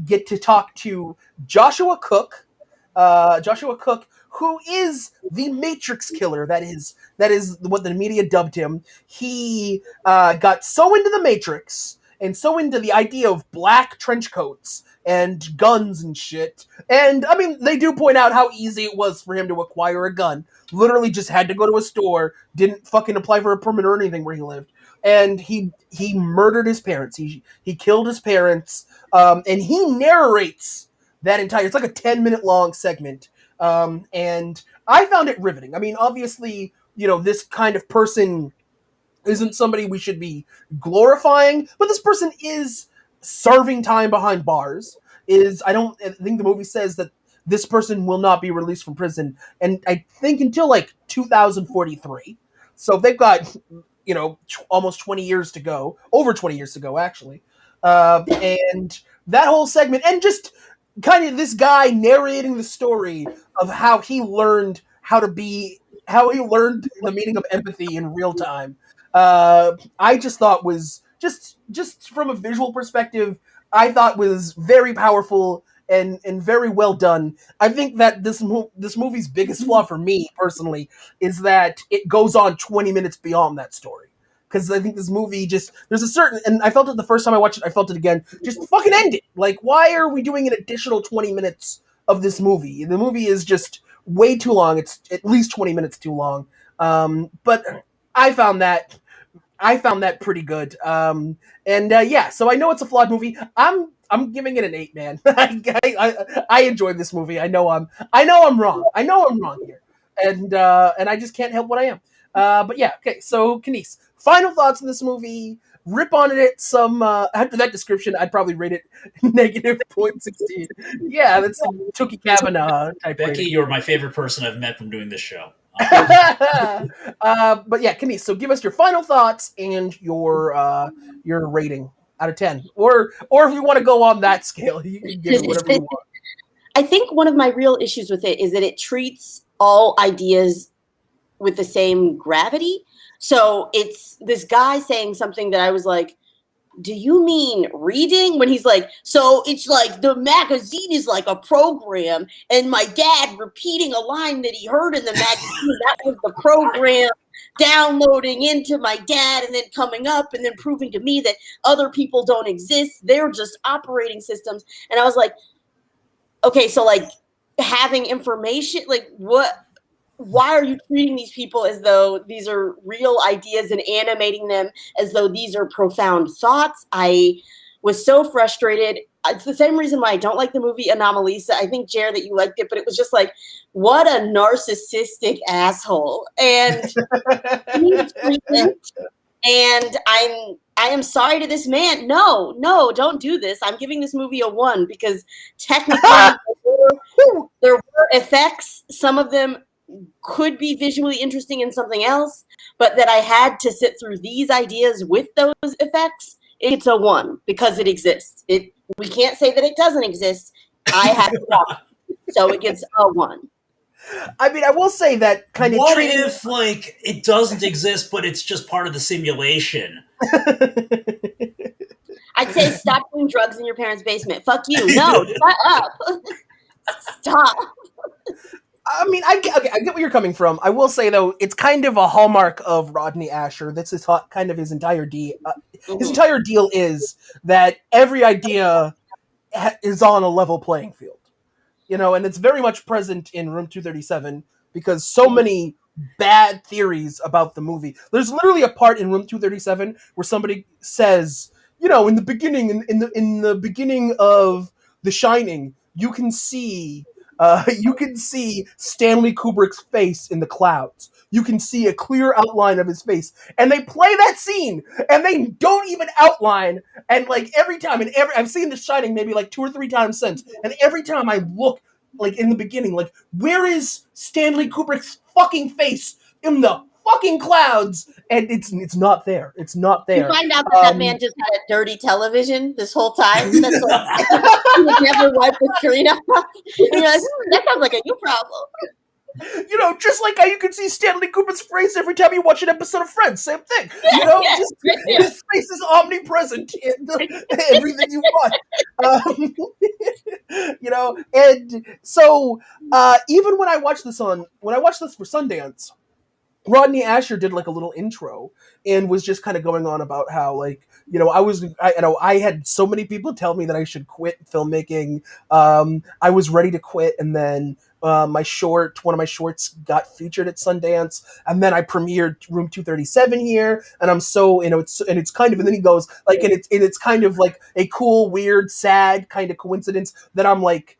get to talk to Joshua Cook, who is the Matrix killer. That is what the media dubbed him. He got so into the Matrix and so into the idea of black trench coats and guns and shit. And I mean, they do point out how easy it was for him to acquire a gun. Literally just had to go to a store, didn't fucking apply for a permit or anything where he lived. And he murdered his parents. He killed his parents. And he narrates that entire, it's like a 10-minute long segment. And I found it riveting. I mean, obviously, this kind of person isn't somebody we should be glorifying, but this person is serving time behind bars. I think the movie says that this person will not be released from prison, and I think until like 2043. So they've got, almost 20 years to go, over 20 years to go, actually. And that whole segment, and just kind of this guy narrating the story of how he learned the meaning of empathy in real time. I just thought was just from a visual perspective, I thought was very powerful and very well done. I think that this movie's biggest flaw for me personally is that it goes on 20 minutes beyond that story. Because I think this movie there's a certain, and I felt it the first time I watched it, I felt it again, just fucking end it. Like, why are we doing an additional 20 minutes of this movie? The movie is just way too long. It's at least 20 minutes too long. But I found that pretty good. Yeah, so I know it's a flawed movie. I'm giving it an 8, man. I enjoyed this movie. I know I'm wrong. I know I'm wrong here. And I just can't help what I am. But yeah, okay, so Kenice, final thoughts on this movie. Rip on it some after that description, I'd probably rate it -0.16. Yeah, that's a Tookie Kavanaugh type. Becky, rating. you're my favorite person I've met from doing this show. But yeah, Kenice, so give us your final thoughts and your rating out of 10, or if you want to go on that scale, you can give it whatever you want. I think one of my real issues with it is that it treats all ideas with the same gravity. So it's this guy saying something that I was like, do you mean reading? When he's like, so it's like the magazine is like a program, and my dad repeating a line that he heard in the magazine, that was the program downloading into my dad and then coming up and then proving to me that other people don't exist. They're just operating systems. And I was like, okay, so like having information, like what? Why are you treating these people as though these are real ideas and animating them as though these are profound thoughts? I was so frustrated. It's the same reason why I don't like the movie Anomalisa. I think, Jer, that you liked it, but it was just like, what a narcissistic asshole. And and I am sorry to this man. No, don't do this. I'm giving this movie a 1 because technically there were effects. Some of them could be visually interesting in something else, but that I had to sit through these ideas with those effects, it's a 1 because it exists. We can't say that it doesn't exist. I have to watch it, so it gets a 1. I mean, I will say that kind of. What if like it doesn't exist, but it's just part of the simulation? I'd say stop doing drugs in your parents' basement. Fuck you. No, shut up. Stop. I mean, I get where you're coming from. I will say, though, it's kind of a hallmark of Rodney Ascher. This is kind of his entire deal. His entire deal is that every idea is on a level playing field. You know, and it's very much present in Room 237 because so many bad theories about the movie. There's literally a part in Room 237 where somebody says, you know, in the beginning, in the beginning of The Shining, you can see Stanley Kubrick's face in the clouds. You can see a clear outline of his face. And they play that scene, and they don't even outline. And like every time, I've seen The Shining maybe like 2 or 3 times since, and every time I look, like in the beginning, like, where is Stanley Kubrick's fucking face in the fucking clouds? And it's not there. It's not there. You find out that man just had a dirty television this whole time. That's like, he would never wipe the screen off. You're like, that sounds like a you problem. You know, just like how you can see Stanley Kubrick's face every time you watch an episode of Friends. Same thing. You know, his face is omnipresent in everything you watch. You know, and so even when I watched this for Sundance, Rodney Ascher did like a little intro and was just kind of going on about how, like, you know, I had so many people tell me that I should quit filmmaking. I was ready to quit, and then one of my shorts got featured at Sundance, and then I premiered Room 237 here, and I'm so, you know, it's kind of, and then he goes like, and it's kind of like a cool, weird, sad kind of coincidence that I'm like,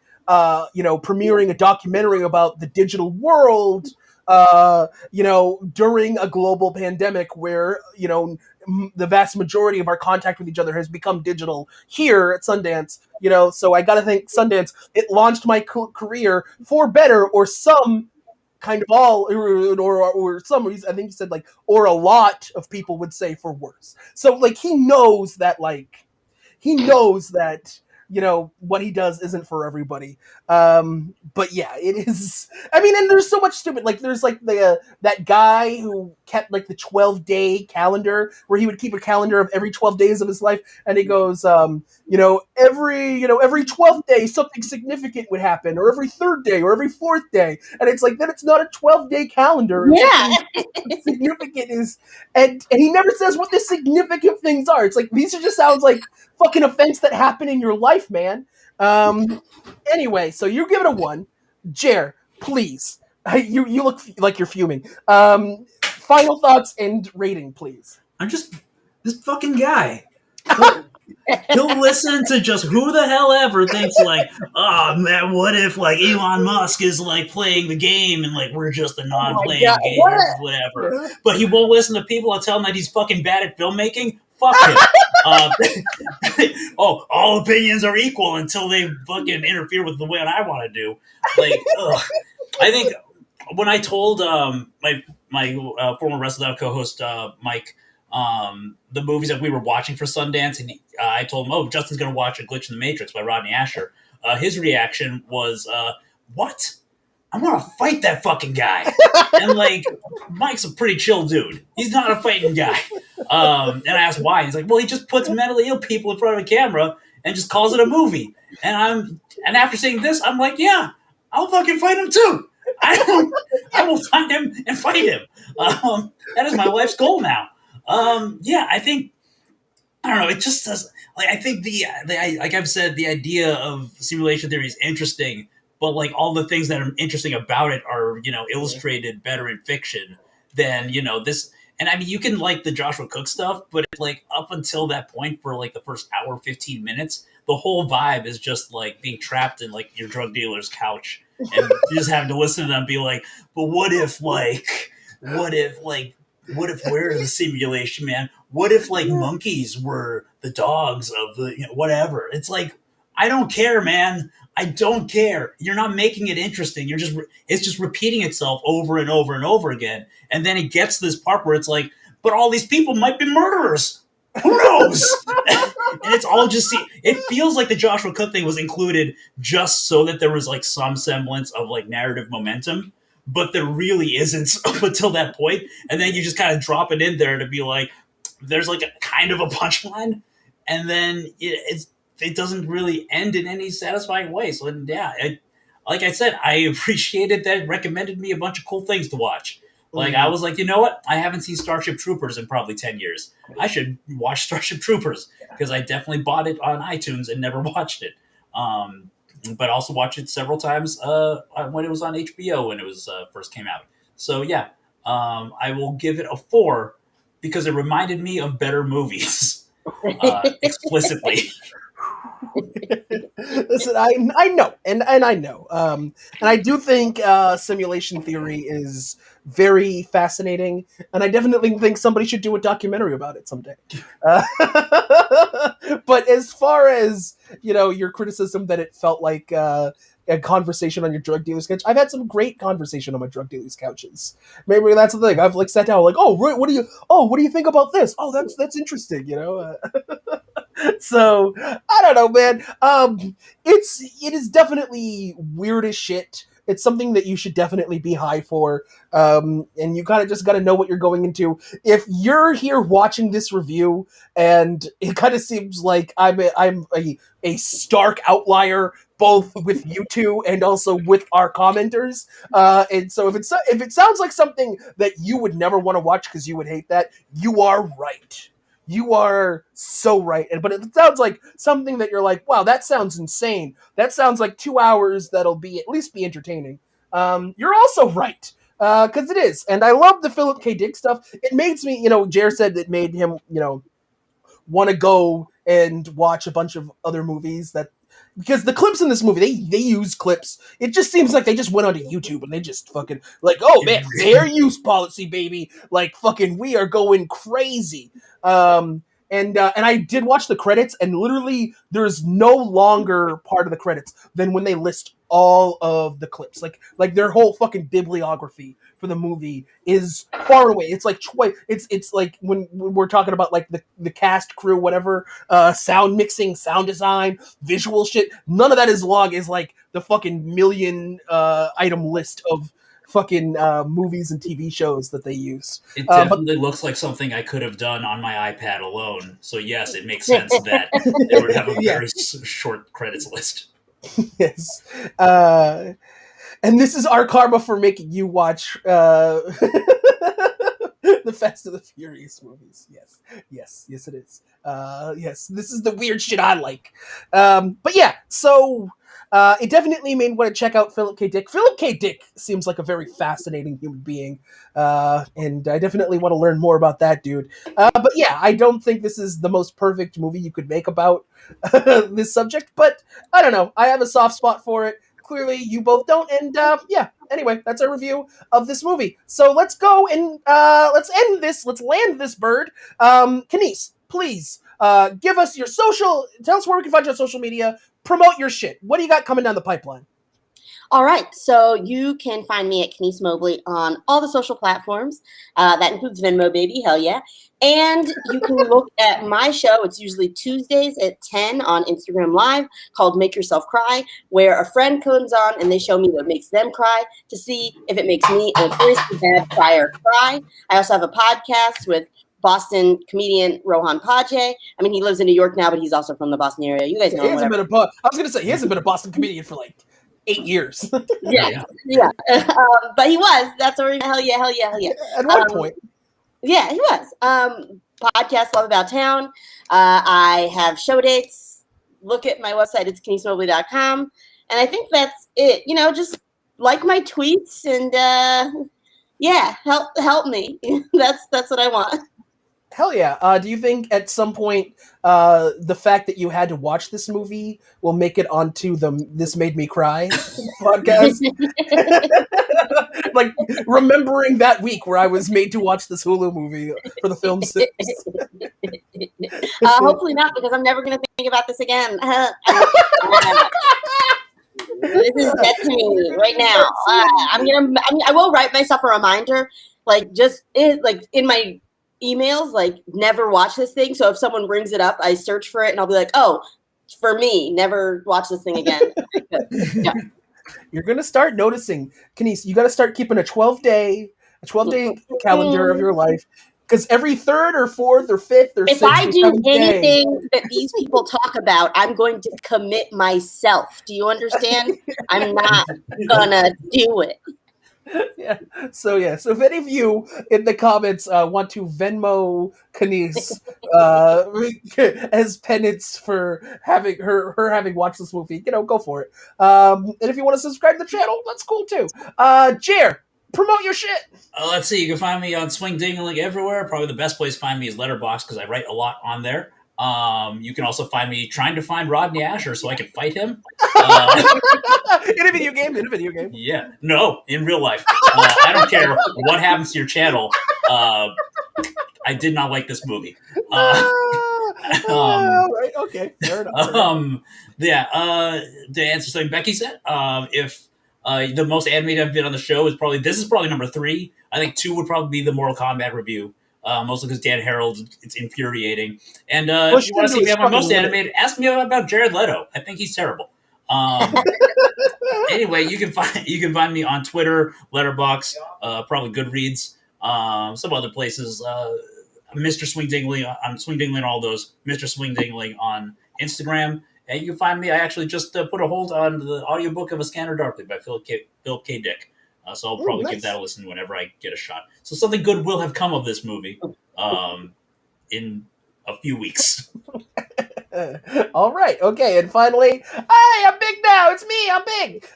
you know, premiering a documentary about the digital world. You know, during a global pandemic where, you know, the vast majority of our contact with each other has become digital here at Sundance, you know, so I gotta thank Sundance. It launched my career for better, or some kind of all, or some reason, I think he said like, or a lot of people would say for worse. So like, he knows that, you know, what he does isn't for everybody. But yeah, it is. I mean, and there's so much stupid. Like, there's like that guy who kept like the 12-day calendar, where he would keep a calendar of every 12 days of his life, and he goes, you know, every 12th day something significant would happen, or every 3rd day, or every 4th day, and it's like, then it's not a 12-day calendar. Yeah, significant is, and he never says what the significant things are. It's like, these just sounds like fucking events that happen in your life, man. Anyway, so you give it a 1. Jer, please. You look like you're fuming. Final thoughts and rating, please. I'm just this fucking guy. He'll listen to just who the hell ever thinks like, oh man, what if like Elon Musk is like playing the game and like we're just the non-playing game or whatever. But he won't listen to people that tell him that he's fucking bad at filmmaking. Fuck him. Oh, all opinions are equal until they fucking interfere with the way I want to do. Like, I think when I told my former Wrestle co-host Mike the movies that we were watching for Sundance, and I told him, "Oh, Justin's going to watch A Glitch in the Matrix" by Rodney Ascher. His reaction was, "What? I want to fight that fucking guy." And like, Mike's a pretty chill dude. He's not a fighting guy. And I asked why. He's like, well, he just puts mentally ill people in front of a camera and just calls it a movie. And after saying this, I'm like, yeah, I'll fucking fight him too. I will find him and fight him. That is my life's goal now. Yeah, I think, I don't know, it just does, like, I think like I've said, the idea of simulation theory is interesting, but like all the things that are interesting about it are, you know, illustrated better in fiction than, you know, this. And I mean, you can like the Joshua Cook stuff, but it's like up until that point for like the first hour, 15 minutes, the whole vibe is just like being trapped in like your drug dealer's couch and you just having to listen to them be like, but what if we're in the simulation, man? What if like monkeys were the dogs of the, you know, whatever? It's like, I don't care, man. I don't care. You're not making it interesting. It's just repeating itself over and over and over again. And then it gets to this part where it's like, but all these people might be murderers. Who knows? And it's all just, it feels like the Joshua Cook thing was included just so that there was like some semblance of like narrative momentum, but there really isn't up until that point. And then you just kind of drop it in there to be like, there's like a kind of a punchline. And then it doesn't really end in any satisfying way. So yeah, like I said, I appreciated that it recommended me a bunch of cool things to watch. Like I was like, you know what? I haven't seen Starship Troopers in probably 10 years. I should watch Starship Troopers because I definitely bought it on iTunes and never watched it. But also watched it several times when it was on HBO when it was first came out. So yeah, I will give it a 4 because it reminded me of better movies explicitly. Listen, I know, and I know, and I do think simulation theory is very fascinating, and I definitely think somebody should do a documentary about it someday. But as far as, you know, your criticism that it felt like a conversation on your drug dealer's couch, I've had some great conversation on my drug dealer's couches. Maybe that's the thing. I've like sat down like, what do you think about this? Oh, that's interesting, you know. So I don't know, man. It is definitely weird as shit. It's something that you should definitely be high for, and you kind of just got to know what you're going into. If you're here watching this review, and it kind of seems like I'm a stark outlier, both with you two and also with our commenters, and so if it sounds like something that you would never want to watch because you would hate that, you are right. You are so right. But it sounds like something that you're like, wow, that sounds insane. That sounds like 2 hours that'll be at least be entertaining. You're also right. Because it is. And I love the Philip K. Dick stuff. It makes me, you know, Jer said it made him, you know, want to go and watch a bunch of other movies because the clips in this movie, they use clips. It just seems like they just went onto YouTube and they just fucking like, oh man, fair use policy, baby. Like fucking, we are going crazy. And I did watch the credits, and literally there's no longer part of the credits than when they list all of the clips. Like their whole fucking bibliography for the movie is far away. It's like it's like when we're talking about like the cast, crew, whatever, sound mixing, sound design, visual shit. None of that is long as like the fucking million item list of fucking movies and TV shows that they use. It definitely looks like something I could have done on my iPad alone. So yes, it makes sense that they would have a very short credits list. Yes. And this is our karma for making you watch the Fast and the Furious movies. Yes, it is. Yes, this is the weird shit I like. But yeah, so it definitely made me want to check out Philip K. Dick. Philip K. Dick seems like a very fascinating human being, and I definitely want to learn more about that dude. But yeah, I don't think this is the most perfect movie you could make about this subject, but I don't know. I have a soft spot for it. Clearly, you both don't, and yeah. Anyway, that's our review of this movie. So let's go and let's end this. Let's land this bird. Kenice, please give us your social. Tell us where we can find you on social media. Promote your shit. What do you got coming down the pipeline? All right, so you can find me at Kenice Mobley on all the social platforms. That includes Venmo, baby, hell yeah. And you can look at my show. It's usually Tuesdays at 10 on Instagram Live called Make Yourself Cry, where a friend comes on and they show me what makes them cry to see if it makes me a seriously bad crier cry. I also have a podcast with Boston comedian Rohan Paje. I mean, he lives in New York now, but he's also from the Boston area. You guys know him. I was going to say, he hasn't been a Boston comedian for like 8 years. Yeah. But he was. That's where hell yeah. At one point. Yeah, he was. Podcast Love About Town. I have show dates. Look at my website. It's KeniceMobley.com. And I think that's it. Just like my tweets and help me. That's what I want. Hell yeah. Do you think at some point the fact that you had to watch this movie will make it onto the This Made Me Cry podcast? Like remembering that week where I was made to watch this Hulu movie for the film Simps. Hopefully not, because I'm never going to think about this again. This is dead to me right now. I will write myself a reminder, in my emails, never watch this thing. So if someone brings it up, I search for it and I'll be like, oh, for me, never watch this thing again. Yeah. You're gonna start noticing, Kenice. You got to start keeping a 12-day calendar of your life, because every third or fourth or fifth or if sixth I or do seventh anything that these people talk about, I'm going to commit myself. Do you understand? I'm not gonna do it. Yeah. So if any of you in the comments want to Venmo Kenice as penance for having her having watched this movie, go for it. And if you want to subscribe to the channel, that's cool too. Jer, promote your shit. Let's see. You can find me on Swing Dingling everywhere. Probably the best place to find me is Letterboxd, because I write a lot on there. You can also find me trying to find Rodney Ascher so I can fight him. In a video game. Yeah. No, in real life. I don't care what happens to your channel. I did not like this movie. Right. Okay. Fair enough. To answer something Becky said, if the most animated I've been on the show is probably number 3. I think 2 would probably be the Mortal Kombat review. Mostly because Dan Harold, it's infuriating. And if you want to see me on most animated, ask me about Jared Leto. I think he's terrible. Anyway, you can find me on Twitter, Letterboxd, probably Goodreads, some other places. Mr. Swing Dingling on Swing Dingling, all those. Mr. Swing Dingling on Instagram. And you can find me. I actually just put a hold on the audiobook of A Scanner Darkly by Philip K. Dick. So I'll probably give that a listen whenever I get a shot. So something good will have come of this movie in a few weeks. All right. Okay. And finally, hey, I'm big now. It's me. I'm big.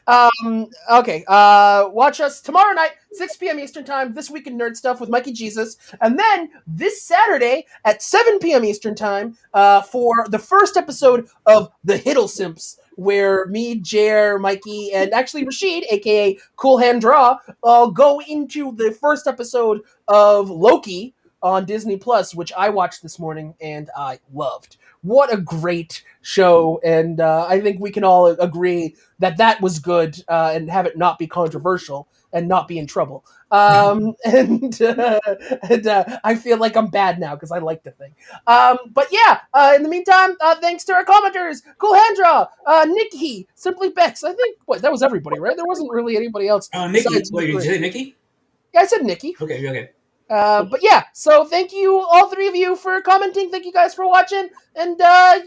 Okay. Watch us tomorrow night, 6 p.m. Eastern Time, This Week in Nerd Stuff with Mikey Jesus. And then this Saturday at 7 p.m. Eastern Time for the first episode of The Hiddle Simps, where me, Jer, Mikey, and actually Rashid, a.k.a. Cool Hand Draw, go into the first episode of Loki on Disney Plus, which I watched this morning and I loved. What a great show, and I think we can all agree that was good, and have it not be controversial and not be in trouble. And I feel like I'm bad now because I like the thing. But yeah, in the meantime, thanks to our commenters, Cool Handdraw, Nikki, Simply Bex. I think that was everybody, right? There wasn't really anybody else. Nikki, wait, did you say Nikki? Yeah, I said Nikki. Okay. But yeah, so thank you, all 3 of you, for commenting. Thank you guys for watching. And fuck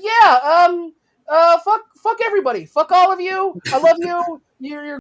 everybody. Fuck all of you. I love you. You're